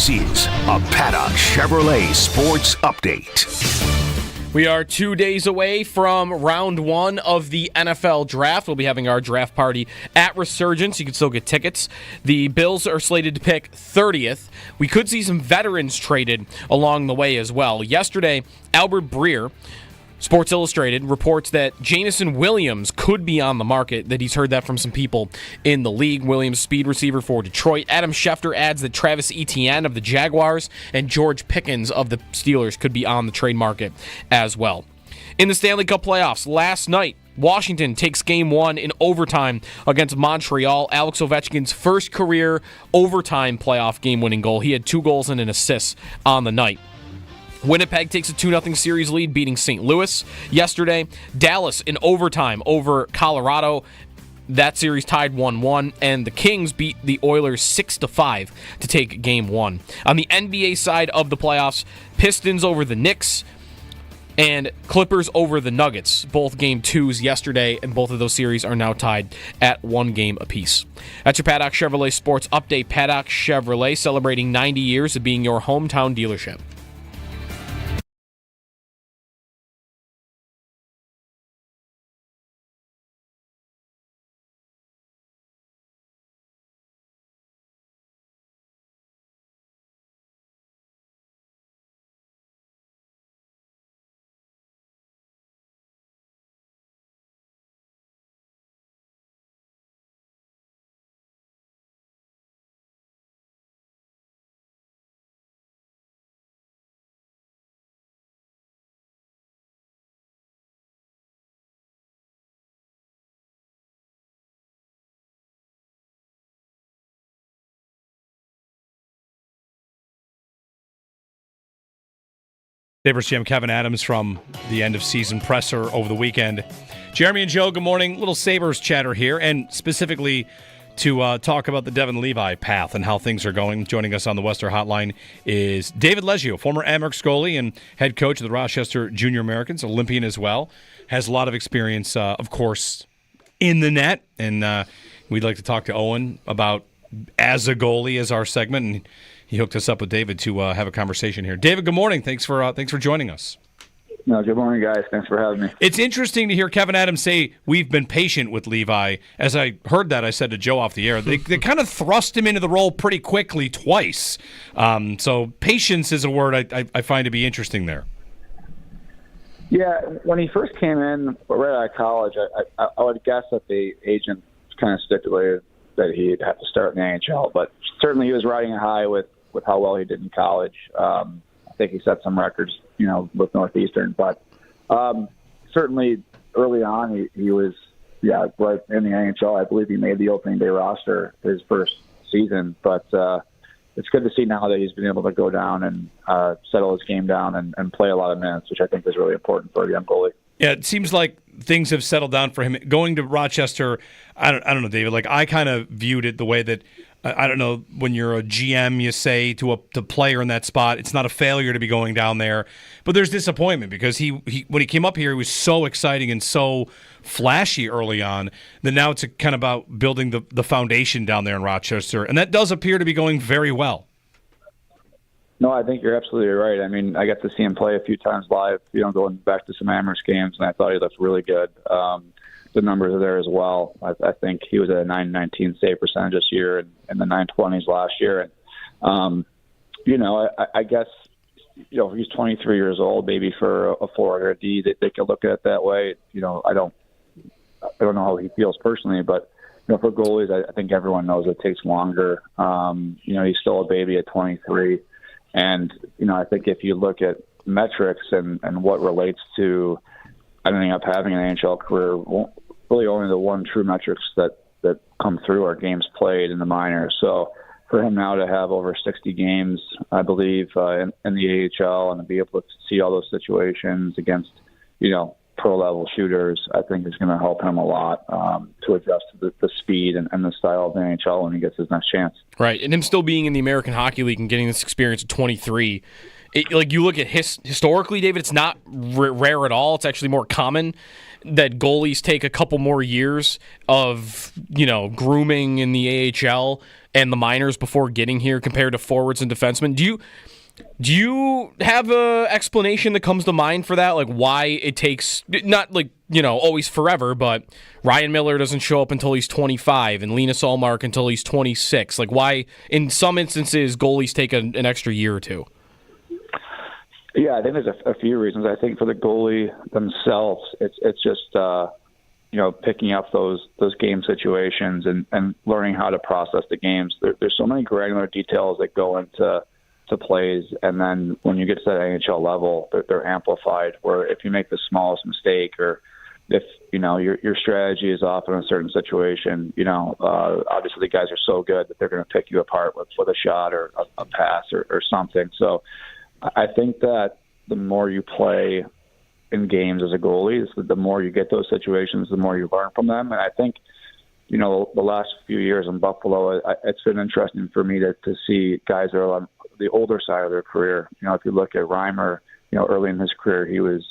This is a Paddock Chevrolet Sports Update. We are 2 days away from round one of the NFL draft. We'll be having our draft party at Resurgence. You can still get tickets. The Bills are slated to pick 30th. We could see some veterans traded along the way as well. Yesterday, Albert Breer, Sports Illustrated, reports that Jamison Williams could be on the market, that he's heard that from some people in the league. Williams, speed receiver for Detroit. Adam Schefter adds that Travis Etienne of the Jaguars and George Pickens of the Steelers could be on the trade market as well. In the Stanley Cup playoffs, last night, Washington takes game one in overtime against Montreal. Alex Ovechkin's first career overtime playoff game-winning goal. He had 2 goals and an assist on the night. Winnipeg takes a 2-0 series lead, beating St. Louis. Yesterday, Dallas in overtime over Colorado. That series tied 1-1, and the Kings beat the Oilers 6-5 to take game one. On the NBA side of the playoffs, Pistons over the Knicks and Clippers over the Nuggets. Both game twos yesterday, and both of those series are now tied at 1 game apiece. That's your Paddock Chevrolet Sports Update. Paddock Chevrolet celebrating 90 years of being your hometown dealership. Sabres GM Kevin Adams from the end-of-season presser over the weekend. Jeremy and Joe, good morning. Little Sabres chatter here, and specifically to talk about the Devin Levi path and how things are going. Joining us on the Western Hotline is David Leggio, former Amherst goalie and head coach of the Rochester Junior Americans, Olympian as well. Has a lot of experience, of course, in the net, and we'd like to talk to Owen about as a goalie as our segment, and he hooked us up with David to have a conversation here. David, good morning. Thanks for joining us. No, good morning, guys. Thanks for having me. It's interesting to hear Kevin Adams say we've been patient with Levi. As I heard that, I said to Joe off the air, they kind of thrust him into the role pretty quickly twice. So patience is a word I find to be interesting there. Yeah, when he first came in right out of college, I would guess that the agent kind of stipulated that he'd have to start in the NHL. But certainly he was riding high with how well he did in college. I think he set some records, with Northeastern. But certainly early on, he was, right in the NHL. I believe he made the opening day roster his first season. But it's good to see now that he's been able to go down and settle his game down and play a lot of minutes, which I think is really important for a young goalie. Yeah, it seems like things have settled down for him. Going to Rochester, I don't know, David. Like, I kind of viewed it the way that, I don't know, when you're a GM, you say to a player in that spot, it's not a failure to be going down there. But there's disappointment because he when he came up here, he was so exciting and so flashy early on that now it's kind of about building the foundation down there in Rochester. And that does appear to be going very well. No, I think you're absolutely right. I mean, I got to see him play a few times live, going back to some Amherst games, and I thought he looked really good. The numbers are there as well. I think he was at a 919 save percentage this year and in the 920s last year. And, I guess, he's 23 years old, maybe for a forward or a D, they could look at it that way. I don't know how he feels personally, but, for goalies, I think everyone knows it takes longer. He's still a baby at 23. And, I think if you look at metrics and what relates to ending up having an NHL career, really only the one true metrics that come through are games played in the minors. So for him now to have over 60 games, I believe, in the AHL and to be able to see all those situations against, pro-level shooters, I think is going to help him a lot to adjust to the speed and the style of the NHL when he gets his next chance. Right, and him still being in the American Hockey League and getting this experience at 23 You look at historically, David, it's not rare at all. It's actually more common that goalies take a couple more years of grooming in the AHL and the minors before getting here compared to forwards and defensemen. Do you have a explanation that comes to mind for that? Like why it takes not always forever, but Ryan Miller doesn't show up until he's 25 and Linus Ullmark until he's 26. Like why in some instances goalies take an extra year or two? Yeah, I think there's a few reasons. I think for the goalie themselves, it's just picking up those game situations and learning how to process the games. There's so many granular details that go into plays, and then when you get to that NHL level, they're amplified. Where if you make the smallest mistake, or if your strategy is off in a certain situation, obviously the guys are so good that they're going to pick you apart with a shot or a pass or something. So I think that the more you play in games as a goalie, the more you get those situations, the more you learn from them. And I think, the last few years in Buffalo, it's been interesting for me to see guys that are on the older side of their career. If you look at Reimer, early in his career, he was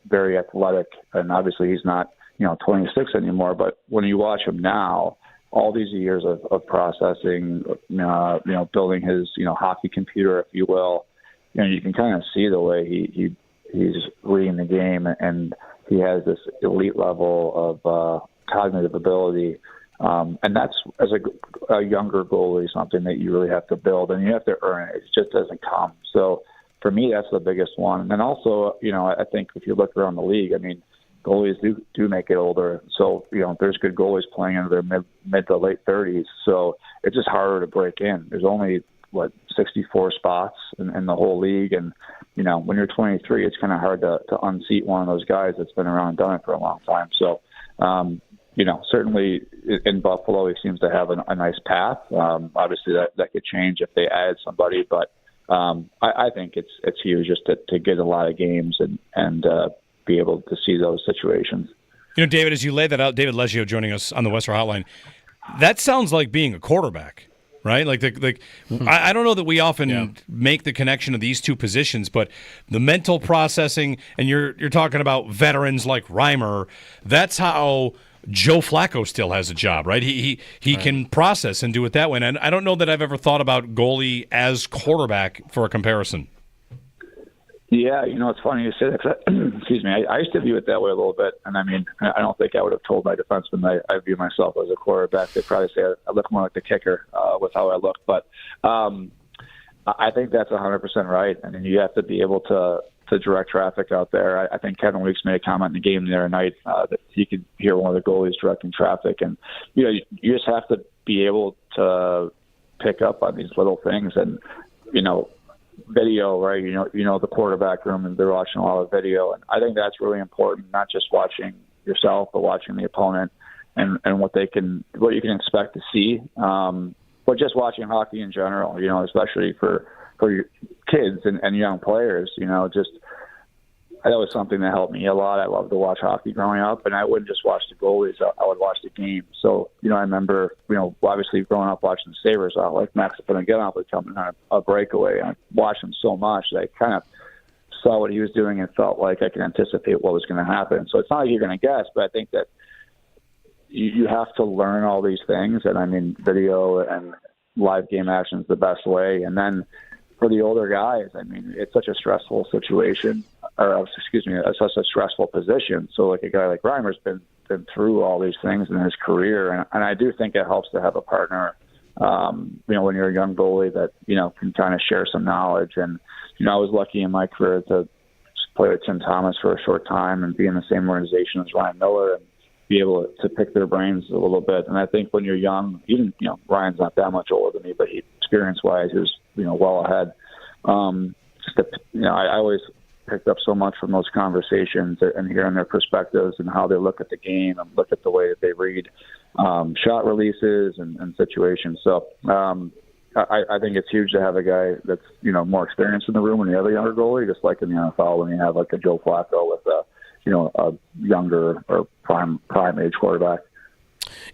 very athletic, and obviously he's not, 26 anymore. But when you watch him now, all these years of processing, building his, hockey computer, if you will, you can kind of see the way he's reading the game, and he has this elite level of cognitive ability. And that's, as a younger goalie, something that you really have to build, and you have to earn it. It just doesn't come. So for me, that's the biggest one. And then also, I think if you look around the league, goalies do make it older. So, there's good goalies playing into their mid to late 30s. So it's just harder to break in. There's only, 64 spots in the whole league. And, when you're 23, it's kind of hard to unseat one of those guys that's been around and done it for a long time. So, certainly in Buffalo, he seems to have a nice path. Obviously, that could change if they add somebody, but I think it's huge just to get a lot of games and be able to see those situations. David, as you lay that out, David Leggio joining us on the Western Hotline, that sounds like being a quarterback, right? I don't know that we often make the connection of these two positions, but the mental processing, and you're talking about veterans like Reimer, that's how Joe Flacco still has a job, right? He can process and do it that way. And I don't know that I've ever thought about goalie as quarterback for a comparison. Yeah, it's funny you say that. 'Cause excuse me, I used to view it that way a little bit. And I don't think I would have told my defensemen I view myself as a quarterback. They'd probably say I look more like the kicker with how I look. But I think that's 100% right. You have to be able to direct traffic out there. I think Kevin Weeks made a comment in the game the other night that he could hear one of the goalies directing traffic. And, you just have to be able to pick up on these little things. And, video, right? The quarterback room, and they're watching a lot of video. And I think that's really important, not just watching yourself, but watching the opponent and what you can expect to see. But just watching hockey in general, especially for your kids and young players, that was something that helped me a lot. I loved to watch hockey growing up, and I wouldn't just watch the goalies. I would watch the game. So, I remember, obviously growing up watching the Sabres, like Max Afinogenov would come in on a breakaway, and I watched him so much that I kind of saw what he was doing and felt like I could anticipate what was going to happen. So it's not like you're going to guess, but I think that you have to learn all these things. And video and live game action is the best way. And then for the older guys, it's such a stressful situation, it's such a stressful position. So like a guy like Reimer's been through all these things in his career. And I do think it helps to have a partner, when you're a young goalie that, can kind of share some knowledge. And, I was lucky in my career to play with Tim Thomas for a short time and be in the same organization as Ryan Miller and be able to pick their brains a little bit. And I think when you're young, even, Ryan's not that much older than me, but experience-wise, he was, well ahead. I always picked up so much from those conversations and hearing their perspectives and how they look at the game and look at the way that they read shot releases and situations. So I think it's huge to have a guy that's, more experienced in the room when you have a younger goalie, just like in the NFL when you have like a Joe Flacco with a younger or prime age quarterback.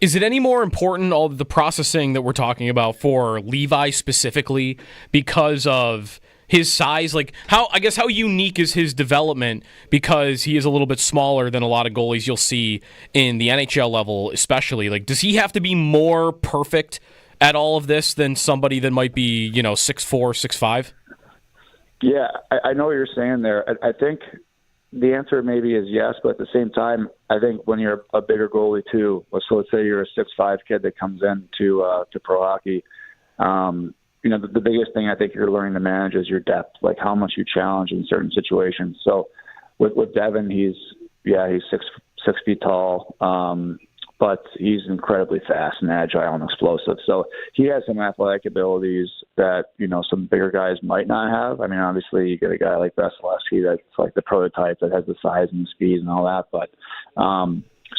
Is it any more important, all the processing that we're talking about for Levi specifically, because of his size, like how unique is his development, because he is a little bit smaller than a lot of goalies you'll see in the NHL level, especially. Like, does he have to be more perfect at all of this than somebody that might be 6'4", 6'5"? Yeah, I know what you're saying there. I think the answer maybe is yes, but at the same time, I think when you're a bigger goalie too, so let's say you're a 6'5" kid that comes in to pro hockey, the biggest thing I think you're learning to manage is your depth, like how much you challenge in certain situations. So with Devin, he's 6 feet tall, but he's incredibly fast and agile and explosive. So he has some athletic abilities that, some bigger guys might not have. I mean, obviously you get a guy like Vasilevsky that's like the prototype that has the size and the speed and all that. But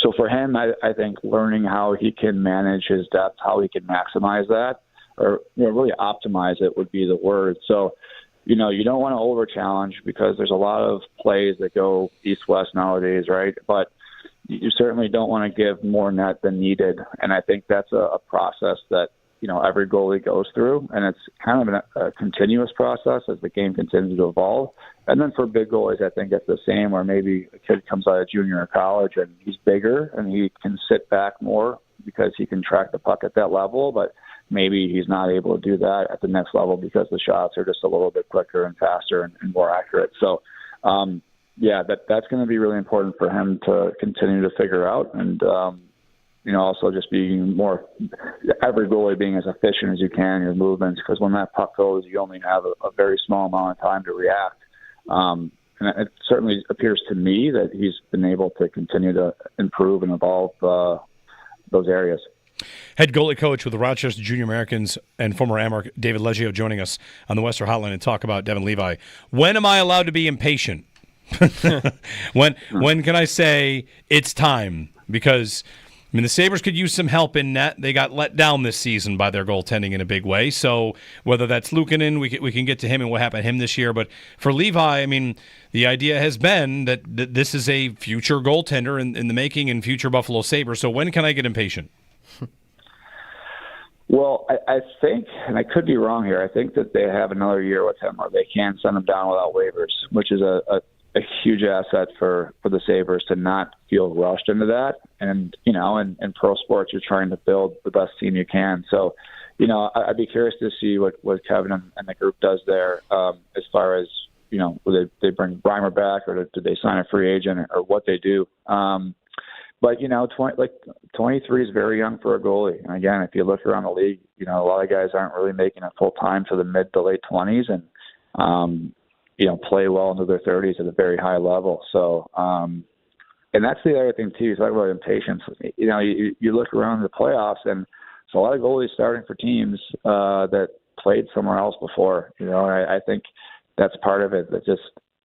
so for him, I think learning how he can manage his depth, how he can maximize that, or really optimize it would be the word. So, you don't want to over-challenge because there's a lot of plays that go east-west nowadays, right? But you certainly don't want to give more net than needed. And I think that's a process that, every goalie goes through. And it's kind of a continuous process as the game continues to evolve. And then for big goalies, I think it's the same, where maybe a kid comes out of junior or college and he's bigger and he can sit back more because he can track the puck at that level. But maybe he's not able to do that at the next level because the shots are just a little bit quicker and faster and more accurate. So, that's going to be really important for him to continue to figure out. And, also just being every goalie being as efficient as you can in your movements, because when that puck goes, you only have a very small amount of time to react. And it certainly appears to me that he's been able to continue to improve and evolve those areas. Head goalie coach with the Rochester Junior Americans and former Amark, David Leggio, joining us on the Western Hotline and talk about Devin Levi. When am I allowed to be impatient? When can I say it's time? Because the Sabres could use some help in net. They got let down this season by their goaltending in a big way. So whether that's Luukkonen, we can get to him and what happened to him this year. But for Levi, the idea has been that this is a future goaltender in the making and future Buffalo Sabres. So when can I get impatient? Well, I think, and I could be wrong here, I think that they have another year with him where they can send him down without waivers, which is a huge asset for the Sabres to not feel rushed into that. And, in pro sports, you're trying to build the best team you can. So, I'd be curious to see what Kevin and the group does there as far as, will they bring Reimer back, or do they sign a free agent, or what they do. But 23 is very young for a goalie. And again, if you look around the league, a lot of guys aren't really making it full time to the mid to late 20s, and play well into their 30s at a very high level. So, and that's the other thing too. You talk about impatience. You look around the playoffs, and there's a lot of goalies starting for teams that played somewhere else before. I think that's part of it. That just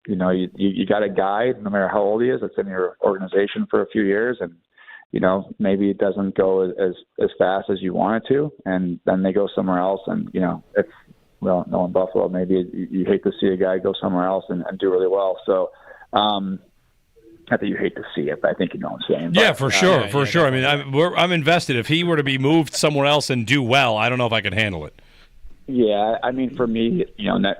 you got a guy, no matter how old he is, that's in your organization for a few years, and maybe it doesn't go as fast as you want it to, and then they go somewhere else, and it's in Buffalo, maybe you hate to see a guy go somewhere else and do really well. So, not that you hate to see it, but I think you know what I'm saying. Yeah, for sure. I'm invested. If he were to be moved somewhere else and do well, I don't know if I could handle it. Yeah, for me,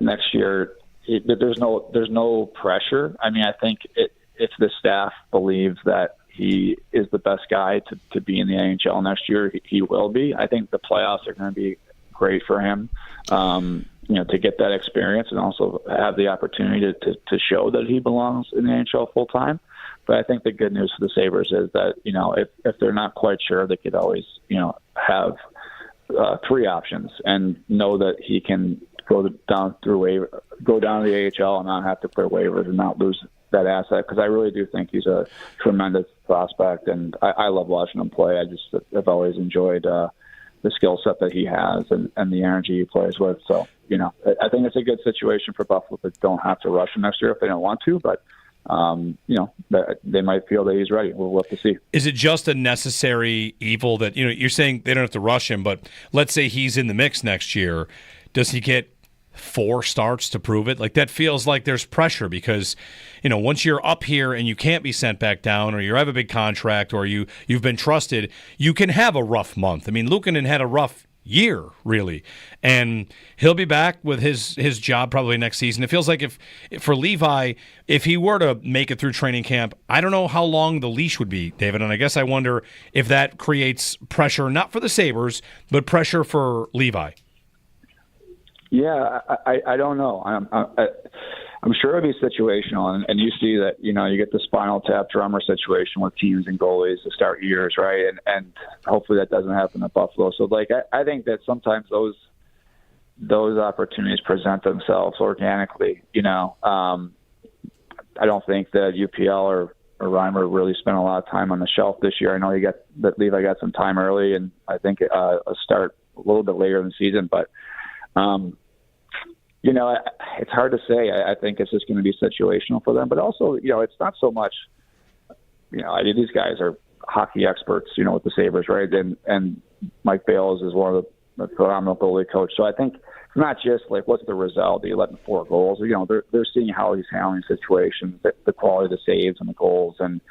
next year, there's no pressure. I think if the staff believes that he is the best guy to be in the NHL next year, he will be. I think the playoffs are going to be great for him, to get that experience and also have the opportunity to show that he belongs in the NHL full time. But I think the good news for the Sabres is that, if they're not quite sure, they could always, have three options and know that he can go down to the AHL and not have to clear waivers and not lose that asset. Because I really do think he's a tremendous prospect, and I love watching him play. I've always enjoyed the skill set that he has and the energy he plays with. So, I think it's a good situation for Buffalo that don't have to rush him next year if they don't want to, but they might feel that he's ready. We'll have to see. Is it just a necessary evil that, you're saying they don't have to rush him, but let's say he's in the mix next year. Does he get 4 starts to prove it? Like, that feels like there's pressure because, once you're up here and you can't be sent back down, or you have a big contract, or you've been trusted, you can have a rough month. Luukkonen had a rough year, really. And he'll be back with his job probably next season. It feels like if for Levi, if he were to make it through training camp, I don't know how long the leash would be, David. And I guess I wonder if that creates pressure, not for the Sabres, but pressure for Levi. Yeah, I don't know. I'm sure it'll be situational, and you see that, you get the spinal tap drummer situation with teams and goalies to start years, right? And hopefully that doesn't happen at Buffalo. So, I think that sometimes those opportunities present themselves organically. I don't think that UPL or Reimer really spent a lot of time on the shelf this year. I know that Levi got some time early, and I think a start a little bit later in the season, but. It's hard to say. I think it's just going to be situational for them. But also, it's not so much, these guys are hockey experts, with the Sabres, right? And Mike Bales is one of the phenomenal goalie coach. So I think it's not just what's the result, the 4 goals. They're seeing how he's handling situations, the quality of the saves and the goals. And,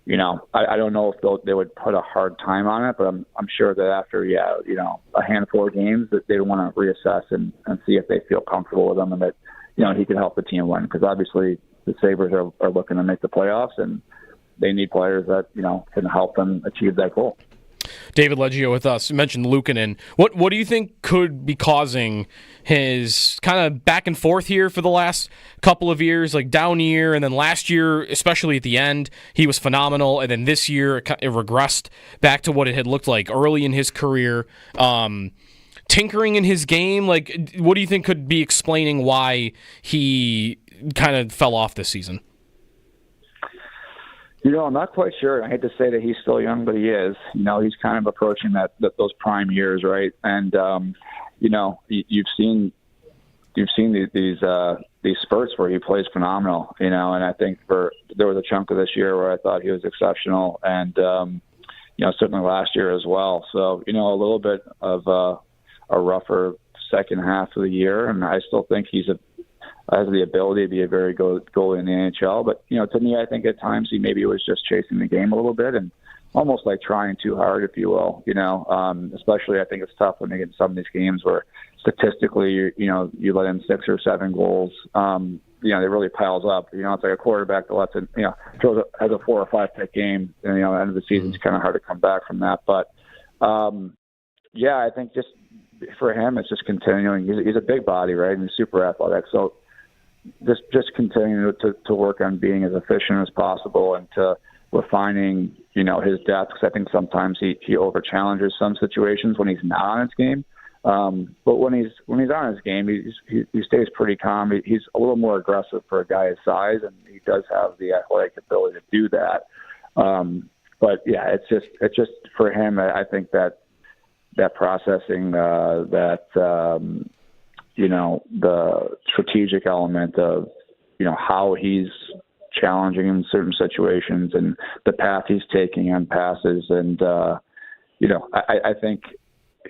I don't know if they would put a hard time on it, but I'm sure that after, a handful of games that they want to reassess and see if they feel comfortable with him and that, he can help the team win. Because obviously the Sabres are looking to make the playoffs and they need players that, can help them achieve that goal. David Leggio with us. You mentioned Luukkonen. What do you think could be causing his kind of back and forth here for the last couple of years, like down year, and then last year, especially at the end, he was phenomenal, and then this year it regressed back to what it had looked like early in his career. Tinkering in his game, what do you think could be explaining why he kind of fell off this season? I'm not quite sure. I hate to say that he's still young, but he is. He's kind of approaching those prime years, right? And you've seen these spurts where he plays phenomenal. And I think there was a chunk of this year where I thought he was exceptional, and certainly last year as well. So a little bit of a rougher second half of the year, and I still think has the ability to be a very good goalie in the NHL. But, to me, I think at times he maybe was just chasing the game a little bit and almost like trying too hard, if you will, especially I think it's tough when they get in some of these games where statistically, you let in 6 or 7 goals, it really piles up. It's like a quarterback that lets in, has a 4 or 5 pick game, and, the end of the season, it's kind of hard to come back from that. But, I think just for him, it's just continuing. He's a big body, right? And he's super athletic. So, just continuing to work on being as efficient as possible and to refining, his depth. Because I think sometimes he over-challenges some situations when he's not on his game. But when he's on his game, he stays pretty calm. He's a little more aggressive for a guy his size, and he does have the athletic ability to do that. But yeah, it's just for him. I think that processing the strategic element of, how he's challenging in certain situations and the path he's taking on passes. And, I think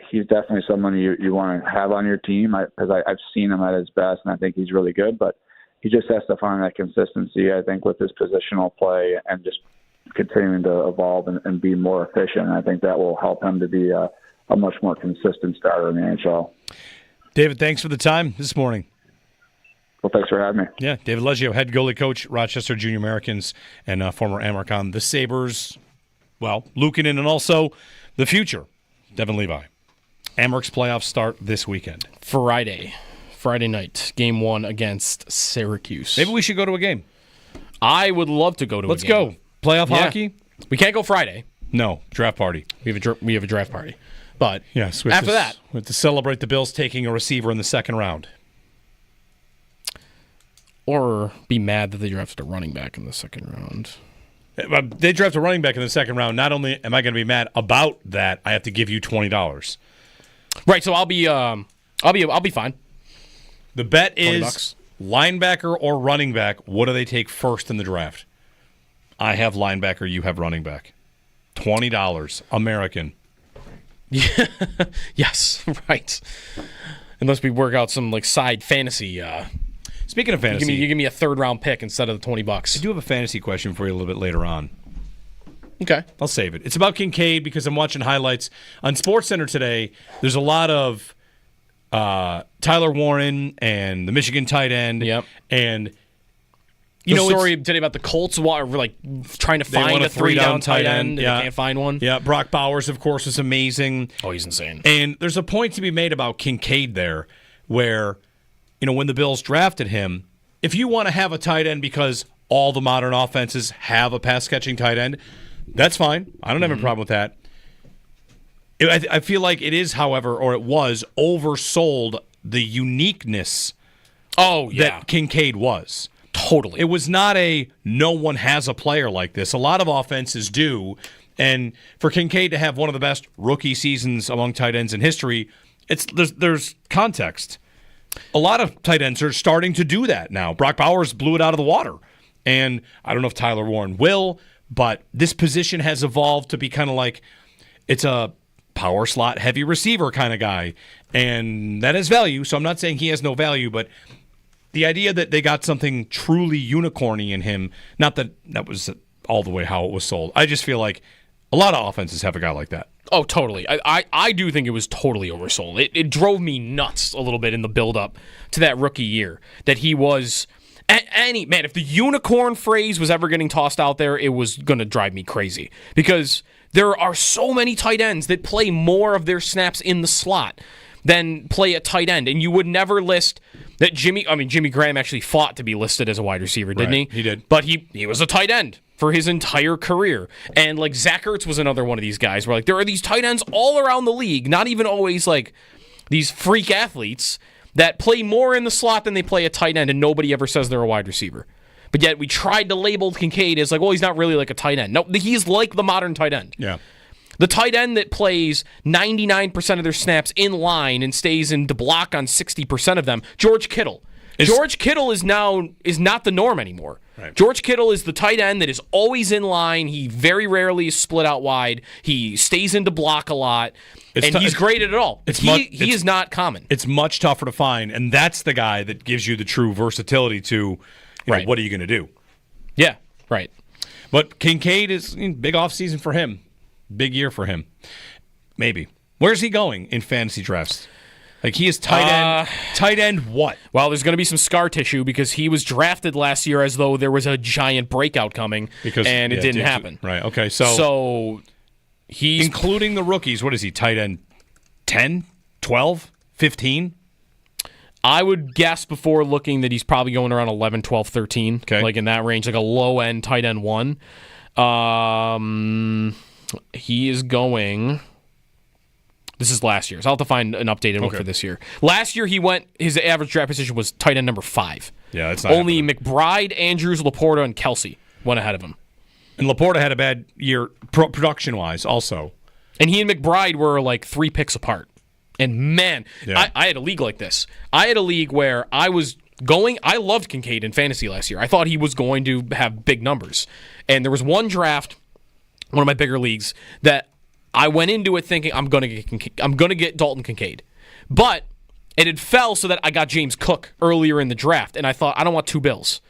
he's definitely someone you want to have on your team because I've seen him at his best, and I think he's really good. But he just has to find that consistency, I think, with his positional play and just continuing to evolve and be more efficient. And I think that will help him to be a much more consistent starter in the NHL. David, thanks for the time this morning. Well, thanks for having me. Yeah, David Leggio, head goalie coach, Rochester Junior Americans, and former Amark on the Sabres. Well, Luukkonen, and also the future, Devin Levi. Amark's playoffs start this weekend. Friday night, game 1 against Syracuse. Maybe we should go to a game. I would love to go to a game. Let's go. Playoff hockey? We can't go Friday. No, draft party. We have a draft party. But yes, after that, we have to celebrate the Bills taking a receiver in the second round. Or be mad that they drafted a running back in the second round. They draft a running back in the second round. Not only am I going to be mad about that, I have to give you $20. Right, so I'll be fine. The bet is $20. Linebacker or running back. What do they take first in the draft? I have linebacker. You have running back. $20 American. Yeah. Yes, right. Unless we work out some side fantasy. Speaking of fantasy, you give me a third round pick instead of the $20. I do have a fantasy question for you a little bit later on. Okay. I'll save it. It's about Kincaid because I'm watching highlights. On SportsCenter today, there's a lot of Tyler Warren and the Michigan tight end. Yep. And, the story today about the Colts were like trying to find a three-down tight end, and they can't find one. Yeah, Brock Bowers, of course, is amazing. Oh, he's insane. And there's a point to be made about Kincaid there where, when the Bills drafted him, if you want to have a tight end because all the modern offenses have a pass-catching tight end, that's fine. I don't have a problem with that. I feel like it is, however, or it was, oversold the uniqueness that Kincaid was. Totally. It was not no one has a player like this. A lot of offenses do. And for Kincaid to have one of the best rookie seasons among tight ends in history, there's context. A lot of tight ends are starting to do that now. Brock Bowers blew it out of the water. And I don't know if Tyler Warren will, but this position has evolved to be kind of like it's a power slot heavy receiver kind of guy. And that has value. So I'm not saying he has no value, but the idea that they got something truly unicorny in him, not that was all the way how it was sold. I just feel like a lot of offenses have a guy like that. Oh, totally. I do think it was totally oversold. It drove me nuts a little bit in the build-up to that rookie year that he was... Man, if the unicorn phrase was ever getting tossed out there, it was going to drive me crazy. Because there are so many tight ends that play more of their snaps in the slot than play at tight end. And you would never list that Jimmy Graham actually fought to be listed as a wide receiver, didn't he? He did. But he was a tight end for his entire career. And like Zach Ertz was another one of these guys where like there are these tight ends all around the league, not even always like these freak athletes that play more in the slot than they play at tight end, and nobody ever says they're a wide receiver. But yet we tried to label Kincaid as like, well, he's not really like a tight end. No, he's like the modern tight end. Yeah. The tight end that plays 99% of their snaps in line and stays in the block on 60% of them, George Kittle. George Kittle is not the norm anymore. Right. George Kittle is the tight end that is always in line. He very rarely is split out wide. He stays into block a lot, and he's great at it all. He is not common. It's much tougher to find, and that's the guy that gives you the true versatility to, Right. What are you going to do? Yeah, right. But Kincaid is big offseason for him. Big year for him. Maybe. Where's he going in fantasy drafts? Like he is tight end. Tight end what? Well, there's going to be some scar tissue because he was drafted last year as though there was a giant breakout coming, and it didn't happen. Right. Okay. So he's including the rookies. What is he? Tight end 10, 12, 15? I would guess before looking that he's probably going around 11, 12, 13. Okay. Like in that range, like a low end tight end 1. He is going. This is last year, so I'll have to find an updated one for this year. Last year, his average draft position was tight end number 5. Yeah, that's not only happening. McBride, Andrews, Laporta, and Kelsey went ahead of him. And Laporta had a bad year production-wise also. And he and McBride were like 3 picks apart. And man, Yeah. I had a league like this. I had a league where I loved Kincaid in fantasy last year. I thought he was going to have big numbers. And there was one draft, one of my bigger leagues, that I went into it thinking I'm going to get Dalton Kincaid. But it had fell so that I got James Cook earlier in the draft, and I thought I don't want 2 Bills.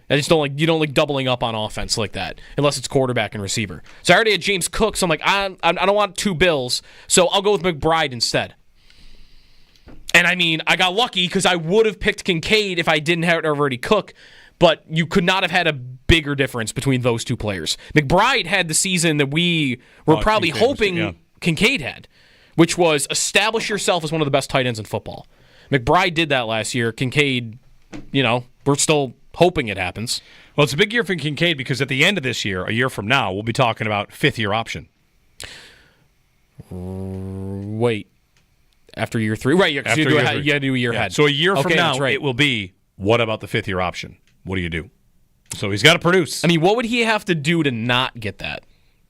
I just don't like doubling up on offense like that unless it's quarterback and receiver. So I already had James Cook, so I'm like I don't want 2 Bills, so I'll go with McBride instead. And I mean, I got lucky because I would have picked Kincaid if I didn't have already Cook, but you could not have had a bigger difference between those 2 players. McBride had the season that we were probably hoping Kincaid had, which was establish yourself as one of the best tight ends in football. McBride did that last year. Kincaid, we're still hoping it happens. Well, it's a big year for Kincaid because at the end of this year, a year from now, we'll be talking about 5th-year option. Wait. After year 3? Right, because you got to do a year ahead. So a year from now, right. It will be, what about the 5th-year option? What do you do? So he's got to produce. I mean, what would he have to do to not get that?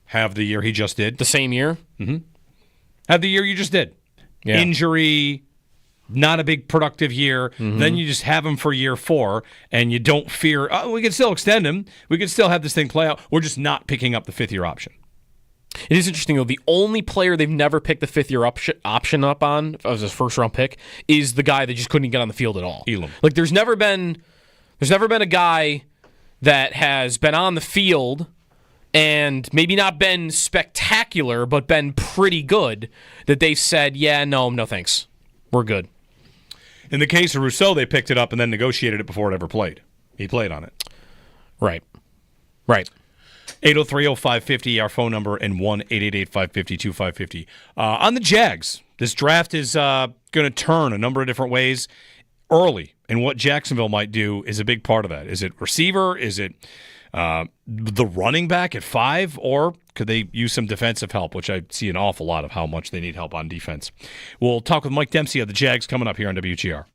Have the year he just did. The same year? Mm-hmm. Have the year you just did. Yeah. Injury, not a big productive year. Mm-hmm. Then you just have him for year 4, and you don't fear, we can still extend him. We can still have this thing play out. We're just not picking up the 5th-year option. It is interesting, though. The only player they've never picked the 5th-year option up on as his first-round pick is the guy that just couldn't get on the field at all. Elam. Like, there's never been a guy that has been on the field and maybe not been spectacular, but been pretty good, that they've said, yeah, no thanks. We're good. In the case of Rousseau, they picked it up and then negotiated it before it ever played. He played on it. Right. 803-0550, our phone number, and 1-888-550-2550. On the Jags, this draft is going to turn a number of different ways early, and what Jacksonville might do is a big part of that. Is it receiver? Is it the running back at 5? Or could they use some defensive help, which I see an awful lot of how much they need help on defense. We'll talk with Mike Dempsey of the Jags coming up here on WGR.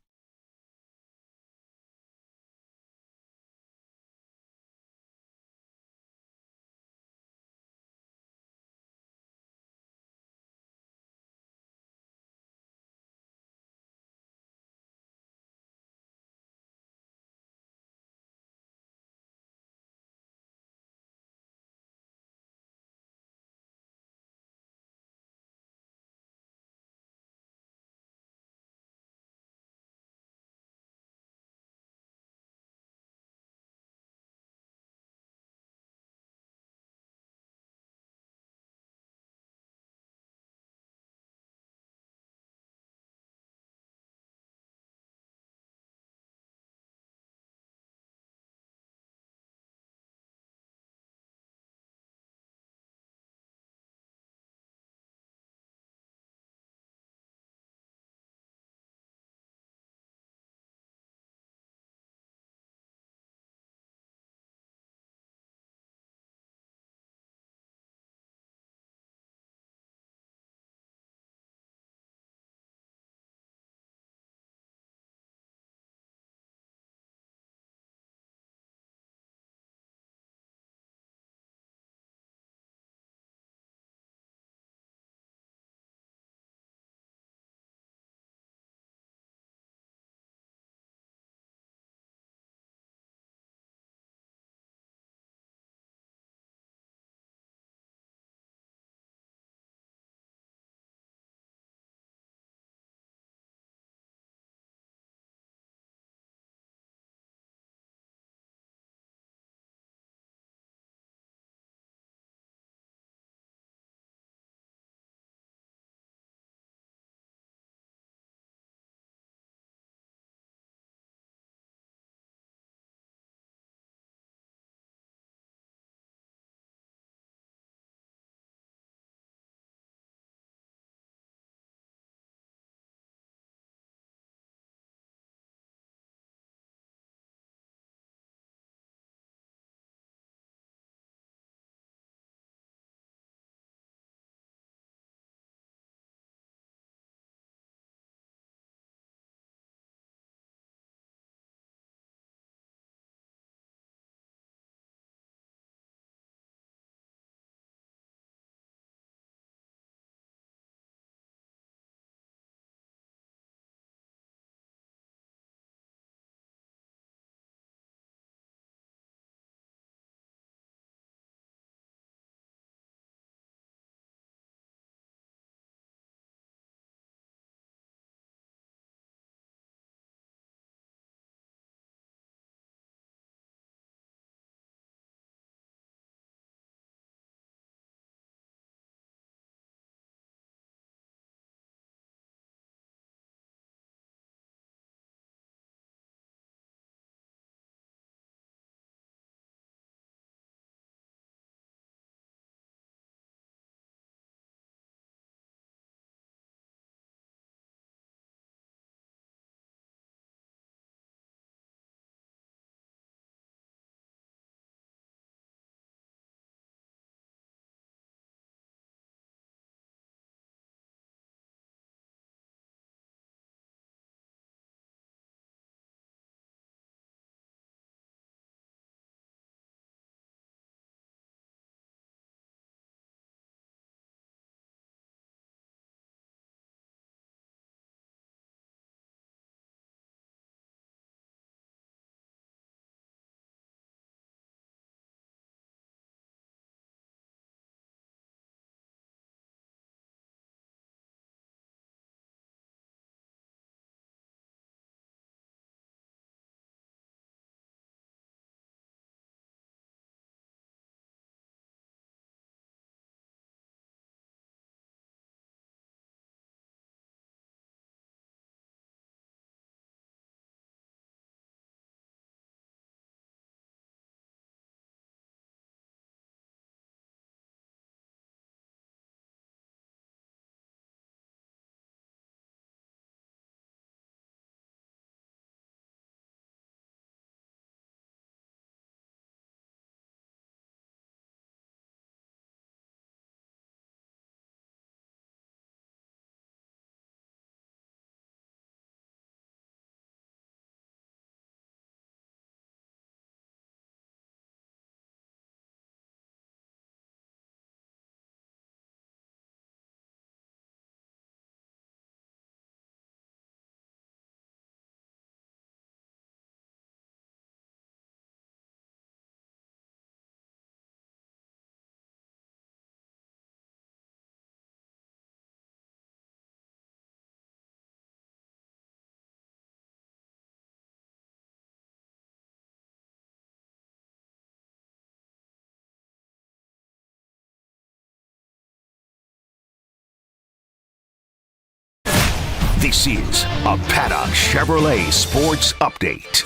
This is a Paddock Chevrolet Sports Update.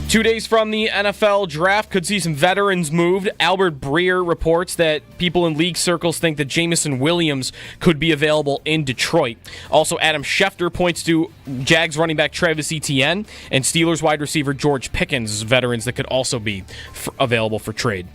2 days from the NFL draft, could see some veterans moved. Albert Breer reports that people in league circles think that Jamison Williams could be available in Detroit. Also, Adam Schefter points to Jags running back Travis Etienne and Steelers wide receiver George Pickens as veterans that could also be available for trade.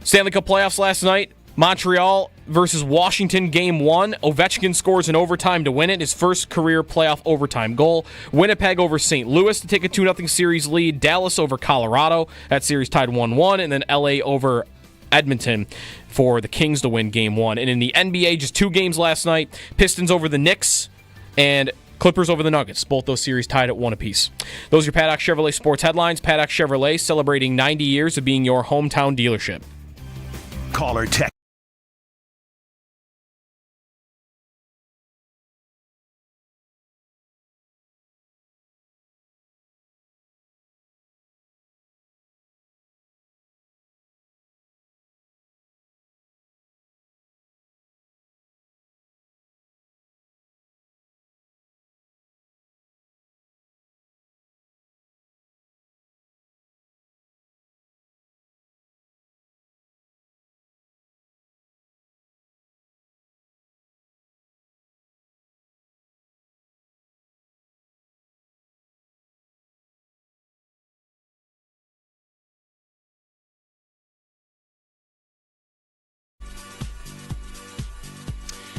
Stanley Cup playoffs last night. Montreal versus Washington, Game 1. Ovechkin scores in overtime to win it, his first career playoff overtime goal. Winnipeg over St. Louis to take a 2-0 series lead. Dallas over Colorado. That series tied 1-1. And then LA over Edmonton for the Kings to win Game 1. And in the NBA, just 2 games last night. Pistons over the Knicks and Clippers over the Nuggets. Both those series tied at 1 apiece. Those are your Paddock Chevrolet sports headlines. Paddock Chevrolet celebrating 90 years of being your hometown dealership. Caller text.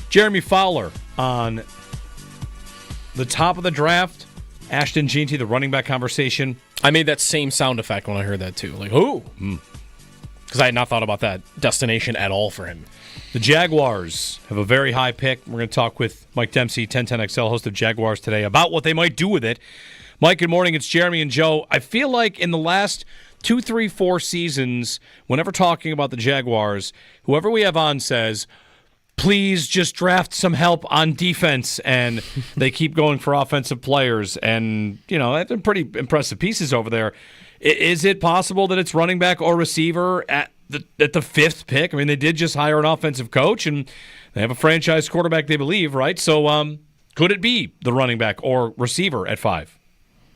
Jeremy Fowler on the top of the draft. Ashton Jeanty, the running back conversation. I made that same sound effect when I heard that too. Like, ooh. Because I had not thought about that destination at all for him. The Jaguars have a very high pick. We're going to talk with Mike Dempsey, 1010XL, host of Jaguars Today, about what they might do with it. Mike, good morning. It's Jeremy and Joe. I feel like in the last 2, 3, 4 seasons, whenever talking about the Jaguars, whoever we have on says, please just draft some help on defense, and they keep going for offensive players. And, you know, they've been pretty impressive pieces over there. Is it possible that it's running back or receiver at the 5th pick? I mean, they did just hire an offensive coach, and they have a franchise quarterback, they believe, right? So could it be the running back or receiver at 5?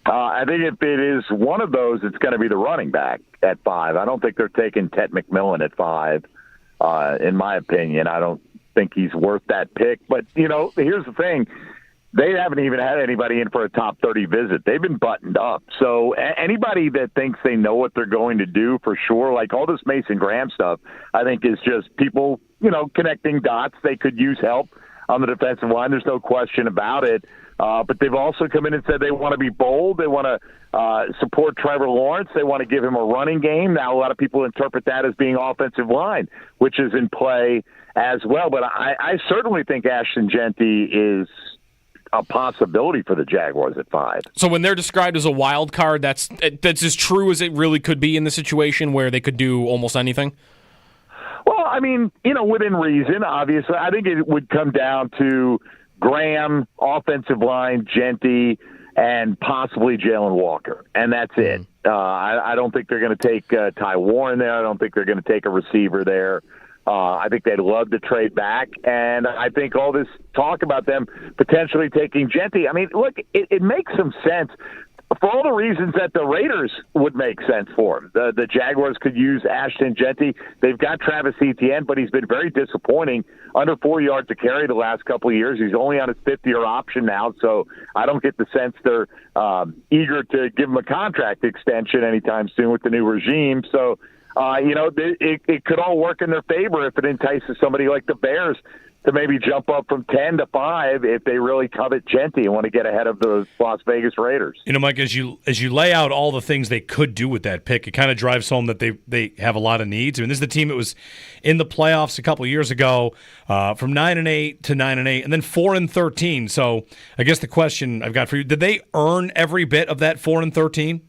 I think if it is one of those, it's going to be the running back at 5. I don't think they're taking Ted McMillan at 5, in my opinion. I don't think he's worth that pick. But, you know, here's the thing. They haven't even had anybody in for a top 30 visit. They've been buttoned up. So anybody that thinks they know what they're going to do for sure, like all this Mason Graham stuff, I think is just people, you know, connecting dots. They could use help on the defensive line. There's no question about it. But they've also come in and said they want to be bold. They want to support Trevor Lawrence. They want to give him a running game. Now, a lot of people interpret that as being offensive line, which is in play as well. But I certainly think Ashton Jeanty is a possibility for the Jaguars at 5. So when they're described as a wild card, that's as true as it really could be in the situation where they could do almost anything? Well, I mean, you know, within reason, obviously. I think it would come down to Graham, offensive line, Jeanty, and possibly Jalen Walker. And that's it. I don't think they're going to take Ty Warren there. I don't think they're going to take a receiver there. I think they'd love to trade back. And I think all this talk about them potentially taking Jeanty, I mean, look, it makes some sense. For all the reasons that the Raiders would make sense for him. The Jaguars could use Ashton Jeanty. They've got Travis Etienne, but he's been very disappointing. Under 4 yards to carry the last couple of years. He's only on his 5th-year option now, so I don't get the sense they're eager to give him a contract extension anytime soon with the new regime. So, you know, it could all work in their favor if it entices somebody like the Bears to maybe jump up from 10 to 5 if they really covet Jeanty and want to get ahead of the Las Vegas Raiders. You know, Mike, as you lay out all the things they could do with that pick, it kind of drives home that they have a lot of needs. I mean, this is the team that was in the playoffs a couple of years ago, from 9-8 to 9-8, and then 4-13. So I guess the question I've got for you: did they earn every bit of that 4-13?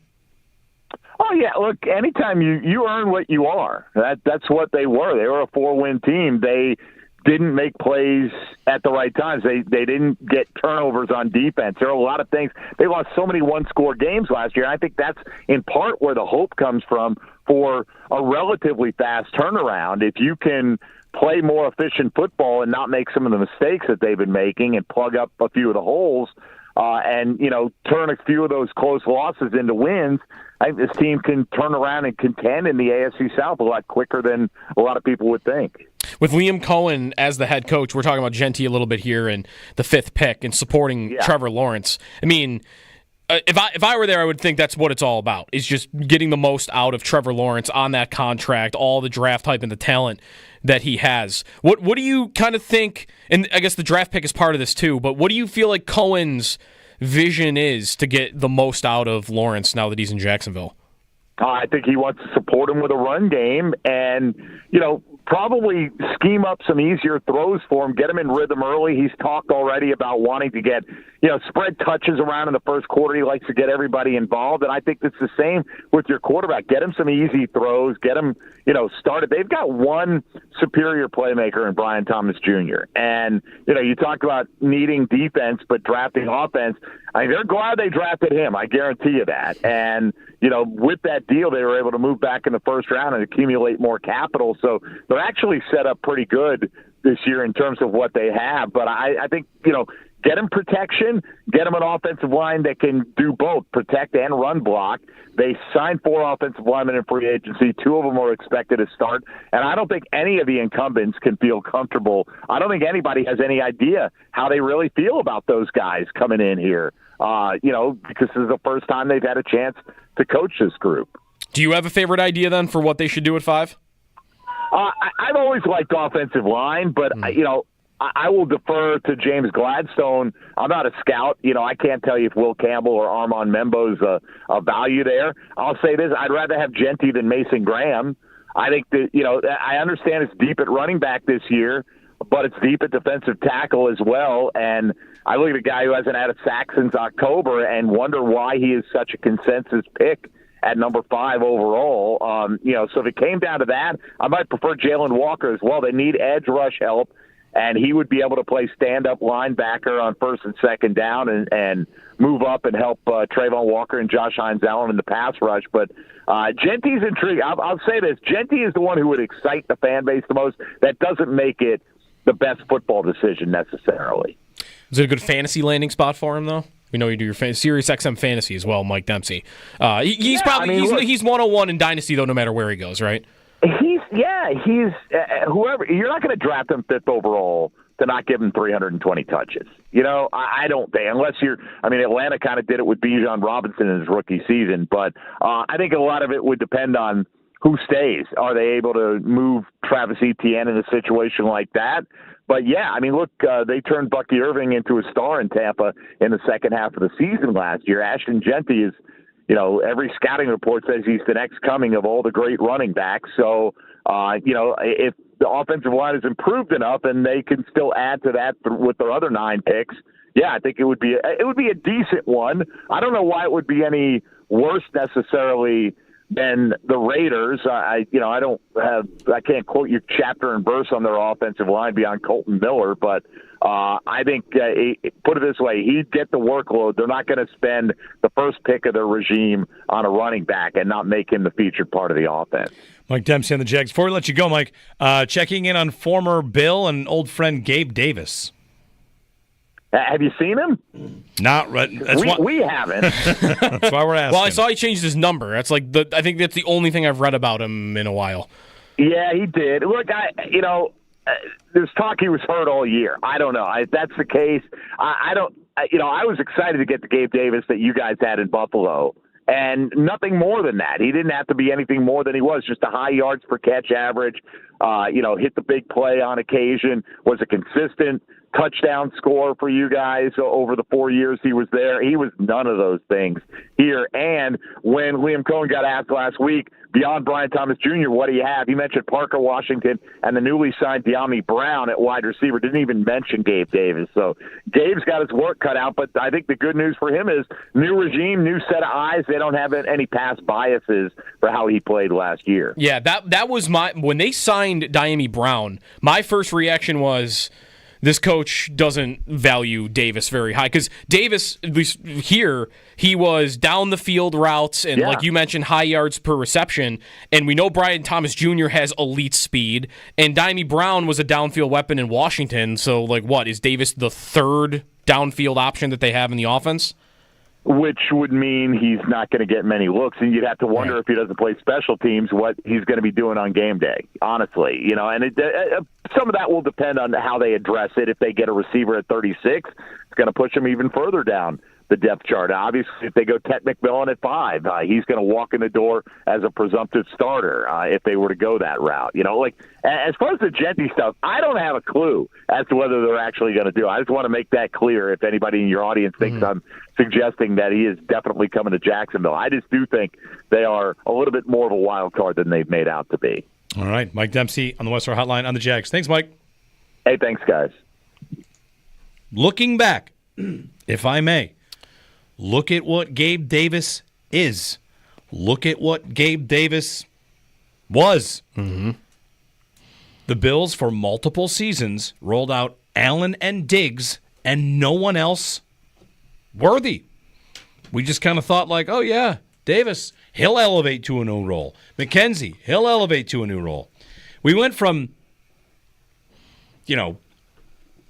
Oh, yeah. Look, anytime you earn what you are, that's what they were. They were a 4-win team. They didn't make plays at the right times. They didn't get turnovers on defense. There are a lot of things. They lost so many one-score games last year. I think that's in part where the hope comes from for a relatively fast turnaround. If you can play more efficient football and not make some of the mistakes that they've been making and plug up a few of the holes and, turn a few of those close losses into wins, I think this team can turn around and contend in the AFC South a lot quicker than a lot of people would think. With Liam Cohen as the head coach, we're talking about Genty a little bit here and the 5th pick and supporting Trevor Lawrence. I mean, if I were there, I would think that's what it's all about, is just getting the most out of Trevor Lawrence on that contract, all the draft hype and the talent that he has. What do you kind of think, and I guess the draft pick is part of this too, but what do you feel like Cohen's vision is to get the most out of Lawrence now that he's in Jacksonville? I think he wants to support him with a run game and, probably scheme up some easier throws for him, get him in rhythm early. He's talked already about wanting to get, spread touches around in the first quarter. He likes to get everybody involved, and I think it's the same with your quarterback. Get him some easy throws, get him, started. They've got one superior playmaker in Brian Thomas Jr., and, you talk about needing defense but drafting offense. I mean, they're glad they drafted him. I guarantee you that. And, with that deal, they were able to move back in the first round and accumulate more capital. So they're actually set up pretty good this year in terms of what they have. But I think, get them protection, get them an offensive line that can do both, protect and run block. They signed 4 offensive linemen in free agency. 2 of them are expected to start. And I don't think any of the incumbents can feel comfortable. I don't think anybody has any idea how they really feel about those guys coming in here, because this is the first time they've had a chance to coach this group. Do you have a favorite idea then for what they should do at 5? I've always liked offensive line, but, I will defer to James Gladstone. I'm not a scout. I can't tell you if Will Campbell or Armand Membo's a value there. I'll say this. I'd rather have Genty than Mason Graham. I think that, I understand it's deep at running back this year, but it's deep at defensive tackle as well. And I look at a guy who hasn't had a sack since October and wonder why he is such a consensus pick at number 5 overall. So if it came down to that, I might prefer Jalen Walker as well. They need edge rush help, and he would be able to play stand-up linebacker on first and second down and move up and help Trayvon Walker and Josh Hines-Allen in the pass rush. But Genty's intrigued. I'll say this. Genty is the one who would excite the fan base the most. That doesn't make it the best football decision necessarily. Is it a good fantasy landing spot for him, though? We know you do your Sirius XM fantasy as well, Mike Dempsey. He's 101 in Dynasty, though, no matter where he goes, right? He's whoever. You're not going to draft him 5th overall to not give him 320 touches. I don't think, unless Atlanta kind of did it with Bijan Robinson in his rookie season, but I think a lot of it would depend on who stays. Are they able to move Travis Etienne in a situation like that? But look, they turned Bucky Irving into a star in Tampa in the second half of the season last year. Ashton Genty is, every scouting report says he's the next coming of all the great running backs. So, if the offensive line is improved enough and they can still add to that with their other 9 picks, I think it would be a decent one. I don't know why it would be any worse necessarily than the Raiders. I can't quote you chapter and verse on their offensive line beyond Colton Miller, but I think, put it this way, he'd get the workload. They're not going to spend the first pick of their regime on a running back and not make him the featured part of the offense. Mike Dempsey on the Jags. Before we let you go, Mike, checking in on former Bill and old friend Gabe Davis. Have you seen him? Not right. We haven't. That's why we're asking. Well, I saw he changed his number. That's I think that's the only thing I've read about him in a while. Yeah, he did. Look, there's talk he was hurt all year. I don't know. If that's the case, I was excited to get the Gabe Davis that you guys had in Buffalo, and nothing more than that. He didn't have to be anything more than he was, just a high yards per catch average, hit the big play on occasion, was a consistent touchdown score for you guys over the 4 years he was there. He was none of those things here. And when Liam Cohen got asked last week, beyond Brian Thomas Jr., what do you have? He mentioned Parker Washington and the newly signed De'Ami Brown at wide receiver. Didn't even mention Gabe Davis. So Gabe's got his work cut out, but I think the good news for him is new regime, new set of eyes. They don't have any past biases for how he played last year. Yeah, that was when they signed De'Ami Brown, my first reaction was, This coach doesn't value Davis very high because Davis, at least here, he was down the field routes and, like you mentioned, high yards per reception. And we know Brian Thomas Jr. has elite speed, and Dimey Brown was a downfield weapon in Washington. So, like, what is Davis the third downfield option that they have in the offense? Which would mean he's not going to get many looks, and you'd have to wonder if he doesn't play special teams, what he's going to be doing on game day, honestly. And some of that will depend on how they address it. If they get a receiver at 36, it's going to push him even further down the depth chart. Obviously, if they go Ted McMillan at 5, he's going to walk in the door as a presumptive starter if they were to go that route. As far as the Genty stuff, I don't have a clue as to whether they're actually going to do it. I just want to make that clear if anybody in your audience thinks I'm suggesting that he is definitely coming to Jacksonville. I just do think they are a little bit more of a wild card than they've made out to be. All right, Mike Dempsey on the Western Hotline on the Jags. Thanks, Mike. Hey, thanks, guys. Looking back, if I may, look at what Gabe Davis is. Look at what Gabe Davis was. Mm-hmm. The Bills, for multiple seasons, rolled out Allen and Diggs and no one else worthy. We just kind of thought like, oh, yeah, Davis, he'll elevate to a new role. McKenzie, he'll elevate to a new role. We went from,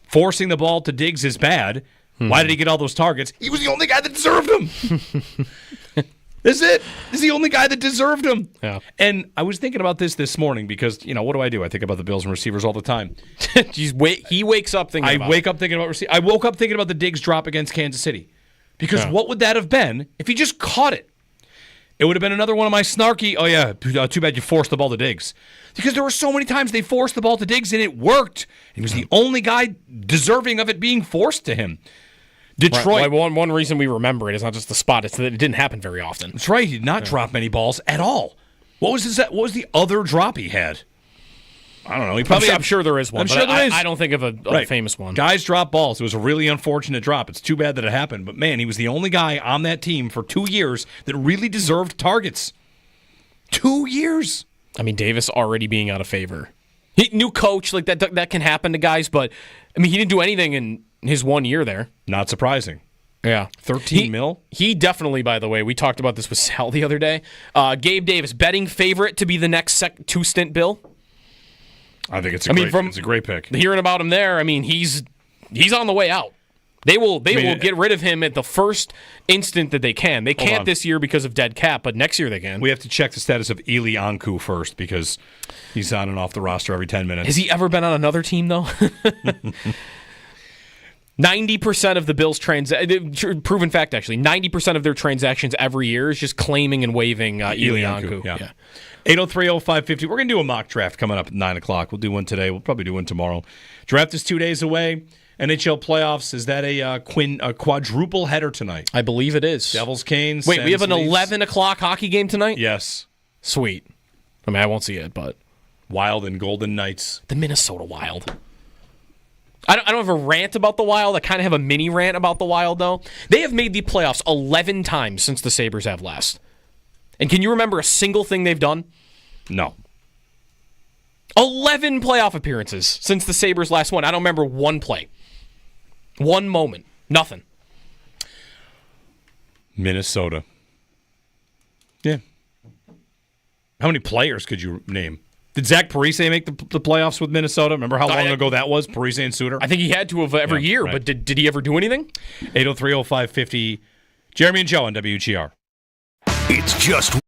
forcing the ball to Diggs is bad. Why did he get all those targets? He was the only guy that deserved them. That's it. He's the only guy that deserved them. Yeah. And I was thinking about this morning because, what do? I think about the Bills and receivers all the time. He wakes up thinking about it. I wake up thinking about receivers. I woke up thinking about the Diggs drop against Kansas City. Because what would that have been if he just caught it? It would have been another one of my snarky, too bad you forced the ball to Diggs. Because there were so many times they forced the ball to Diggs and it worked. He was the only guy deserving of it being forced to him. Detroit. Right. One reason we remember it is not just the spot; it's that it didn't happen very often. That's right. He did not drop many balls at all. What was the other drop he had? I don't know. I'm sure there is one. I'm sure there is. I don't think of a famous one. Guys drop balls. It was a really unfortunate drop. It's too bad that it happened. But man, he was the only guy on that team for 2 years that really deserved targets. 2 years. I mean, Davis already being out of favor. New coach, like that can happen to guys, but I mean, he didn't do anything in his 1 year there. Not surprising. Yeah. 13 mil? He definitely, by the way, we talked about this with Sal the other day. Gabe Davis, betting favorite to be the next two-stint Bill? I think it's a great pick. Hearing about him there, I mean, he's on the way out. They will get rid of him at the first instant that they can. They can't this year because of dead cap, but next year they can. We have to check the status of Eli Anku first because he's on and off the roster every 10 minutes. Has he ever been on another team, though? 90% of the Bills' proven fact, actually, 90% of their transactions every year is just claiming and waiving Eli Anku. Yeah. 803-0550. We're going to do a mock draft coming up at 9 o'clock. We'll do one today. We'll probably do one tomorrow. Draft is 2 days away. NHL playoffs, is that a quadruple header tonight? I believe it is. Devils, Canes. Wait, we have an Leafs. 11 o'clock hockey game tonight? Yes. Sweet. I mean, I won't see it, but... Wild and Golden Knights. The Minnesota Wild. I don't have a rant about the Wild. I kind of have a mini rant about the Wild, though. They have made the playoffs 11 times since the Sabres have last. And can you remember a single thing they've done? No. 11 playoff appearances since the Sabres last won. I don't remember one play. One moment. Nothing. Minnesota. Yeah. How many players could you name? Did Zach Parise make the playoffs with Minnesota? Remember how long ago that was? Parise and Suter? I think he had to have every year, right. But did he ever do anything? 803-0550. Jeremy and Joe on WGR. It's just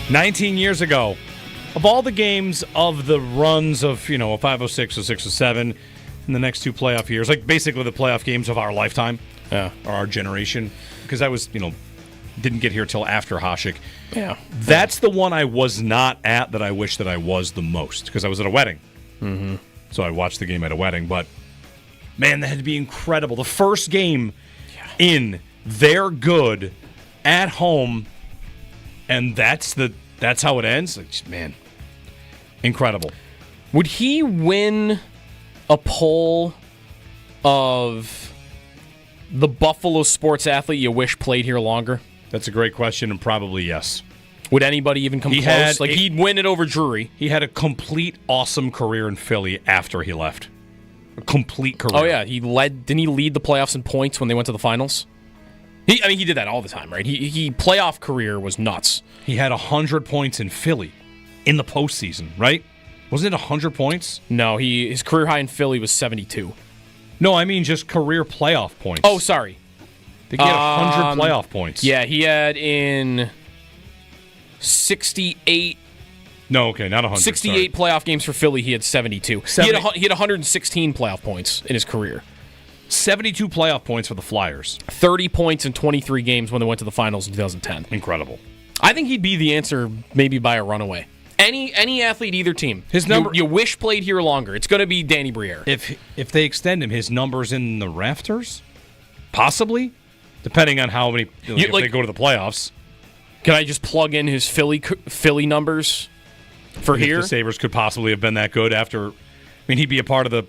19 years ago, of all the games of the runs of, a 506, a 607, in the next two playoff years, like basically the playoff games of our lifetime, or our generation, because I was, didn't get here till after Hasek. Yeah. That's the one I was not at that I wish that I was the most, because I was at a wedding. Mm-hmm. So I watched the game at a wedding, but man, that had to be incredible. The first game they're good at home, and that's how it ends. Like, man, incredible. Would he win a poll of the Buffalo sports athlete you wish played here longer? That's a great question, and probably yes. Would anybody even come close? He'd win it over Drury. He had a complete awesome career in Philly after he left. A complete career. Oh, yeah. Didn't he lead the playoffs in points when they went to the finals? He did that all the time, right? He playoff career was nuts. He had 100 points in Philly in the postseason, right? Wasn't it 100 points? No, his career high in Philly was 72. No, I mean just career playoff points. Oh, sorry. I think he had 100 playoff points. Yeah, he had in 68. No, okay, not 100. 68 playoff games for Philly, he had 72. He had 116 playoff points in his career. 72 playoff points for the Flyers. 30 points in 23 games when they went to the finals in 2010. Incredible. I think he'd be the answer, maybe by a runaway. Any athlete, either team. His number you wish played here longer. It's going to be Danny Briere. If they extend him, his number's in the rafters, possibly, depending on how many if they go to the playoffs. Can I just plug in his Philly numbers for here? If the Sabres could possibly have been that good after. I mean, he'd be a part of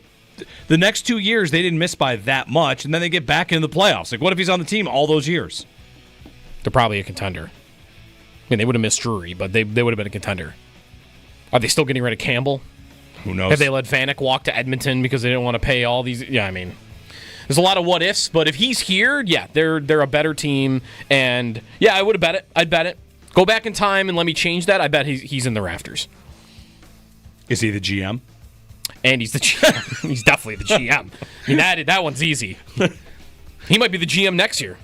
the next 2 years. They didn't miss by that much, and then they get back into the playoffs. Like, what if he's on the team all those years? They're probably a contender. I mean, they would have missed Drury, but they would have been a contender. Are they still getting rid of Campbell? Who knows? Have they let Vanek walk to Edmonton because they didn't want to pay all these? Yeah, I mean, there's a lot of what ifs, but if he's here, yeah, they're a better team. And yeah, I would have bet it. I'd bet it. Go back in time and let me change that. I bet he's in the rafters. Is he the GM? And he's the GM. He's definitely the GM. I mean, that one's easy. He might be the GM next year.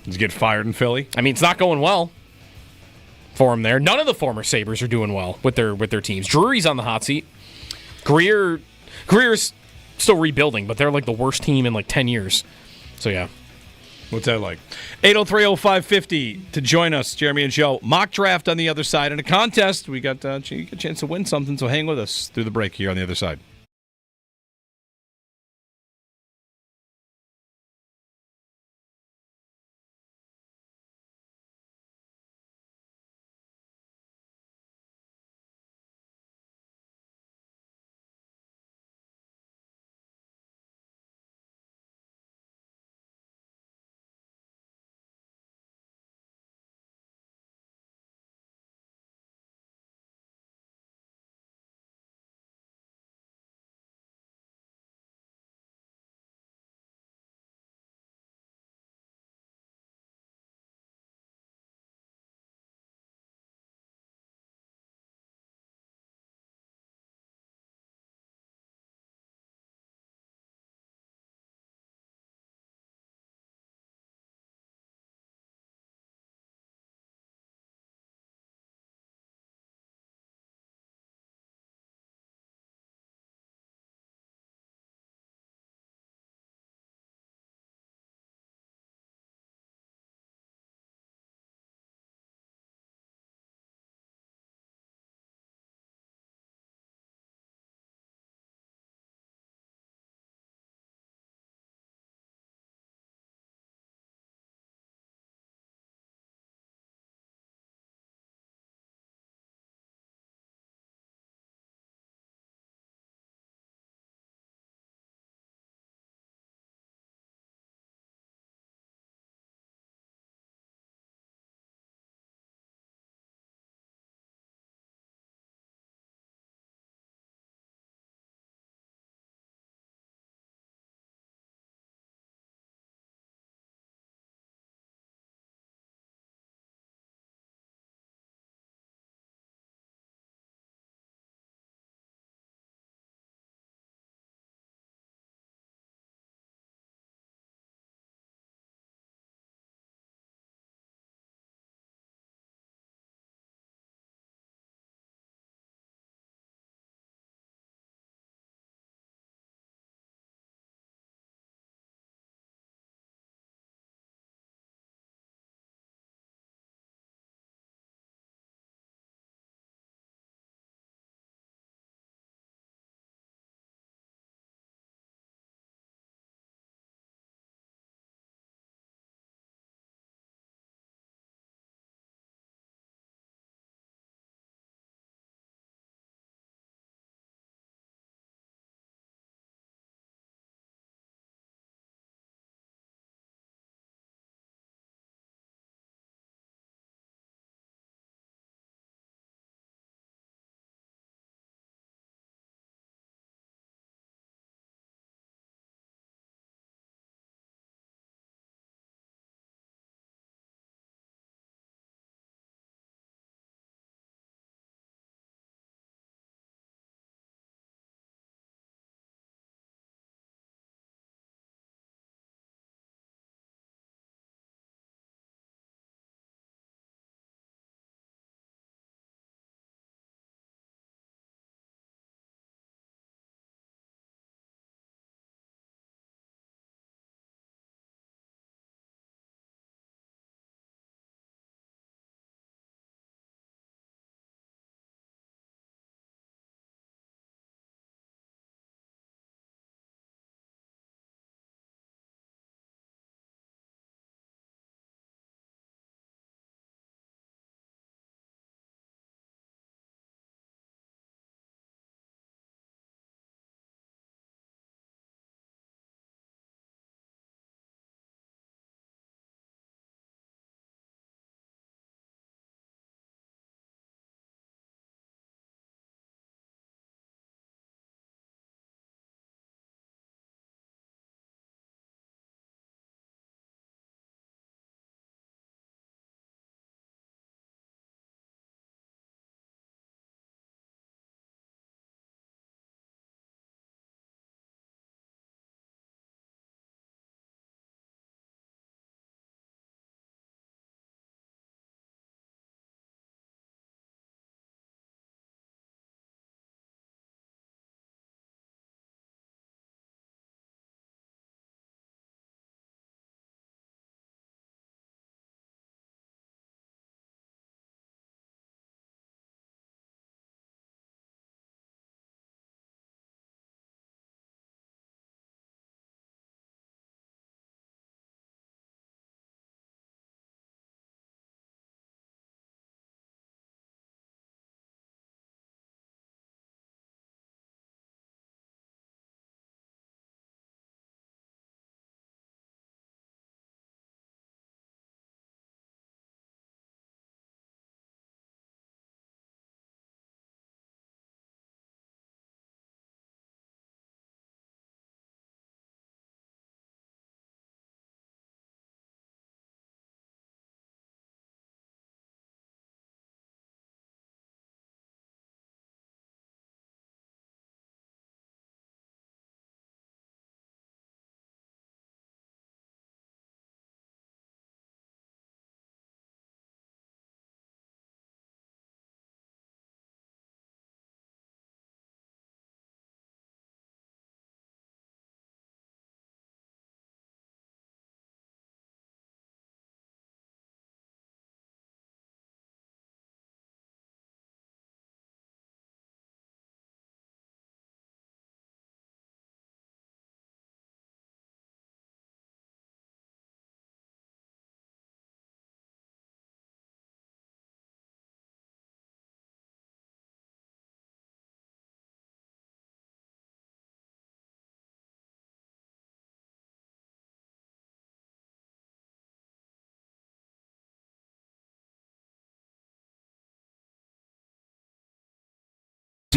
Does he get fired in Philly? I mean, it's not going well for him there. None of the former Sabres are doing well with their teams. Drury's on the hot seat. Greer's still rebuilding, but they're like the worst team in like 10 years. So, yeah. What's that like? 803-0550 to join us, Jeremy and Joe. Mock draft on the other side. And a contest. We got a chance to win something, so hang with us through the break here on the other side.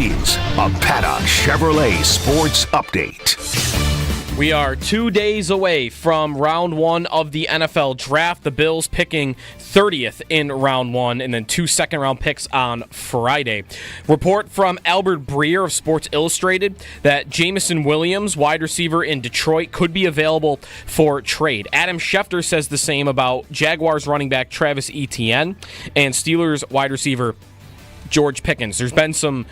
Is a Paddock Chevrolet Sports Update. We are 2 days away from round one of the NFL draft. The Bills picking 30th in round one, and then 2 second-round picks on Friday. Report from Albert Breer of Sports Illustrated that Jamison Williams, wide receiver in Detroit, could be available for trade. Adam Schefter says the same about Jaguars running back Travis Etienne and Steelers wide receiver George Pickens. There's been some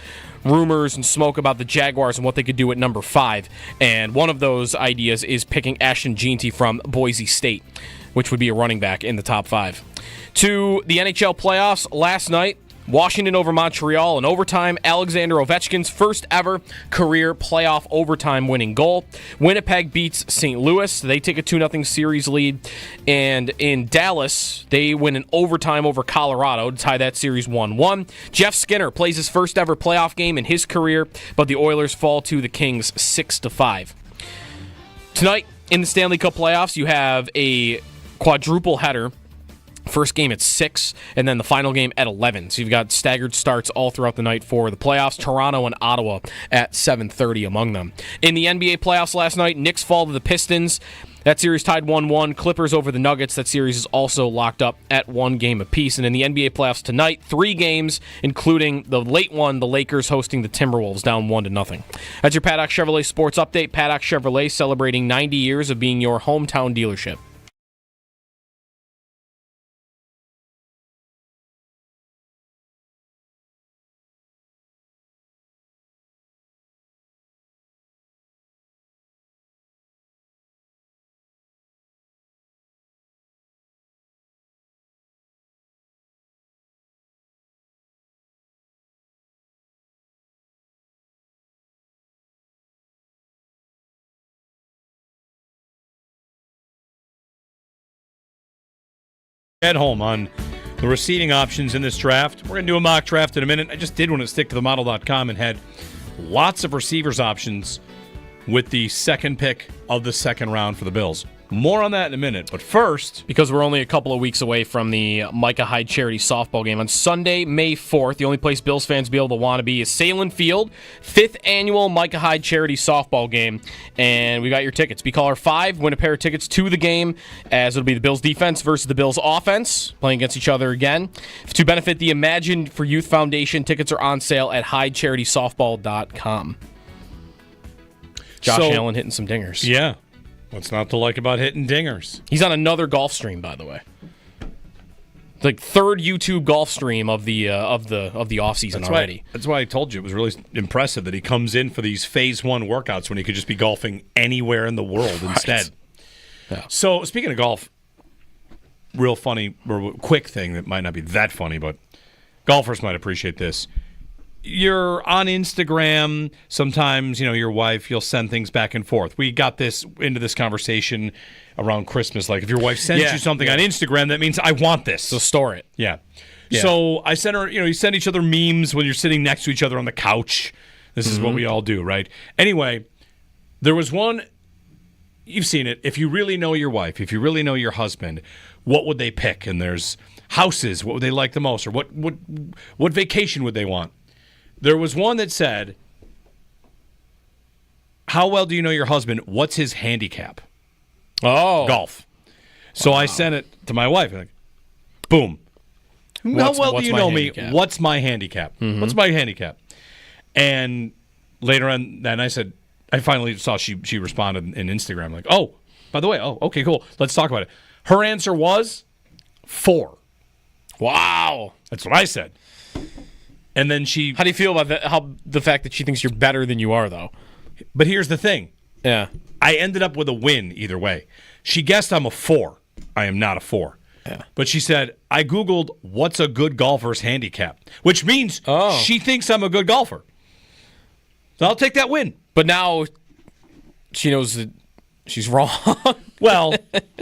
rumors and smoke about the Jaguars and what they could do at number 5, and one of those ideas is picking Ashton Jeanty from Boise State, which would be a running back in the top 5. To the NHL playoffs last night, Washington over Montreal in overtime. Alexander Ovechkin's first ever career playoff overtime winning goal. Winnipeg beats St. Louis. They take a 2-0 series lead. And in Dallas, they win an overtime over Colorado to tie that series 1-1. Jeff Skinner plays his first ever playoff game in his career, but the Oilers fall to the Kings 6-5. Tonight in the Stanley Cup playoffs, you have a quadruple header. First game at 6, and then the final game at 11. So you've got staggered starts all throughout the night for the playoffs. Toronto and Ottawa at 7:30 among them. In the NBA playoffs last night, Knicks fall to the Pistons. That series tied 1-1. Clippers over the Nuggets. That series is also locked up at 1 game apiece. And in the NBA playoffs tonight, 3 games, including the late one, the Lakers hosting the Timberwolves down 1-0. That's your Paddock Chevrolet Sports Update. Paddock Chevrolet celebrating 90 years of being your hometown dealership. At home on the receiving options in this draft. We're going to do a mock draft in a minute. I just did want to stick to the model.com and had lots of receivers options with the second pick of the second round for the Bills. More on that in a minute, but first... Because we're only a couple of weeks away from the Micah Hyde charity softball game. On Sunday, May 4th, the only place Bills fans will be able to want to be is Salem Field, 5th annual Micah Hyde charity softball game. And we got your tickets. Be caller 5, win a pair of tickets to the game, as it'll be the Bills defense versus the Bills offense, playing against each other again. To benefit the Imagine for Youth Foundation, tickets are on sale at HydeCharitySoftball.com. Josh Allen hitting some dingers. Yeah. What's not to like about hitting dingers? He's on another golf stream, by the way. Like third YouTube golf stream of the offseason already. That's why I told you it was really impressive that he comes in for these phase 1 workouts when he could just be golfing anywhere in the world instead. Yeah. So speaking of golf, real funny or quick thing that might not be that funny, but golfers might appreciate this. You're on Instagram. Sometimes, your wife, you'll send things back and forth. We got into this conversation around Christmas. Like, if your wife sends you something on Instagram, that means I want this. So store it. Yeah. So I sent her, you send each other memes when you're sitting next to each other on the couch. This is what we all do, right? Anyway, there was one, you've seen it. If you really know your wife, if you really know your husband, what would they pick? And there's houses. What would they like the most? Or what vacation would they want? There was one that said, how well do you know your husband? What's his handicap? Oh. Golf. So I sent it to my wife. Like, boom. How well do you know me? What's my handicap? Mm-hmm. What's my handicap? And later on, then I said, I finally saw she responded in Instagram like, oh, by the way, okay, cool. Let's talk about it. Her answer was 4. Wow. That's what I said. And then she... How do you feel about the fact that she thinks you're better than you are, though? But here's the thing. Yeah. I ended up with a win either way. She guessed I'm a 4. I am not a 4. Yeah. But she said, I Googled what's a good golfer's handicap, which means she thinks I'm a good golfer. So I'll take that win. But now she knows that she's wrong. Well,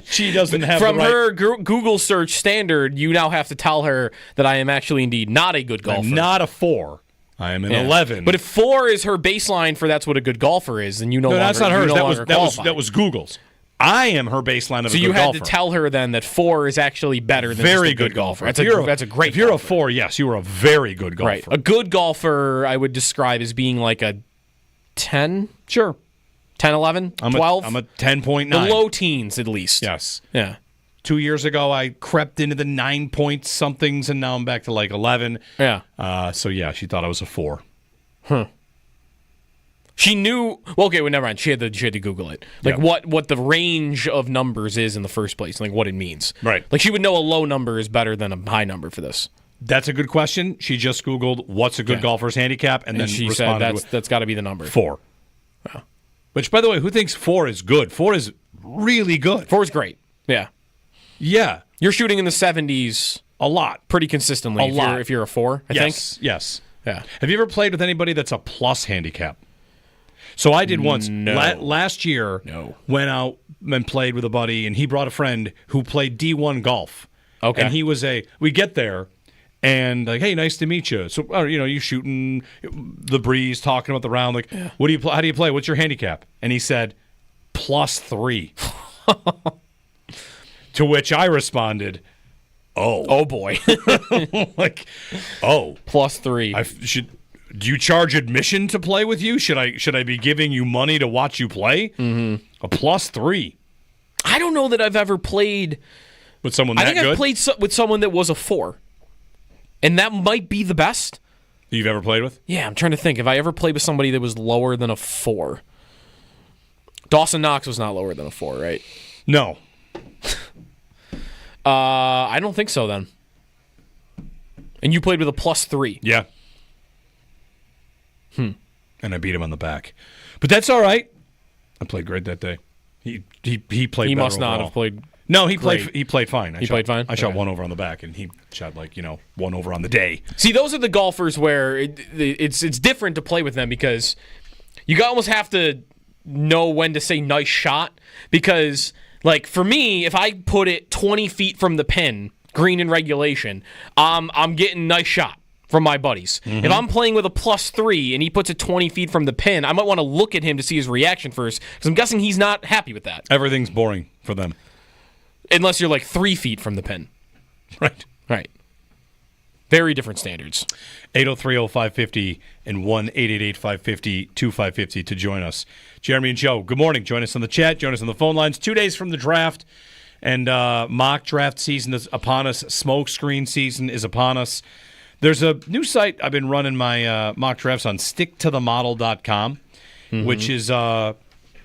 she doesn't have From the right... her Google search standard, you now have to tell her that I am actually indeed not a good golfer. I'm not a 4. I am an 11. But if 4 is her baseline for that's what a good golfer is, then you no longer that's not hers. That was Google's. I am her baseline of so a good golfer. you had to tell her then that 4 is actually better than very just a good golfer. That's a great. If you're golfer. a 4, yes, you are a very good golfer. Right. A good golfer, I would describe as being like a 10. Sure. 10, 11, 12. I'm a 10.9. The low teens, at least. Yes. Yeah. 2 years ago, I crept into the 9 point somethings, and now I'm back to like 11. Yeah. So yeah, she thought I was a 4. She knew. Well, okay, well, never mind. She had to Google it, like what the range of numbers is in the first place, like what it means. Right. Like she would know a low number is better than a high number for this. That's a good question. She just Googled what's a good golfer's handicap, and then she responded said that's got to be the number. 4. Yeah. Which, by the way, who thinks 4 is good? 4 is really good. 4 is great. Yeah. Yeah. You're shooting in the 70s a lot, pretty consistently. If you're a 4, I think. Yes. Yeah. Have you ever played with anybody that's a plus handicap? So I did once. No. Last year, went out and played with a buddy, and he brought a friend who played D1 golf. Okay. And he was we get there, and like, hey, nice to meet you. So, you shooting the breeze, talking about the round. Like, what do you how do you play? What's your handicap? And he said, +3. To which I responded, oh boy. like, +3. Do you charge admission to play with you? Should I be giving you money to watch you play? Mm-hmm. A +3. I don't know that I've ever played with someone that good. I think I've played with someone that was a 4, and that might be the best you've ever played with. Yeah, I'm trying to think if I ever played with somebody that was lower than a 4. Dawson Knox was not lower than a 4, right? No. I don't think so. Then. And you played with a +3. Yeah. And I beat him on the back, but that's all right. I played great that day. He played. He better must not overall. have played. No, he great. played. He played fine. He played fine. I shot 1 over on the back, and he shot 1 over on the day. See, those are the golfers where it's different to play with them because you almost have to know when to say nice shot because, like, for me, if I put it 20 feet from the pin, green in regulation, I'm getting nice shot from my buddies. Mm-hmm. If I'm playing with a +3 and he puts it 20 feet from the pin, I might want to look at him to see his reaction first because I'm guessing he's not happy with that. Everything's boring for them. Unless you're like 3 feet from the pin. Right. Very different standards. 803-0550 and 1-888-550-2550 to join us. Jeremy and Joe, good morning. Join us on the chat. Join us on the phone lines. 2 days from the draft, and mock draft season is upon us. Smoke screen season is upon us. There's a new site I've been running my mock drafts on, sticktothemodel.com, which is not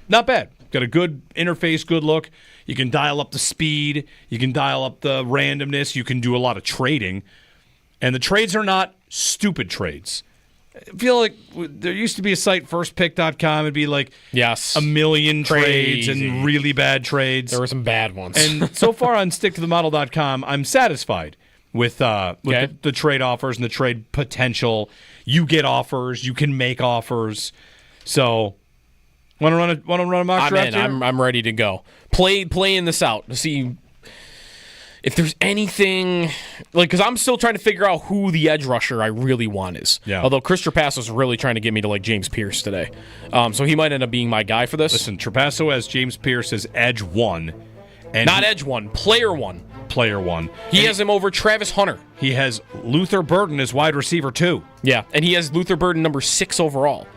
bad. Got a good interface, good look. You can dial up the speed. You can dial up the randomness. You can do a lot of trading. And the trades are not stupid trades. I feel like there used to be a site, firstpick.com. It'd be like a million trades and really bad trades. There were some bad ones. And so far on sticktothemodel.com, I'm satisfied with the trade offers and the trade potential. You get offers. You can make offers. So, want to run a mock draft here? I'm ready to go. Playing this out to see if there's anything, because I'm still trying to figure out who the edge rusher I really want is. Yeah. Although Chris Trapasso was really trying to get me to like James Pierce today. So he might end up being my guy for this. Listen, Trapasso has James Pierce as edge 1. And not edge 1, player 1. Player 1. He has him over Travis Hunter. He has Luther Burden as wide receiver 2. Yeah, and he has Luther Burden number 6 overall.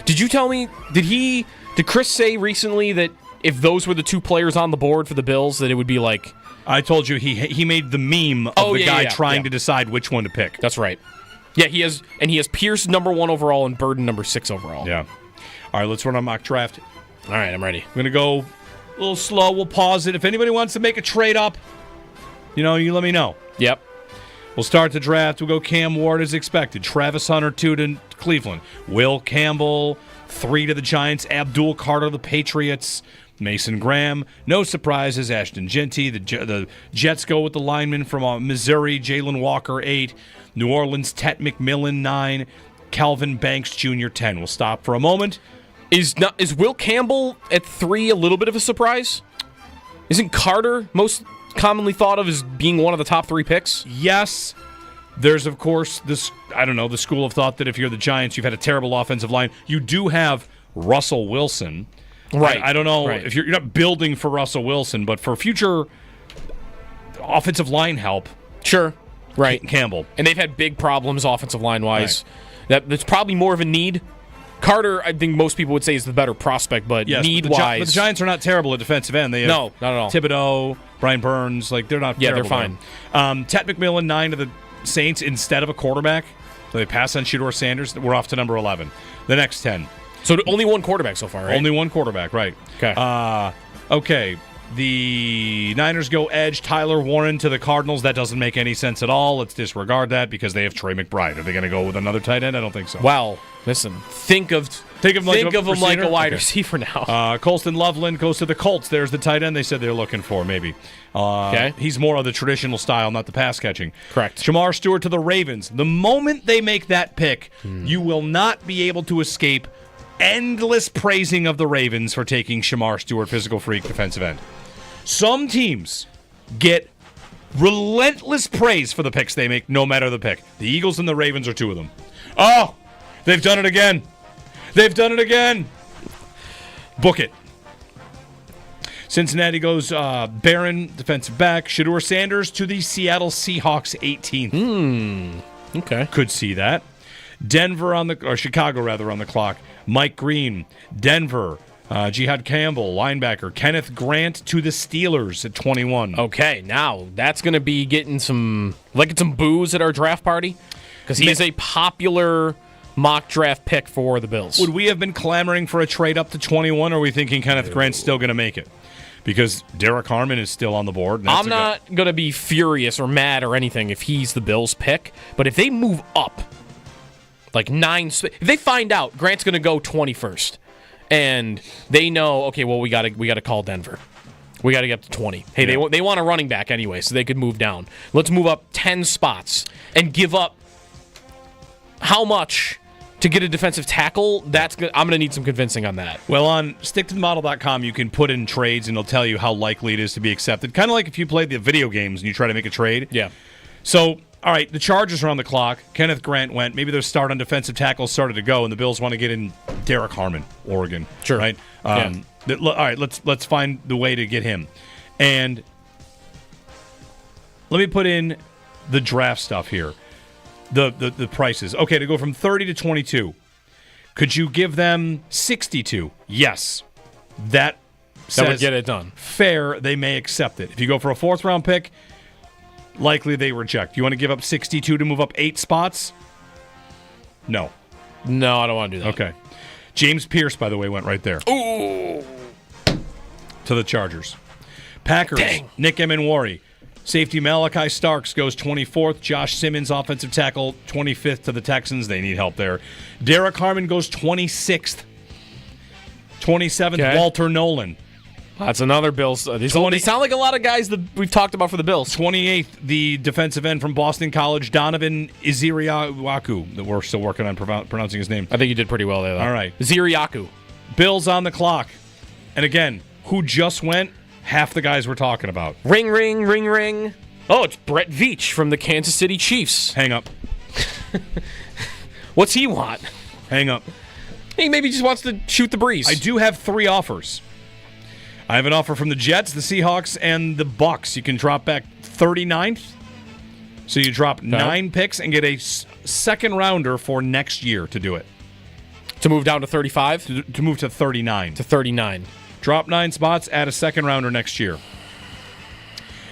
Did you tell me, did Chris say recently that if those were the 2 players on the board for the Bills, that it would be like... I told you he made the meme of the guy trying to decide which one to pick. That's right. Yeah, he has Pierce number 1 overall and Burden number 6 overall. Yeah. All right, let's run a mock draft. All right, I'm ready. I'm going to go a little slow. We'll pause it. If anybody wants to make a trade up, you let me know. Yep. We'll start the draft. We'll go Cam Ward as expected. Travis Hunter, 2 to Cleveland. Will Campbell, 3 to the Giants. Abdul Carter, the Patriots. Mason Graham, no surprises. Ashton Genty, the Jets go with the lineman from Missouri. Jalen Walker, 8. New Orleans, Tet McMillan, 9. Calvin Banks Jr., 10. We'll stop for a moment. Is Will Campbell at 3 a little bit of a surprise? Isn't Carter most commonly thought of as being one of the top 3 picks? Yes. There's, of course, the school of thought that if you're the Giants, you've had a terrible offensive line. You do have Russell Wilson. Right. I don't know Right. if you're not building for Russell Wilson, but for future offensive line help, Sure. Right. Campbell. And they've had big problems offensive line-wise. That's probably more of a need. Carter, I think most people would say, is the better prospect, but Yes, need-wise... but the Giants are not terrible at defensive end. They have No, not at all. Thibodeau, Brian Burns, they're not Yeah, they're terrible. fine. Ted McMillan, 9 to the Saints instead of a quarterback. So they pass on Shedeur Sanders. We're off to number 11. The next 10. So only one quarterback so far, right? Only one quarterback, right. Okay. Okay. The Niners go edge. Tyler Warren to the Cardinals. That doesn't make any sense at all. Let's disregard that because they have Trey McBride. Are they going to go with another tight end? I don't think so. Well, listen, think of him like a wide receiver now. Colston Loveland goes to the Colts. There's the tight end they said they're looking for, maybe. Okay. He's more of the traditional style, not the pass catching. Correct. Shamar Stewart to the Ravens. The moment they make that pick, you will not be able to escape endless praising of the Ravens for taking Shamar Stewart, physical freak, defensive end. Some teams get relentless praise for the picks they make, no matter the pick. The Eagles and the Ravens are two of them. Oh, they've done it again. They've done it again. Book it. Cincinnati goes Barron, defensive back. Shedeur Sanders to the Seattle Seahawks, 18th. Okay. Could see that. Chicago on the clock. Mike Green, Denver. Jihad Campbell, linebacker. Kenneth Grant to the Steelers at 21. Okay, now that's going to be getting some booze at our draft party because he is a popular mock draft pick for the Bills. Would we have been clamoring for a trade up to 21, or are we thinking Kenneth Grant's still going to make it? Because Derek Harmon is still on the board. And I'm not going to be furious or mad or anything if he's the Bills' pick, but if they move up, like if they find out Grant's going to go 21st, and they know, okay, well, we got to call Denver. We got to get up to 20. Hey, they want a running back anyway, so they could move down. Let's move up 10 spots and give up how much to get a defensive tackle? I'm going to need some convincing on that. Well, on sticktothemodel.com, you can put in trades, and it'll tell you how likely it is to be accepted. Kind of like if you play the video games and you try to make a trade. Yeah. So, all right, the Chargers are on the clock. Kenneth Grant went. Maybe their start on defensive tackle started to go, and the Bills want to get in Derek Harmon, Oregon. Sure. Right? All right, let's find the way to get him. And let me put in the draft stuff here. The prices. Okay, to go from 30 to 22. Could you give them 62? Yes. That would get it done. Fair, they may accept it. If you go for a 4th round pick, likely they reject. You want to give up 62 to move up 8 spots? No. No, I don't want to do that. Okay. James Pierce, by the way, went right there. Ooh. To the Chargers. Packers, Dang. Nick Emenwari. Safety Malachi Starks goes 24th. Josh Simmons, offensive tackle, 25th to the Texans. They need help there. Derek Harmon goes 26th. 27th, Okay. Walter Nolan. That's another Bills. They sound like a lot of guys that we've talked about for the Bills. 28th, the defensive end from Boston College, Donovan Iziriaku. We're still working on pronouncing his name. I think you did pretty well there, though. All right. Ziriaku. Bills on the clock. And again, who just went? Half the guys we're talking about. Ring, ring, ring, ring. Oh, it's Brett Veach from the Kansas City Chiefs. Hang up. What's he want? Hang up. He maybe just wants to shoot the breeze. I do have 3 offers. I have an offer from the Jets, the Seahawks, and the Bucks. You can drop back 39th. So you drop 9 picks and get a second rounder for next year to do it. To move down to 35? To move to 39. To 39. Drop 9 spots, add a second rounder next year.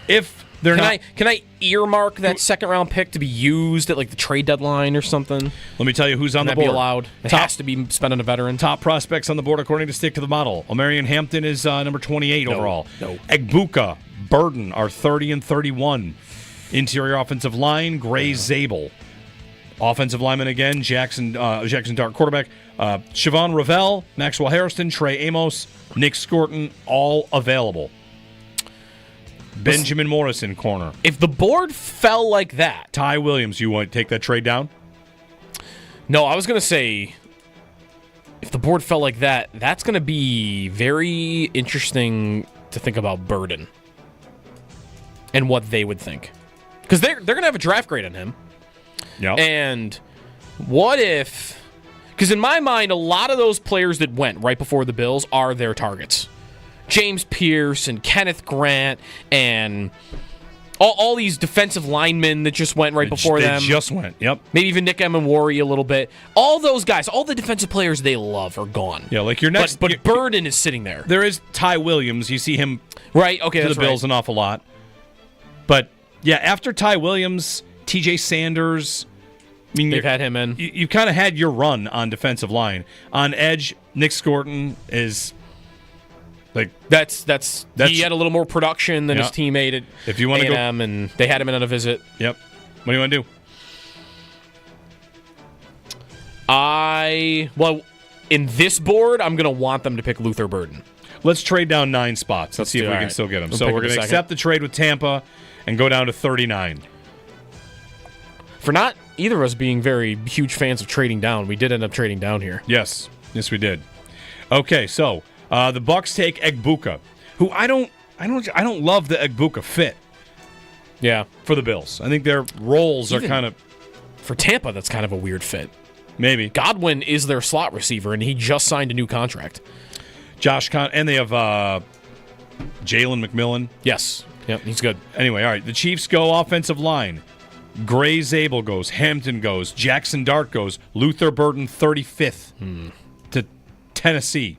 If they're Can I earmark that second round pick to be used at like the trade deadline or something? Let me tell you who's on the Can that board. be allowed? It has to be spent on a veteran. Top prospects on the board according to Stick to the Model. Omarion Hampton is number 28 overall. No. Egbuka, Burden are 30 and 31. Interior offensive line, Gray Zabel. Offensive lineman again, Jackson Dart, quarterback. Siobhan Ravel, Maxwell Harrison, Trey Amos, Nick Scorton, all available. Benjamin Morrison, corner. If the board fell like that. Ty Williams, you want to take that trade down? No, I was going to say, if the board fell like that, that's going to be very interesting to think about Burden and what they would think. Because they're going to have a draft grade on him. Yeah. And what if... Because in my mind, a lot of those players that went right before the Bills are their targets. James Pierce and Kenneth Grant and all these defensive linemen that just went right before them. They just went, yep. Maybe even Nick Emmanwori a little bit. All those guys, all the defensive players they love are gone. Yeah, like your next... But Burden is sitting there. There is Ty Williams. You see him right. Okay, to the Bills an awful lot. But, yeah, after Ty Williams, TJ Sanders... I mean, they've had him in. You kind of had your run on defensive line. On edge, Nick Scorton is... Like that's he had a little more production than his teammate at if you want to A&M, and they had him in on a visit. Yep. What do you want to do? In this board, I'm going to want them to pick Luther Burden. Let's trade down 9 spots. Let's see if we can still get him. So we're going to accept the trade with Tampa and go down to 39. For not either of us being very huge fans of trading down, we did end up trading down here. Yes, we did. Okay, so the Bucs take Egbuka, who I don't love the Egbuka fit. Yeah, for the Bills, I think their roles are kind of for Tampa. That's kind of a weird fit. Maybe Godwin is their slot receiver, and he just signed a new contract. And they have Jalen McMillan. Yes, yep, he's good. Anyway, all right, the Chiefs go offensive line. Gray Zabel goes, Hampton goes, Jackson Dart goes, Luther Burden 35th to Tennessee.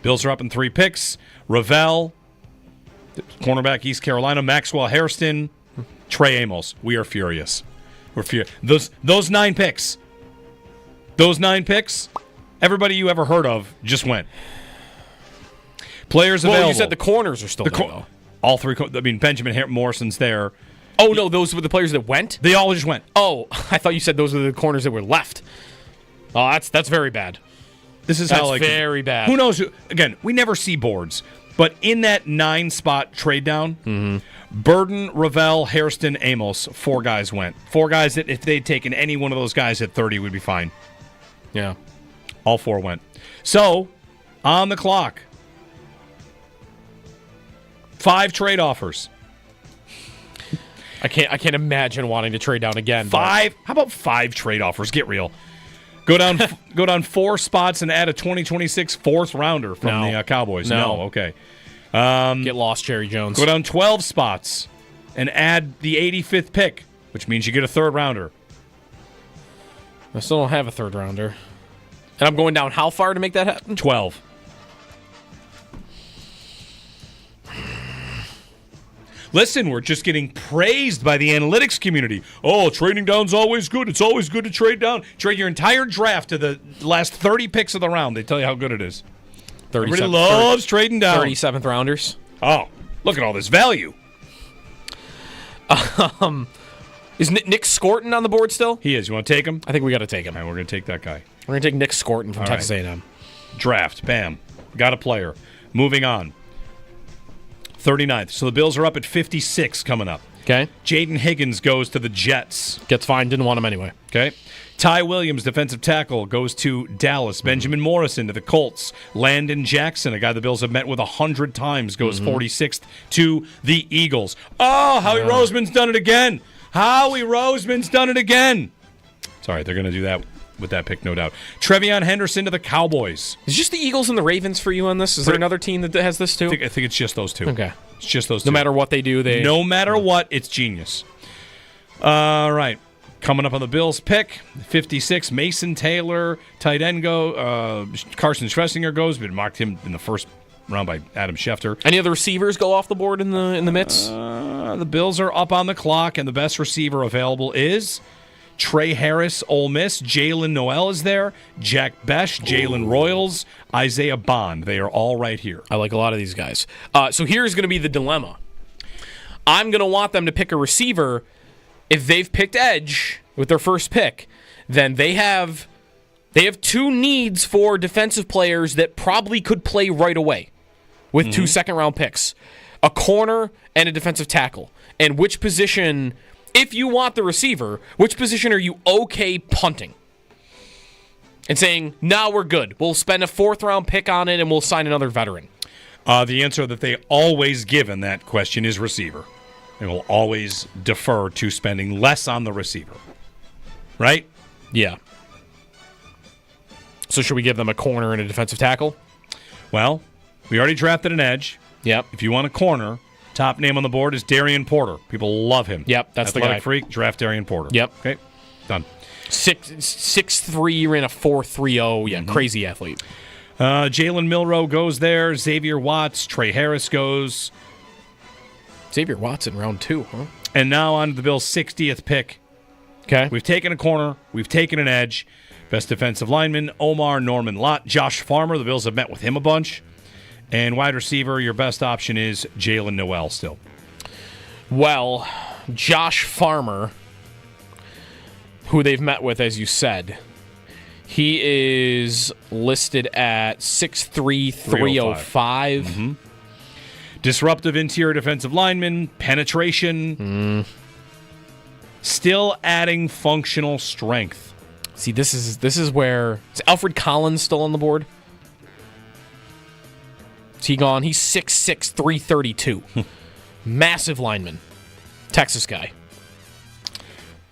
Bills are up in 3 picks. Ravel, cornerback, East Carolina. Maxwell Hairston, Trey Amos. We are furious. We're furious. Those 9 picks. Those 9 picks, everybody you ever heard of just went. Players available. Well, you said the corners are still there, though. All 3. I mean, Benjamin Morrison's there. Oh, no, those were the players that went? They all just went. Oh, I thought you said those were the corners that were left. Oh, that's very bad. This is That's very bad. Who knows? Again, we never see boards, but in that 9-spot trade down, Burden, Ravel, Hairston, Amos, 4 guys went. 4 guys that if they'd taken any one of those guys at 30 would be fine. Yeah, all 4 went. So on the clock, 5 trade offers. I can't imagine wanting to trade down again. 5? How about 5 trade offers? Get real. Go down 4 spots and add a 2026 4th rounder from the Cowboys. No, okay. Get lost, Jerry Jones. Go down 12 spots and add the 85th pick, which means you get a 3rd rounder. I still don't have a 3rd rounder. And I'm going down how far to make that happen? 12. Listen, we're just getting praised by the analytics community. Oh, trading down's always good. It's always good to trade down. Trade your entire draft to the last 30 picks of the round. They tell you how good it is. Everybody loves trading down. 37th rounders. Oh, look at all this value. Is Nick Scorton on the board still? He is. You want to take him? I think we got to take him. All right, we're going to take that guy. We're going to take Nick Scorton from Texas A&M. Draft. Bam. Got a player. Moving on. 39th. So the Bills are up at 56 coming up. Okay. Jaden Higgins goes to the Jets. Gets fined. Didn't want him anyway. Okay. Ty Williams, defensive tackle, goes to Dallas. Benjamin Morrison to the Colts. Landon Jackson, a guy the Bills have met with 100 times, goes 46th to the Eagles. Oh, Howie Roseman's done it again. Howie Roseman's done it again. Sorry, they're going to do that with that pick, no doubt. Trevion Henderson to the Cowboys. Is just the Eagles and the Ravens for you on this? Is there another team that has this too? I think it's just those 2. Okay. It's just those 2. No matter what they do, No matter what, it's genius. All right. Coming up on the Bills pick, 56, Mason Taylor, tight end Carson Schlesinger goes, but mocked him in the first round by Adam Schefter. Any other receivers go off the board in the midst? The Bills are up on the clock, and the best receiver available is Trey Harris, Ole Miss. Jalen Noel is there. Jack Besh, Jalen Royals, Isaiah Bond. They are all right here. I like a lot of these guys. So here's going to be the dilemma. I'm going to want them to pick a receiver. If they've picked edge with their first pick, then they have 2 needs for defensive players that probably could play right away with 2 second-round picks. A corner and a defensive tackle. And which position... If you want the receiver, which position are you okay punting? And saying, nah, we're good. We'll spend a 4th-round pick on it, and we'll sign another veteran. The answer that they always give in that question is receiver. They will always defer to spending less on the receiver. Right? Yeah. So should we give them a corner and a defensive tackle? Well, we already drafted an edge. Yep. If you want a corner, top name on the board is Darian Porter. People love him. Yep, that's the guy. Athletic freak, draft Darian Porter. Yep. Okay, done. 6'3", ran a 4.30. Yeah, crazy athlete. Jalen Milroe goes there. Xavier Watts. Trey Harris goes. Xavier Watts in round 2, huh? And now on to the Bills' 60th pick. Okay. We've taken a corner. We've taken an edge. Best defensive lineman, Omar Norman Lott. Josh Farmer, the Bills have met with him a bunch. And wide receiver, your best option is Jalen Noel still. Well, Josh Farmer, who they've met with, as you said, he is listed at 6'3", 305. Mm-hmm. Disruptive interior defensive lineman, penetration. Still adding functional strength. See, this is where is Alfred Collins still on the board? Is he gone? He's 6'6", 332. Massive lineman, Texas guy.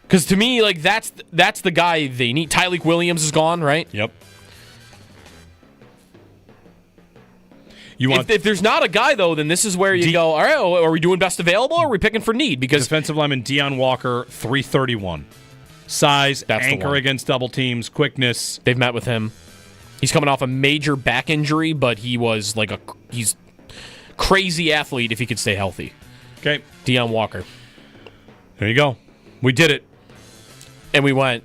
Because to me, like that's the guy they need. Tyleik Williams is gone, right? Yep. If there's not a guy, though, then this is where you go, all right, are we doing best available or are we picking for need? Because defensive lineman Deion Walker, 331. Size, That's anchor against double teams, quickness. They've met with him. He's coming off a major back injury, but he's crazy athlete if he could stay healthy. Okay. Deion Walker. There you go. We did it. And we went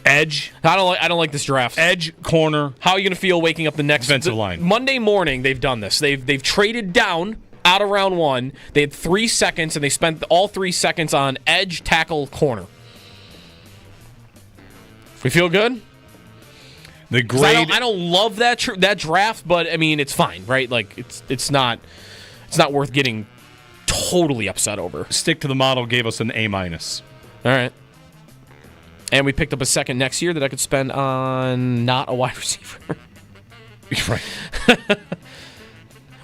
edge. I don't like this draft. Edge, corner. How are you going to feel waking up the next defensive line? Monday morning, they've done this. They've traded down out of round 1. They had 3 seconds, and they spent all 3 seconds on edge, tackle, corner. We feel good? The grade. I don't love that draft, but I mean it's fine, right? Like it's not worth getting totally upset over. Stick to the model gave us an A-. All right. And we picked up a second next year that I could spend on not a wide receiver. Right.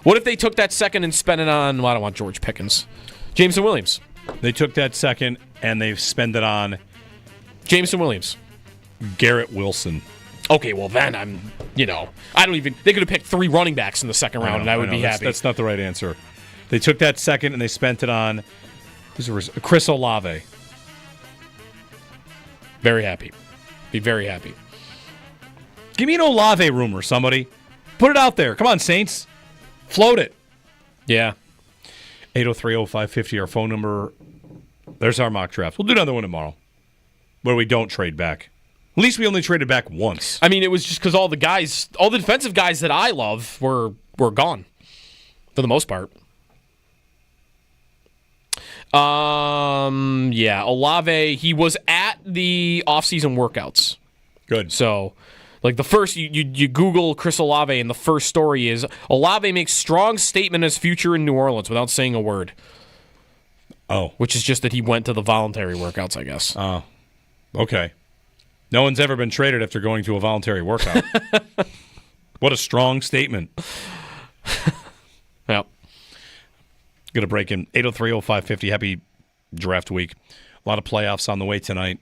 What if they took that second and spent it on, well, I don't want George Pickens. Jameson Williams. They took that second and they've spent it on Jameson Williams. Garrett Wilson. Okay, well then they could have picked 3 running backs in the second round and I would be happy. That's not the right answer. They took that second and they spent it on Chris Olave. Very happy. Be very happy. Give me an Olave rumor, somebody. Put it out there. Come on, Saints. Float it. Yeah. 803-0550, our phone number. There's our mock draft. We'll do another one tomorrow where we don't trade back. At least we only traded back once. I mean, it was just because all the defensive guys that I love were gone for the most part. Yeah, Olave, he was at the offseason workouts. Good. So, like the first, you Google Chris Olave, and the first story is Olave makes strong statement on his future in New Orleans without saying a word. Oh. Which is just that he went to the voluntary workouts, I guess. Oh. Okay. No one's ever been traded after going to a voluntary workout. What a strong statement. Yep. Going to break in 803-0550. Happy draft week. A lot of playoffs on the way tonight.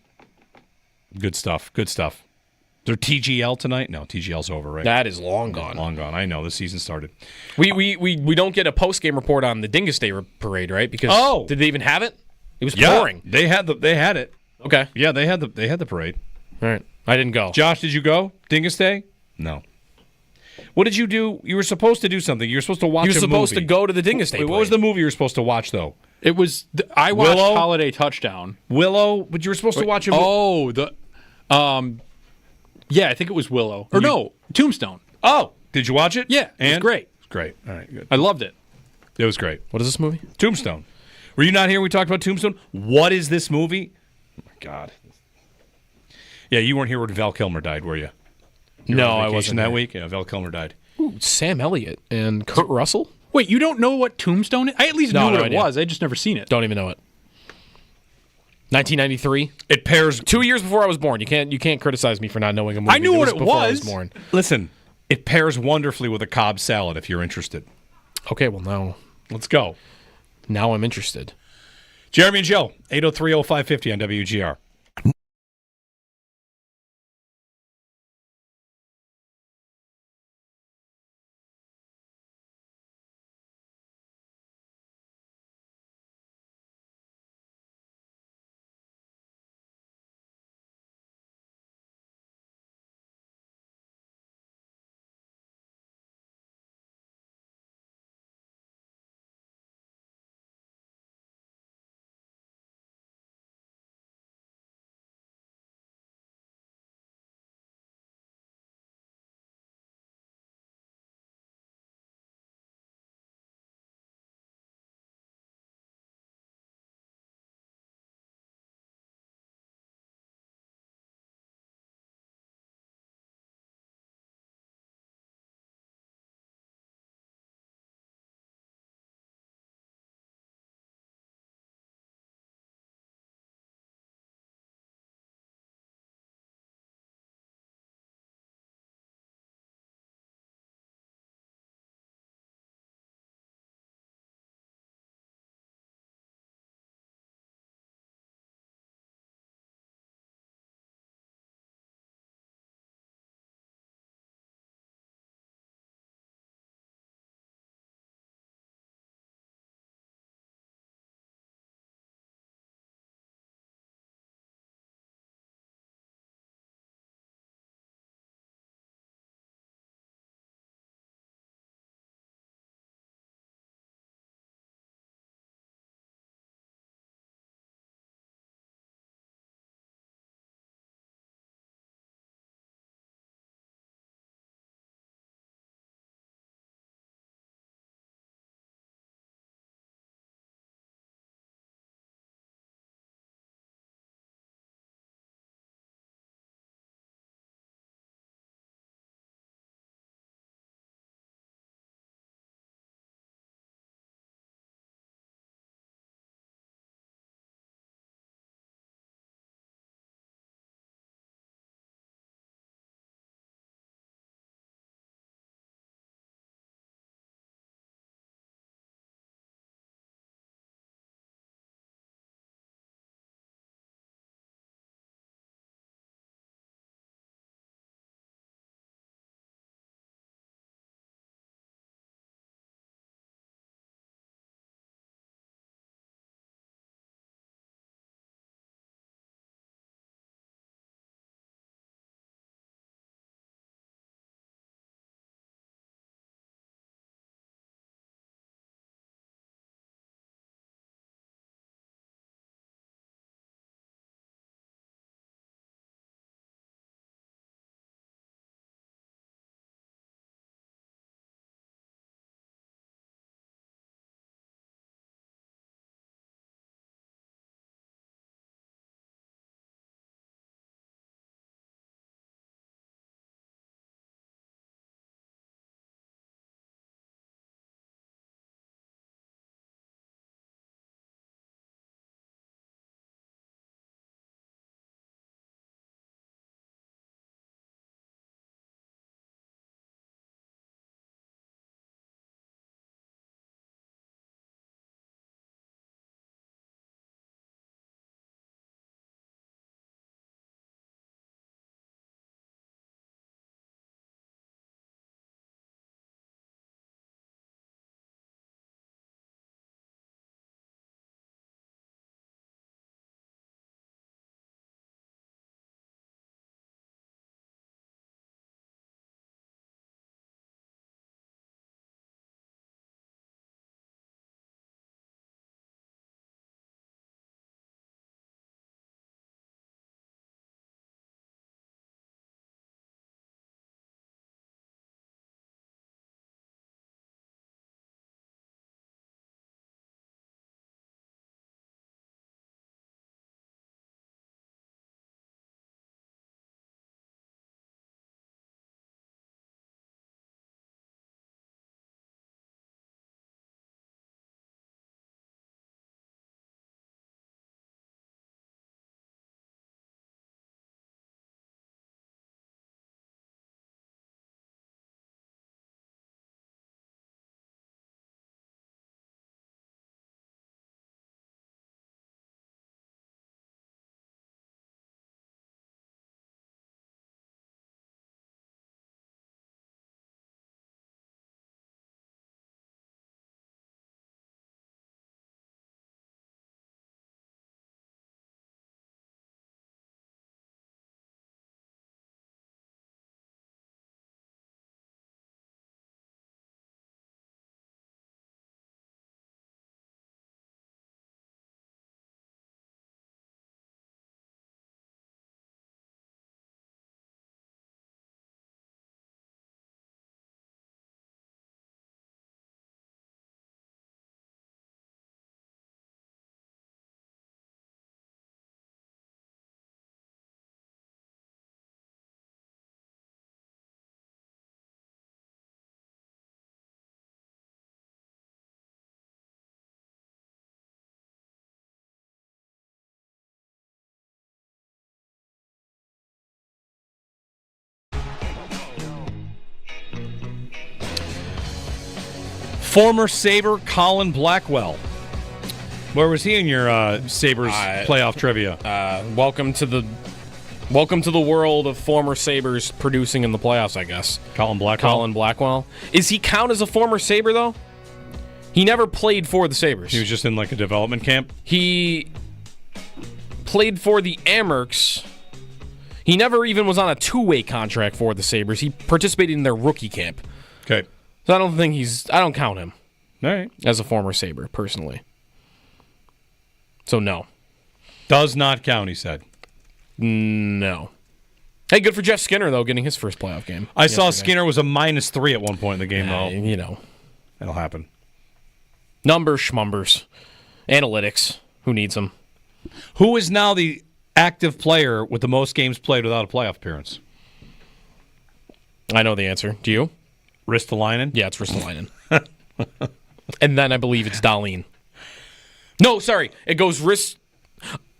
Good stuff. Good stuff. Is there TGL tonight? No, TGL's over, right? That is long gone. Long gone. I know. The season started. We don't get a post-game report on the Dingus Day parade, right? Because did they even have it? It was pouring. They had it. Okay. Yeah, they had the parade. All right. I didn't go. Josh, did you go? Dingus Day? No. What did you do? You were supposed to do something. You were supposed to watch a movie. You were supposed to go to the Dingus Day parade. What was the movie you were supposed to watch, though? It was I watched Willow? Holiday Touchdown. Willow? But you were supposed to watch a movie. Oh, yeah, I think it was Willow. Or no, Tombstone. Oh, did you watch it? Yeah, it was great. It's great. All right, good. I loved it. It was great. What is this movie? Tombstone. Were you not here when we talked about Tombstone? What is this movie? Oh, my God. Yeah, you weren't here when Val Kilmer died, were you? No, I wasn't that there. week. Yeah, Val Kilmer died. Ooh, Sam Elliott and Kurt Russell? Wait, you don't know what Tombstone is? I at least knew what it was. I just never seen it. Don't even know it. 1993. It pairs 2 years before I was born. You can't criticize me for not knowing a movie. I knew what it before I was. born. Listen, it pairs wonderfully with a Cobb salad if you're interested. Okay, well now Let's go. Now I'm interested. Jeremy and Joe, 803-0550 on WGR. Former Sabre Colin Blackwell. Where was he in your Sabres playoff trivia? Welcome to the world of former Sabres producing in the playoffs, I guess. Colin Blackwell? Colin Blackwell. Is he count as a former Sabre, though? He never played for the Sabres. He was just in like a development camp? He played for the Amherst. He never even was on a two-way contract for the Sabres. He participated in their rookie camp. Okay. So I don't count him All right. as a former Sabre, personally. So no. Does not count, he said. No. Hey, good for Jeff Skinner, though, getting his first playoff game. I saw Skinner was a -3 at one point in the game, though. You know. That'll happen. Numbers, schmumbers. Analytics. Who needs them? Who is now the active player with the most games played without a playoff appearance? I know the answer. Do you? Ristolainen? Yeah, it's Ristolainen. And then I believe it's Dahlin. No, sorry. It goes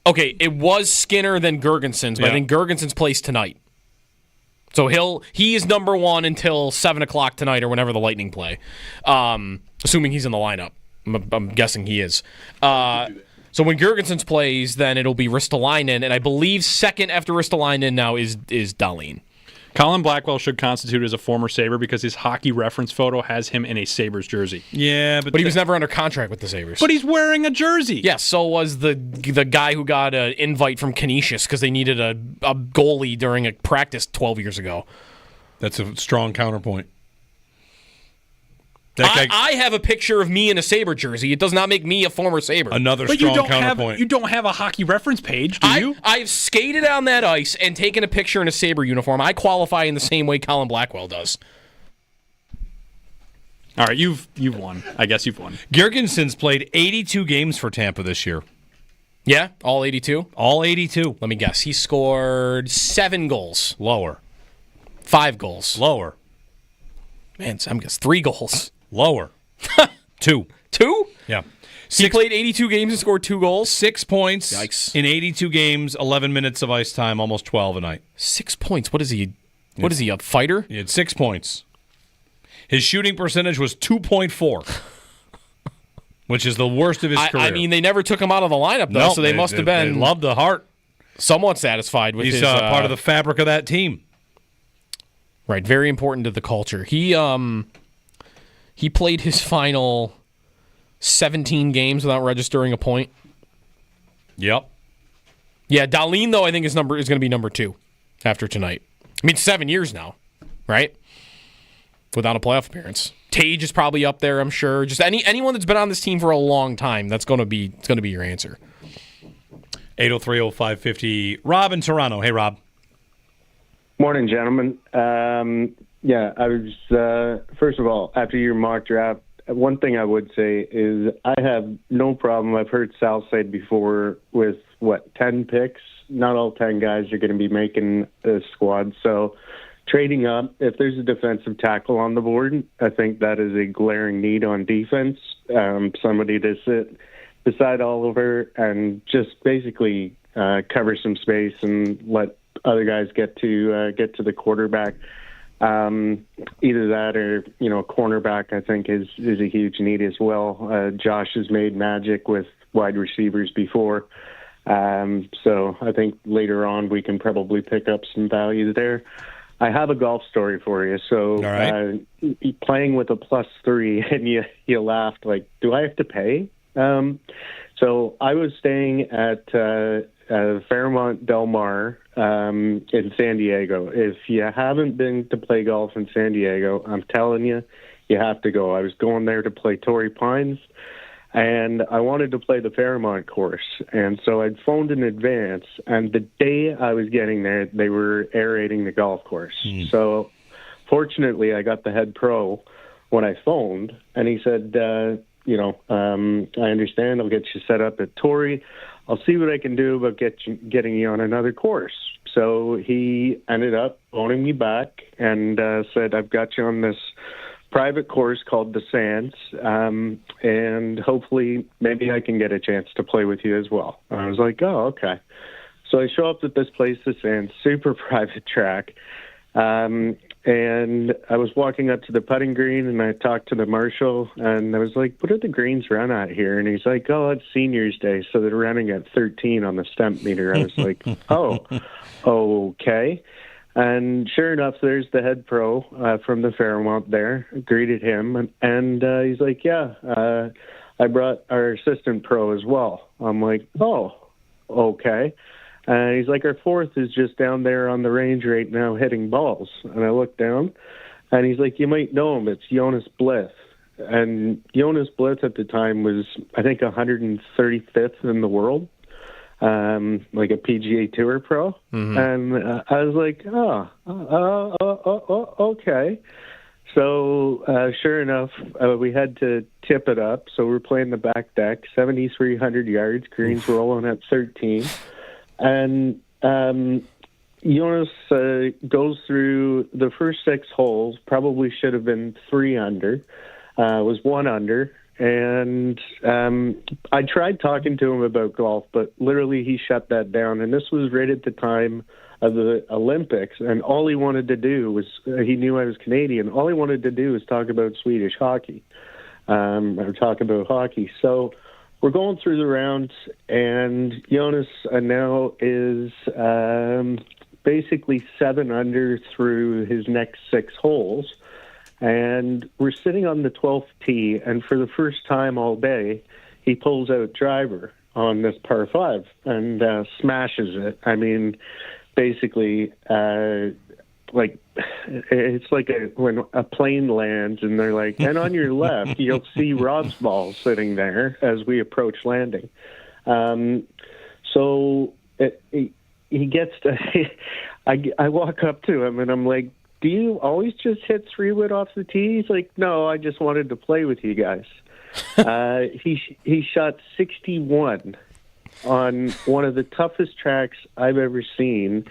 Okay, it was Skinner, then Gergensons, but I think Gergensons plays tonight. So he is number one until 7 o'clock tonight or whenever the Lightning play. Assuming he's in the lineup. I'm guessing he is. So when Gergensons plays, then it'll be Ristolainen, and I believe second after Ristolainen now is Dahlin. Colin Blackwell should constitute as a former Sabre because his hockey reference photo has him in a Sabres jersey. Yeah, but he was never under contract with the Sabres. But he's wearing a jersey. Yeah, so was the guy who got an invite from Canisius because they needed a goalie during a practice 12 years ago. That's a strong counterpoint. I have a picture of me in a Sabre jersey. It does not make me a former Sabre. Another strong counterpoint. You don't have a hockey reference page, do you? I've skated on that ice and taken a picture in a Sabre uniform. I qualify in the same way Colin Blackwell does. All right, you've won. I guess you've won. Gergensons played 82 games for Tampa this year. Yeah, all 82? All 82. Let me guess. He scored 7 goals. Lower. 5 goals. Lower. Man, I'm guessing 3 goals. Lower. 2. 2? Yeah. He played 82 games and scored 2 goals? 6 points. Yikes. In 82 games, 11 minutes of ice time, almost 12 a night. 6 points. What is he? What is he, a fighter? He had 6 points. His shooting percentage was 2.4, which is the worst of his career. I mean, they never took him out of the lineup, though, so they must have been They loved the heart. Somewhat satisfied with He's his... part of the fabric of that team. Right, very important to the culture. He played his final 17 games without registering a point. Yep. Yeah, Dahlin, though, I think is going to be number 2 after tonight. I mean, 7 years now, right? Without a playoff appearance. Tage is probably up there, I'm sure. Just anyone that's been on this team for a long time, it's going to be your answer. 803-0550. Rob in Toronto. Hey, Rob. Morning, gentlemen. Yeah, I was, first of all, after your mock draft, one thing I would say is I have no problem. I've heard Sal say before with, 10 picks? Not all 10 guys are going to be making the squad. So trading up, if there's a defensive tackle on the board, I think that is a glaring need on defense. Somebody to sit beside Oliver and just basically cover some space and let other guys get to the quarterback. Either that or, a cornerback, I think, is a huge need as well. Josh has made magic with wide receivers before. So I think later on we can probably pick up some value there. I have a golf story for you. So playing with a +3 and you laughed, like, do I have to pay? So I was staying at Fairmont Del Mar in San Diego. If you haven't been to play golf in San Diego, I'm telling you, you have to go. I was going there to play Torrey Pines, and I wanted to play the Fairmont course. And so I'd phoned in advance, and the day I was getting there, they were aerating the golf course. So fortunately, I got the head pro when I phoned, and he said, I understand. I'll get you set up at Torrey. I'll see what I can do about getting you on another course. So he ended up phoning me back and said, I've got you on this private course called the Sands, and hopefully maybe I can get a chance to play with you as well. And I was like, oh, okay. So I show up at this place, the Sands, super private track. and I was walking up to the putting green, and I talked to the marshal, and I was like, what do the greens run at here? And he's like, oh, it's Seniors Day, so they're running at 13 on the stump meter. I was like, oh, okay. And sure enough, there's the head pro from the Fairmont there. I greeted him, and he's like, yeah, I brought our assistant pro as well. I'm like, oh, okay. And he's like, our fourth is just down there on the range right now hitting balls. And I look down, and he's like, you might know him. It's Jonas Blith. And Jonas Blith at the time was, I think, 135th in the world, like a PGA Tour pro. Mm-hmm. And I was like, okay. So sure enough, we had to tip it up. So we're playing the back deck, 7,300 yards, greens rolling at 13. And Jonas goes through the first 6 holes, probably should have been 3 under, was 1 under. And I tried talking to him about golf, but literally he shut that down. And this was right at the time of the Olympics. And all he wanted to do was, he knew I was Canadian, all he wanted to do was talk about Swedish hockey, or talk about hockey. So we're going through the rounds, and Jonas now is basically 7 under through his next 6 holes. And we're sitting on the 12th tee, and for the first time all day, he pulls out driver on this par 5 and smashes it. I mean, basically, like it's like when a plane lands and they're like, and on your left, you'll see Rob's ball sitting there as we approach landing. So he gets to, I walk up to him and I'm like, do you always just hit 3-wood off the tee? He's like, no, I just wanted to play with you guys. He shot 61 on one of the toughest tracks I've ever seen.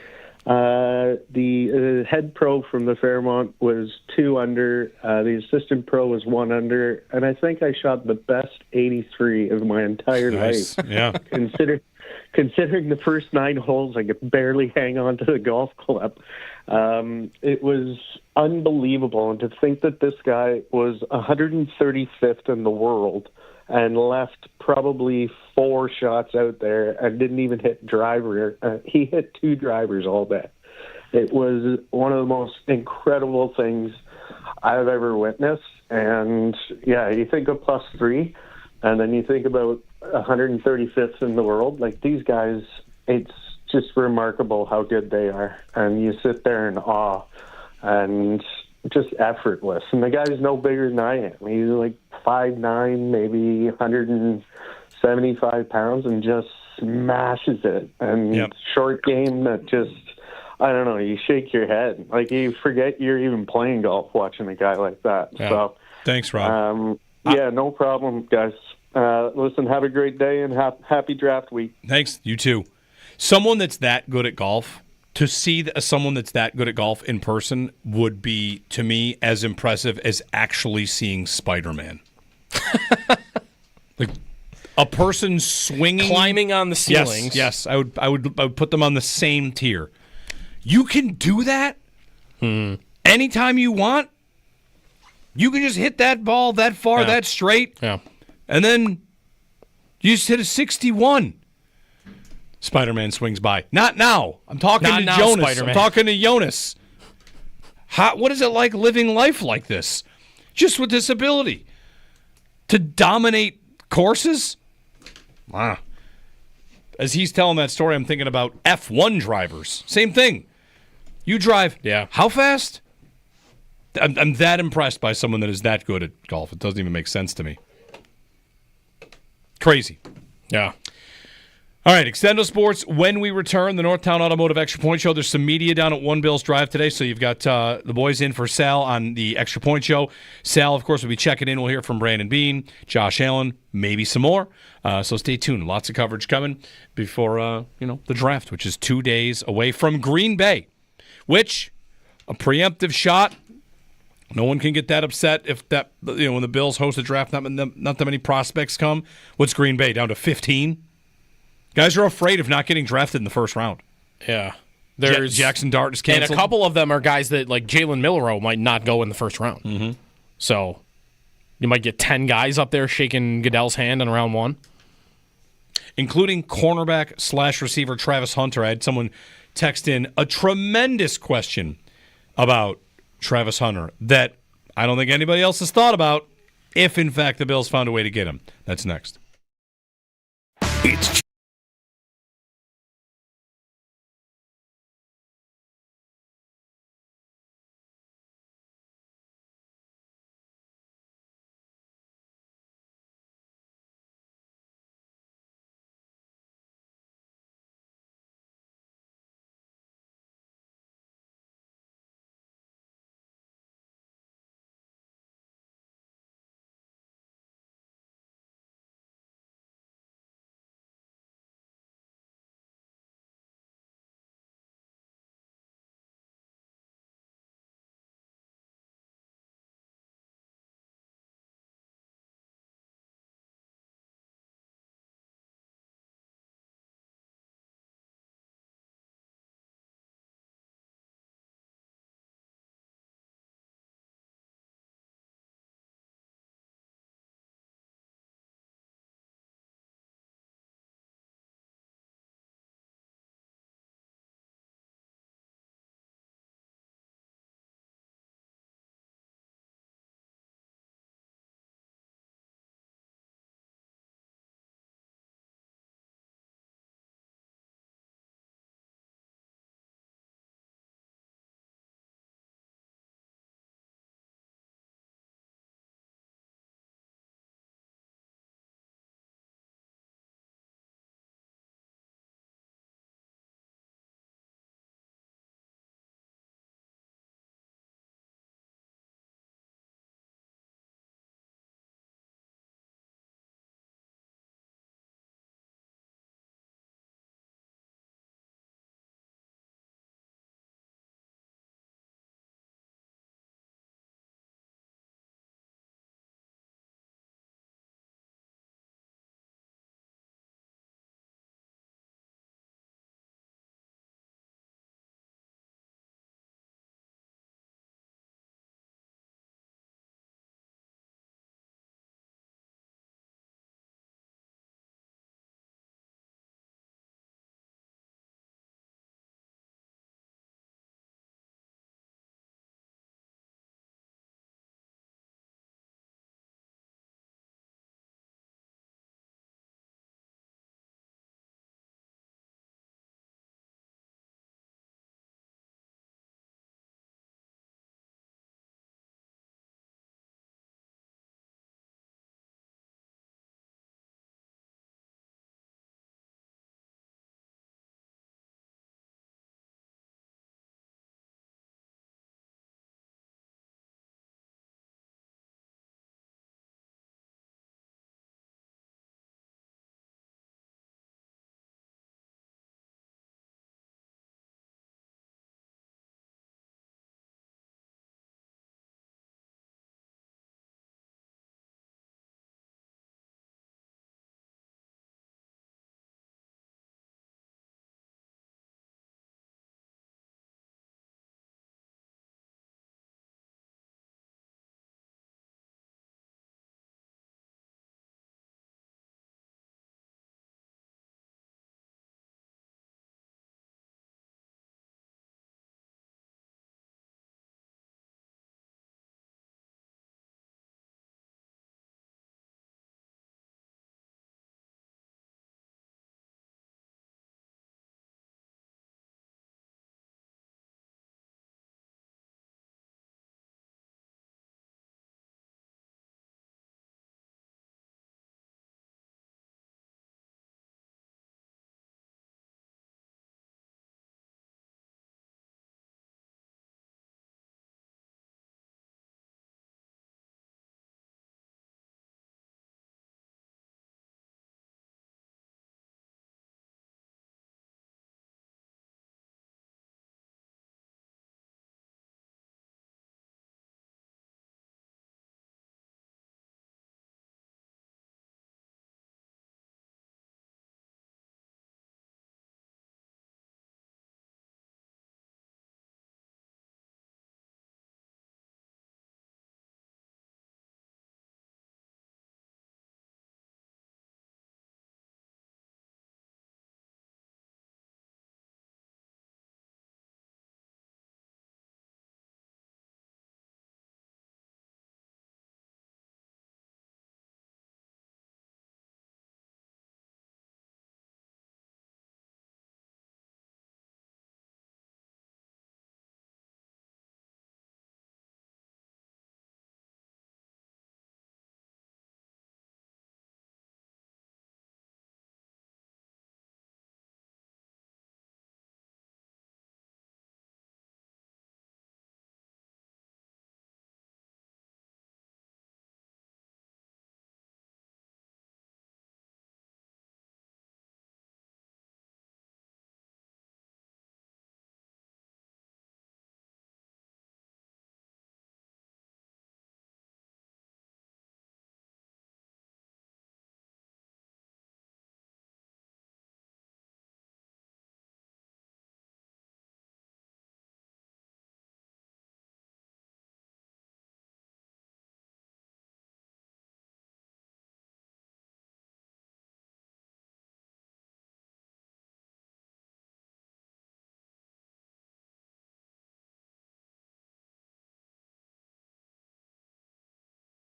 The head pro from the Fairmont was 2 under. The assistant pro was 1 under. And I think I shot the best 83 of my entire life. Yeah. Considering the first 9 holes, I could barely hang on to the golf club. It was unbelievable. And to think that this guy was 135th in the world and left probably 4 shots out there and didn't even hit driver. He hit 2 drivers all day. It was one of the most incredible things I've ever witnessed. And yeah, you think of +3, and then you think about 135th in the world. Like, these guys, it's just remarkable how good they are. And you sit there in awe and just effortless. And the guy's no bigger than I am. He's like 5'9", maybe 175 pounds, and just smashes it. And short game that just, I don't know, you shake your head. Like, you forget you're even playing golf watching a guy like that. Yeah. So thanks, Rob. Yeah, no problem, guys. Listen, have a great day and happy draft week. Thanks. You too. Someone that's that good at golf, to see someone that's that good at golf in person would be, to me, as impressive as actually seeing Spider-Man. Like a person swinging, climbing on the ceilings. Yes, I would put them on the same tier. You can do that anytime you want. You can just hit that ball that far, that straight, and then you just hit a 61. Spider-Man swings by. Not now. I'm talking to Jonas. Spider-Man. I'm talking to Jonas. What is it like living life like this? Just with this ability to dominate courses? Wow. As he's telling that story, I'm thinking about F1 drivers. Same thing. You drive how fast? I'm that impressed by someone that is that good at golf. It doesn't even make sense to me. Crazy. Yeah. All right, Extendo Sports, when we return, the Northtown Automotive Extra Point Show. There's some media down at One Bills Drive today, so you've got the boys in for Sal on the Extra Point Show. Sal, of course, will be checking in. We'll hear from Brandon Bean, Josh Allen, maybe some more. So stay tuned. Lots of coverage coming before the draft, which is 2 days away from Green Bay, which, a preemptive shot. No one can get that upset if that when the Bills host a draft, not that many prospects come. What's Green Bay, down to 15? Guys are afraid of not getting drafted in the first round. Yeah. There's Jackson Dart is and canceled. a couple of them are guys that like Jalen Milroe might not go in the first round. Mm-hmm. So you might get 10 guys up there shaking Goodell's hand in round 1. Including cornerback/receiver Travis Hunter. I had someone text in a tremendous question about Travis Hunter that I don't think anybody else has thought about if, in fact, the Bills found a way to get him. That's next. It's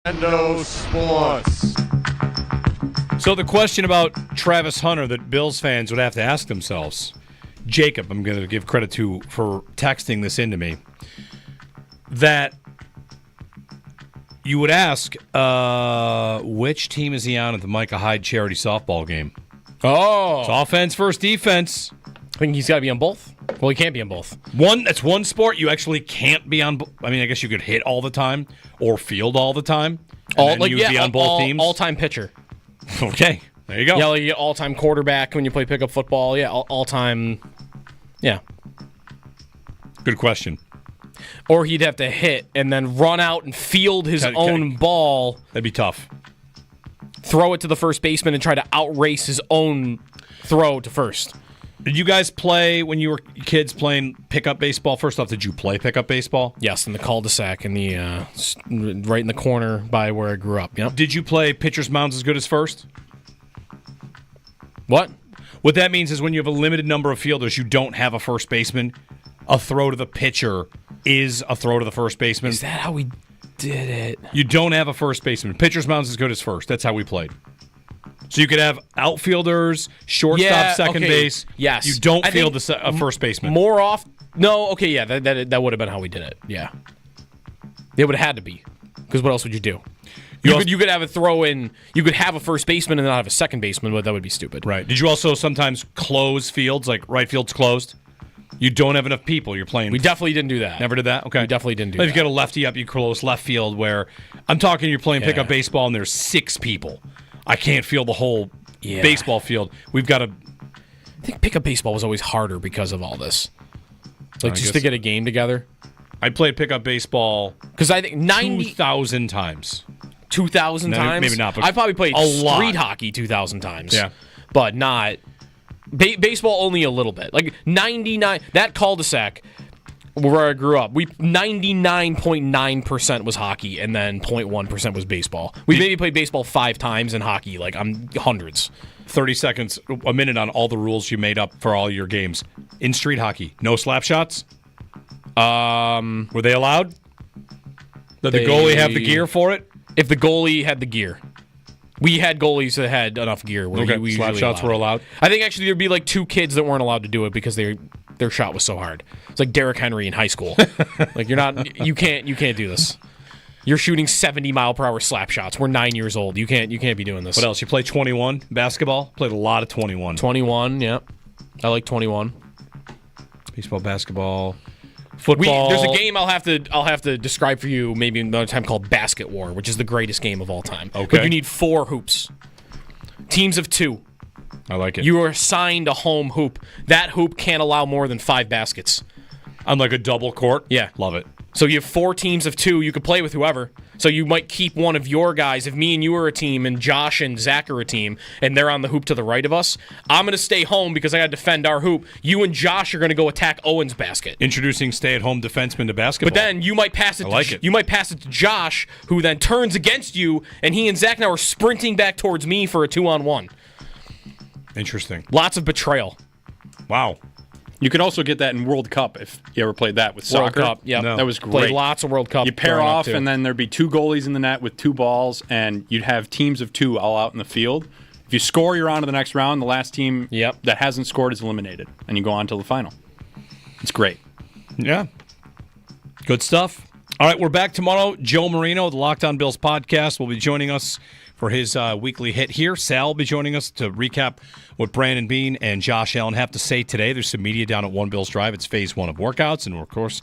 Sports. So the question about Travis Hunter that Bills fans would have to ask themselves, Jacob, I'm going to give credit to for texting this into me, that you would ask, which team is he on at the Micah Hyde charity softball game? Oh. It's offense versus defense. I think he's got to be on both. Well, he can't be on both. That's one sport you actually can't be on. I mean, I guess you could hit all the time or field all the time. And then you would be on both teams. All-time pitcher. Okay, there you go. Yeah, like all-time quarterback when you play pickup football. Yeah, all-time. Yeah. Good question. Or he'd have to hit and then run out and field his own ball. That'd be tough. Throw it to the first baseman and try to outrace his own throw to first. Did you guys play when you were kids playing pickup baseball? First off, did you play pickup baseball? Yes, in the cul-de-sac in the right in the corner by where I grew up. Yep. Did you play pitcher's mound's as good as first? What? What that means is when you have a limited number of fielders, you don't have a first baseman. A throw to the pitcher is a throw to the first baseman. Is that how we did it? You don't have a first baseman. Pitcher's mound's as good as first. That's how we played. So you could have outfielders, shortstop, second base. Yes. You don't field a first baseman. More off. No, okay, yeah, that would have been how we did it. Yeah. It would have had to be. Because what else would you do? You could have a throw in. You could have a first baseman and not have a second baseman, but that would be stupid. Right. Did you also sometimes close fields, like right field's closed? You don't have enough people. You're playing. We definitely didn't do that. Never did that? Okay. We definitely didn't do that. that. If you got a lefty up, you close left field where I'm talking you're playing pickup baseball and there's 6 people. I can't field the whole baseball field. We've got to. I think pickup baseball was always harder because of all this. Like just to get a game together. I played pickup baseball because I think 2,000 times. 2,000 times? Maybe not, but I probably played a lot. street hockey 2,000 times. Yeah. But not baseball only a little bit. Like 99, that cul-de-sac where I grew up, 99.9% was hockey and then 0.1% was baseball. We maybe played baseball 5 times and hockey, like hundreds. 30 seconds, a minute on all the rules you made up for all your games. In street hockey, no slap shots? Were they allowed? Did the goalie have the gear for it? If the goalie had the gear. We had goalies that had enough gear. Okay, we slap shots were allowed? I think actually there'd be like 2 kids that weren't allowed to do it because their shot was so hard. It's like Derrick Henry in high school. Like you can't do this. You're shooting 70-mile-per-hour slap shots. We're 9 years old. You can't be doing this. What else? You play 21 basketball? Played a lot of 21. 21, yeah. I like 21. Baseball, basketball, football. There's a game I'll have to describe for you maybe another time called Basket War, which is the greatest game of all time. Okay. But you need 4 hoops. Teams of 2. I like it. You are assigned a home hoop. That hoop can't allow more than 5 baskets. On like a double court? Yeah. Love it. So you have 4 teams of 2. You could play with whoever. So you might keep one of your guys. If me and you are a team and Josh and Zach are a team and they're on the hoop to the right of us, I'm going to stay home because I got to defend our hoop. You and Josh are going to go attack Owen's basket. Introducing stay-at-home defenseman to basketball. But then you might pass it. You might pass it to Josh, who then turns against you, and he and Zach now are sprinting back towards me for a 2-on-1. Interesting. Lots of betrayal. Wow. You could also get that in World Cup if you ever played that with soccer. World Cup, yeah. No. That was great. Played lots of World Cup. You pair off, and then there'd be 2 goalies in the net with 2 balls, and you'd have teams of 2 all out in the field. If you score, you're on to the next round. The last team that hasn't scored is eliminated, and you go on to the final. It's great. Yeah. Good stuff. All right, we're back tomorrow. Joe Marino, the Locked On Bills podcast, will be joining us for his weekly hit here. Sal will be joining us to recap what Brandon Beane and Josh Allen have to say today. There's some media down at One Bills Drive. It's phase 1 of workouts, and we're, of course,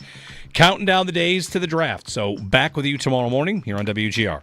counting down the days to the draft. So back with you tomorrow morning here on WGR.